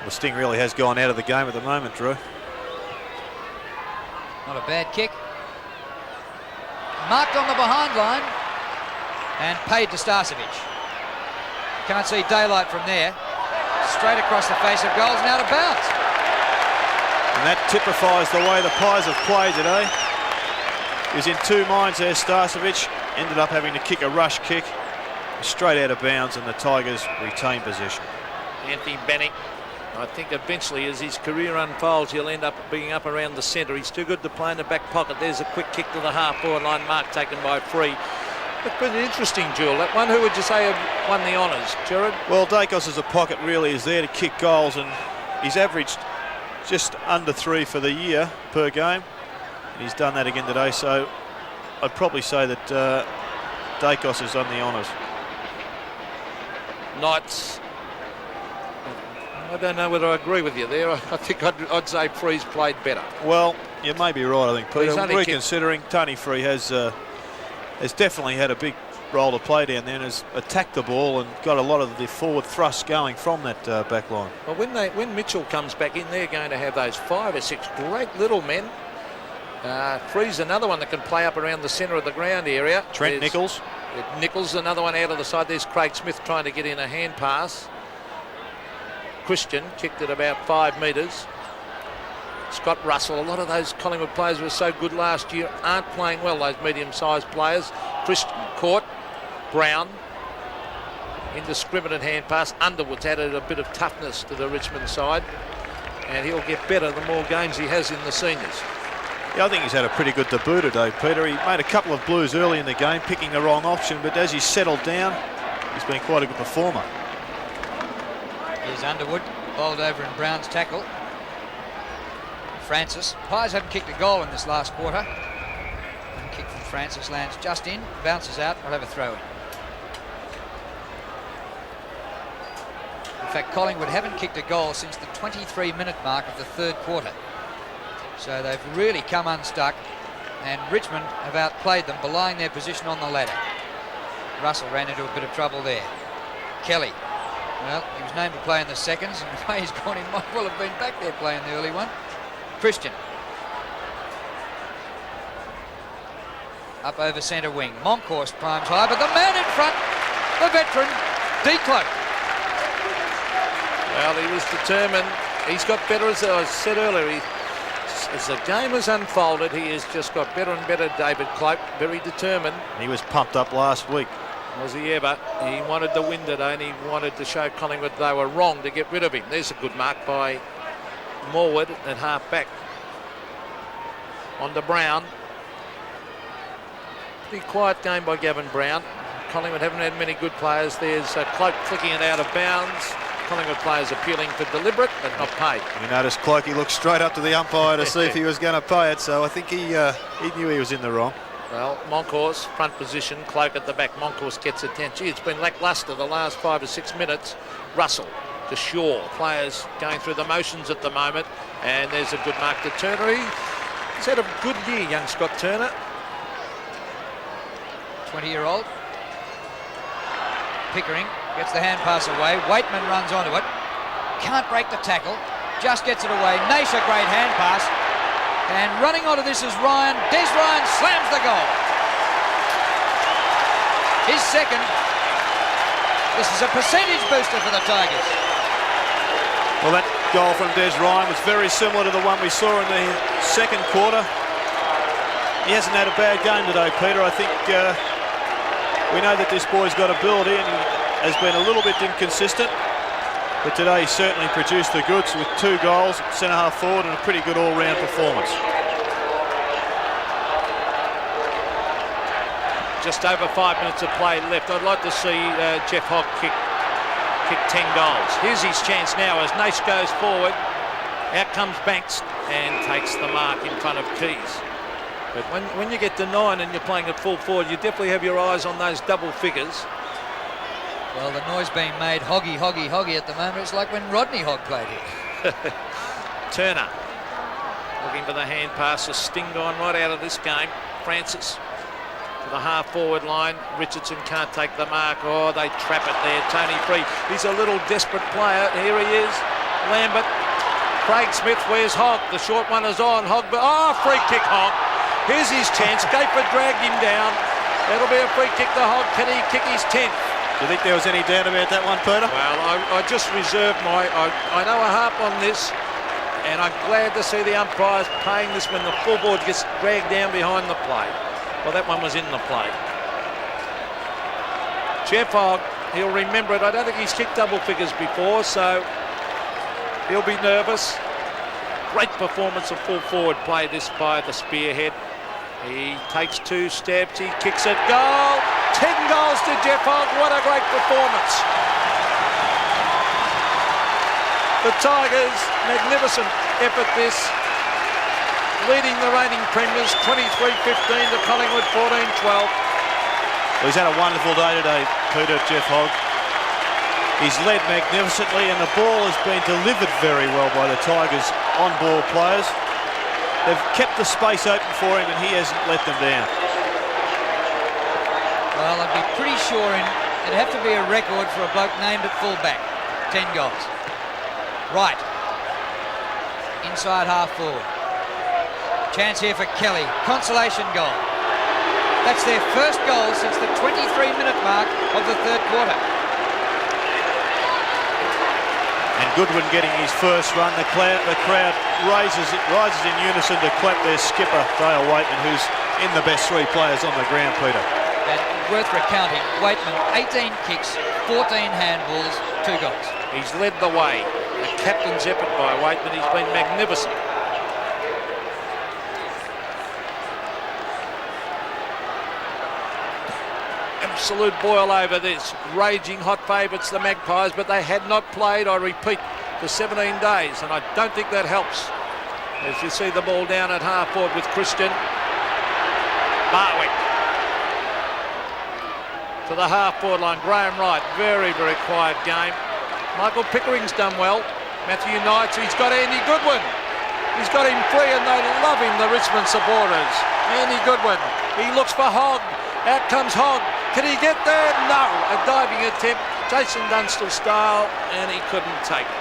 The Sting really has gone out of the game at the moment, Drew. Not a bad kick. Marked on the behind line and paid to Starcevic. Can't see daylight from there. Straight across the face of goals and out of bounds. And that typifies the way the Pies have played today. He was in 2 minds there, Starcevic. Ended up having to kick a rush kick straight out of bounds, and the Tigers retain possession. Anthony Bannock, I think eventually as his career unfolds, he'll end up being up around the centre. He's too good to play in the back pocket. There's a quick kick to the half-forward line, mark taken by Free. It's been an interesting duel. That one, who would you say won the honours, Gerard? Well, Dacos as a pocket really is there to kick goals, and he's averaged just under 3 for the year per game. He's done that again today, so I'd probably say that Dacos has done the honours. Knights. I don't know whether I agree with you there. I think I'd say Free's played better. Well, you may be right, I think, Peter. only Reconsidering, Tony Free has definitely had a big role to play down there and has attacked the ball and got a lot of the forward thrust going from that back line. Well, when Mitchell comes back in, they're going to have those 5 or 6 great little men. Free's another one that can play up around the centre of the ground area. Trent Nichols. Nichols, another one out of the side. There's Craig Smith trying to get in a hand pass. Christian kicked it about 5 metres. Scott Russell, a lot of those Collingwood players who were so good last year aren't playing well, those medium-sized players. Christian caught. Brown, indiscriminate hand pass. Underwood's added a bit of toughness to the Richmond side, and he'll get better the more games he has in the seniors. Yeah, I think he's had a pretty good debut today, Peter. He made a couple of blues early in the game, picking the wrong option, but as he's settled down, he's been quite a good performer. Here's Underwood, bowled over in Brown's tackle. Francis. Pies haven't kicked a goal in this last quarter. And kick from Francis lands just in, bounces out, we'll have a throw in. In fact, Collingwood haven't kicked a goal since the 23-minute mark of the 3rd quarter. So they've really come unstuck, and Richmond have outplayed them, belying their position on the ladder. Russell ran into a bit of trouble there. Kelly. Well, he was named to play in the seconds, and the way he's gone, he might well have been back there playing the early one. Christian. Up over centre wing. Monkhorst primes high, but the man in front, the veteran, Decloak. Well, he was determined. He's got better, as I said earlier. As the game has unfolded, he has just got better and better, David Cloak. Very determined. He was pumped up last week. Was he ever? He wanted to win today, and he wanted to show Collingwood they were wrong to get rid of him. There's a good mark by Morwood at half back. On to Brown. Pretty quiet game by Gavin Brown. Collingwood haven't had many good players. There's Cloak flicking it out of bounds. Collingwood players appealing for deliberate but not paid. You notice Cloakey looked straight up to the umpire to see if he was going to pay it, so I think he knew he was in the wrong. Well, Monkhorst, front position, Cloak at the back. Monkhorst gets it 10. Gee, it's been lacklustre the last 5 or 6 minutes. Russell to Shaw. Players going through the motions at the moment, and there's a good mark to Turner. He's had a good year, young Scott Turner. 20-year-old. Pickering gets the hand pass away. Waitman runs onto it. Can't break the tackle. Just gets it away. Nash, a great hand pass. And running onto this is Ryan. Des Ryan slams the goal. His second. This is a percentage booster for the Tigers. Well, that goal from Des Ryan was very similar to the one we saw in the second quarter. He hasn't had a bad game today, Peter. I think we know that this boy's got ability and has been a little bit inconsistent. But today he certainly produced the goods with 2 goals, centre-half forward, and a pretty good all-round performance. Just over 5 minutes of play left. I'd like to see Jeff Hogg kick 10 goals. Here's his chance now as Nash goes forward. Out comes Banks and takes the mark in front of Keys. But when you get to 9 and you're playing at full forward, you definitely have your eyes on those double figures. Well, the noise being made, Hoggy, Hoggy, Hoggy at the moment. It's like when Rodney Hogg played here. Turner looking for the hand pass. A sting gone right out of this game. Francis to the half-forward line. Richardson can't take the mark. Oh, they trap it there. Tony Free. He's a little desperate player. Here he is. Lambert. Craig Smith. Where's Hogg? The short one is on. Hogg. Oh, free kick Hogg. Here's his chance. Gaper dragged him down. That'll be a free kick to Hogg. Can he kick his 10th? Do you think there was any doubt about that one, Peter? Well, I just reserved I know I harp on this, and I'm glad to see the umpires paying this when the full board gets dragged down behind the play. Well, that one was in the play. Jeff Hogg, he'll remember it. I don't think he's kicked double figures before, so he'll be nervous. Great performance of full forward play this by the spearhead. He takes 2 steps, he kicks it, goal! 10 goals to Jeff Hogg, what a great performance. The Tigers, magnificent. effort this. Leading the reigning premiers 23-15 to Collingwood 14-12. Well, he's had a wonderful day today, Peter, Jeff Hogg. He's led magnificently and the ball has been delivered very well by the Tigers on-ball players. They've kept the space open for him and he hasn't let them down. Well, I'd be pretty sure it'd have to be a record for a bloke named at full-back. 10 goals. Right. Inside half forward. Chance here for Kelly. Consolation goal. That's their first goal since the 23-minute mark of the third quarter. And Goodwin getting his first run. The crowd rises in unison to clap their skipper, Dale Waitman, who's in the best three players on the ground, Peter. And worth recounting, Waitman, 18 kicks, 14 handballs, 2 goals. He's led the way. The captain's effort by Waitman. He's been magnificent. Absolute boil over this. Raging hot favourites, the Magpies, but they had not played, I repeat, for 17 days, and I don't think that helps. As you see the ball down at half forward with Christian. Barwick to the half forward line. Graham Wright, very, very quiet game. Michael Pickering's done well. Matthew Knights, he's got Andy Goodwin. He's got him free and they love him, the Richmond supporters. Andy Goodwin, he looks for Hogg. Out comes Hogg. Can he get there? No. A diving attempt, Jason Dunstall style, and he couldn't take it.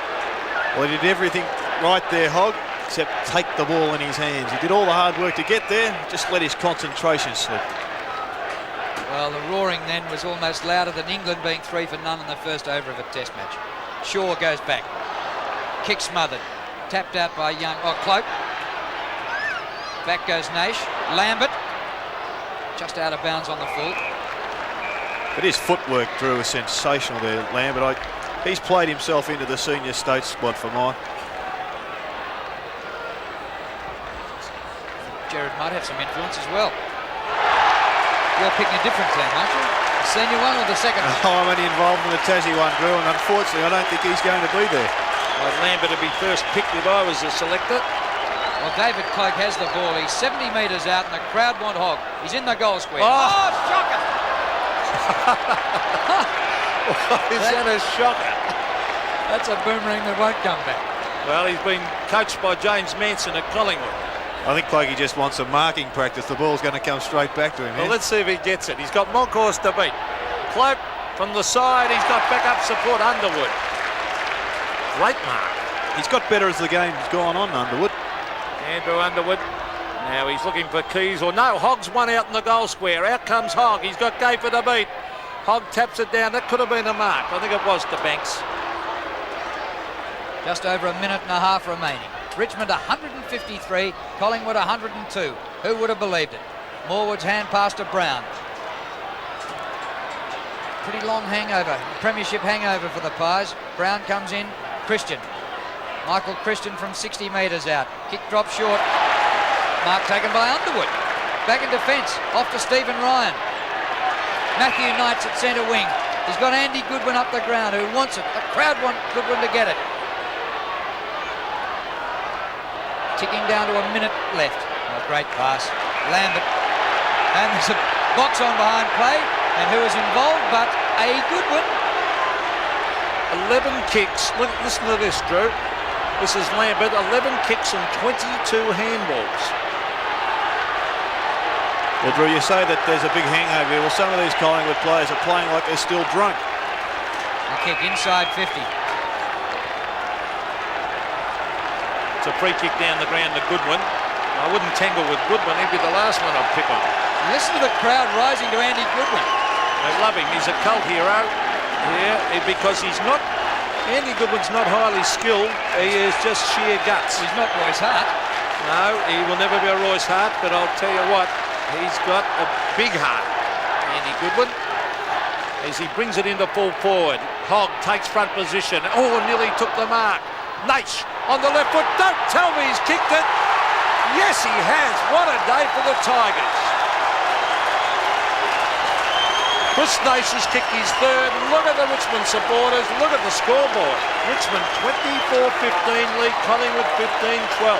Well, he did everything right there, Hogg, except take the ball in his hands. He did all the hard work to get there, just let his concentration slip. Well, the roaring then was almost louder than England being 3 for none in the first over of a test match. Shaw goes back. Kick smothered. Tapped out by Young. Oh, Cloak. Back goes Naish. Lambert. Just out of bounds on the full. But his footwork, Drew, was sensational there, Lambert. He's played himself into the senior state squad for mine. Jared might have some influence as well. You're picking a different team, aren't you? The senior one or the second one? Oh, I'm only involved in the Tassie one, Drew, and unfortunately I don't think he's going to be there. Well, Lambert would be first picked if I was a selector. Well, David Cloak has the ball. He's 70 metres out and the crowd want Hogg. He's in the goal square. Oh, shocker! Is that a shocker? That's a boomerang that won't come back. Well, he's been coached by James Manson at Collingwood. I think Cloakey just wants some marking practice. The ball's going to come straight back to him. Well, let's see if he gets it. He's got Monkhorst to beat. Cloak from the side. He's got backup support. Underwood. Great mark. He's got better as the game's gone on, Underwood. Andrew Underwood. Now he's looking for Keys. Or no, Hogg's one out in the goal square. Out comes Hogg. He's got Gayfer to beat. Hogg taps it down. That could have been a mark. I think it was to Banks. Just over a minute and a half remaining. Richmond 153, Collingwood 102. Who would have believed it? Morwood's hand pass to Brown. Pretty long hangover, premiership hangover for the Pies. Brown comes in, Christian. Michael Christian from 60 metres out. Kick drop short. Mark taken by Underwood. Back in defence, off to Stephen Ryan. Matthew Knights at centre wing. He's got Andy Goodwin up the ground who wants it. The crowd want Goodwin to get it. Ticking down to a minute left. Oh, great pass. Lambert. And there's a box on behind play. And who is involved but a Goodwin. 11 kicks. Listen to this, Drew. This is Lambert. 11 kicks and 22 handballs. Well, Drew, you say that there's a big hangover here. Well, some of these Collingwood players are playing like they're still drunk. A kick inside 50. It's a free kick down the ground to Goodwin. I wouldn't tangle with Goodwin. He'd be the last one I'd pick on. Listen to the crowd rising to Andy Goodwin. They love him. He's a cult hero here because he's not... Andy Goodwin's not highly skilled. He is just sheer guts. He's not Royce Hart. No, he will never be a Royce Hart, but I'll tell you what, he's got a big heart, Andy Goodwin. As he brings it into full forward. Hogg takes front position. Oh, nearly took the mark. Naish on the left foot. Don't tell me he's kicked it. Yes, he has. What a day for the Tigers. Chris Nace has kicked his third. Look at the Richmond supporters. Look at the scoreboard. Richmond 24-15 lead. Collingwood 15-12.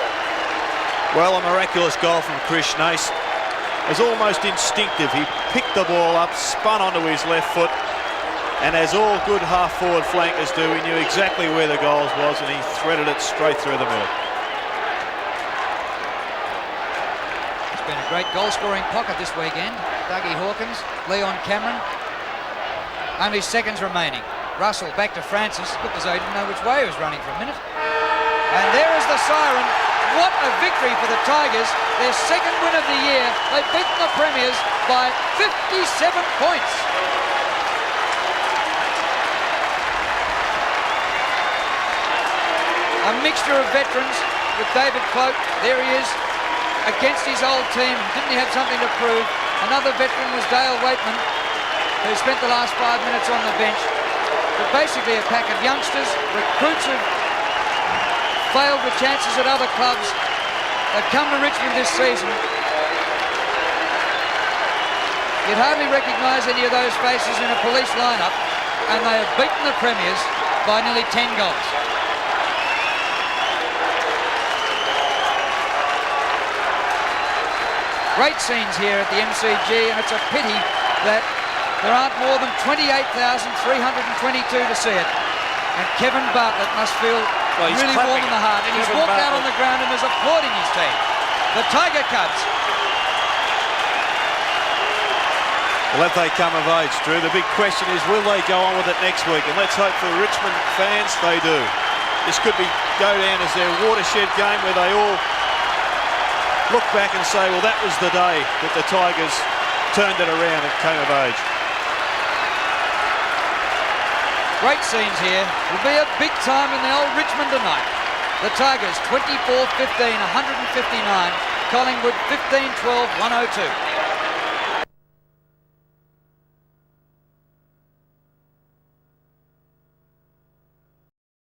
Well, a miraculous goal from Chris Nace. It was almost instinctive. He picked the ball up, spun onto his left foot, and as all good half-forward flankers do, he knew exactly where the goals was, and he threaded it straight through the middle. It's been a great goal-scoring pocket this weekend. Dougie Hawkins, Leon Cameron. Only seconds remaining. Russell back to Francis. Looked as though he didn't know which way he was running for a minute. And there is the siren. What a victory for the Tigers. Their second win of the year. They've beaten the Premiers by 57 points. A mixture of veterans with David Cloak. There he is against his old team. Didn't he have something to prove? Another veteran was Dale Waitman, who spent the last 5 minutes on the bench. But basically a pack of youngsters, recruits who've failed with chances at other clubs. They've come to Richmond this season. You'd hardly recognise any of those faces in a Police lineup, and they have beaten the Premiers by nearly 10 goals. Great scenes here at the MCG, and it's a pity that there aren't more than 28,322 to see it. And Kevin Bartlett must feel really warm in the heart, and he's walked out on the ground and is applauding his team. The Tiger Cubs. Well, if they come of age, Drew, the big question is, will they go on with it next week? And let's hope for the Richmond fans they do. This could go down as their watershed game where they all look back and say, well, that was the day that the Tigers turned it around and came of age. Great scenes here. Will be a big time in the old Richmond tonight. The Tigers 24-15, 159. Collingwood 15-12, 102.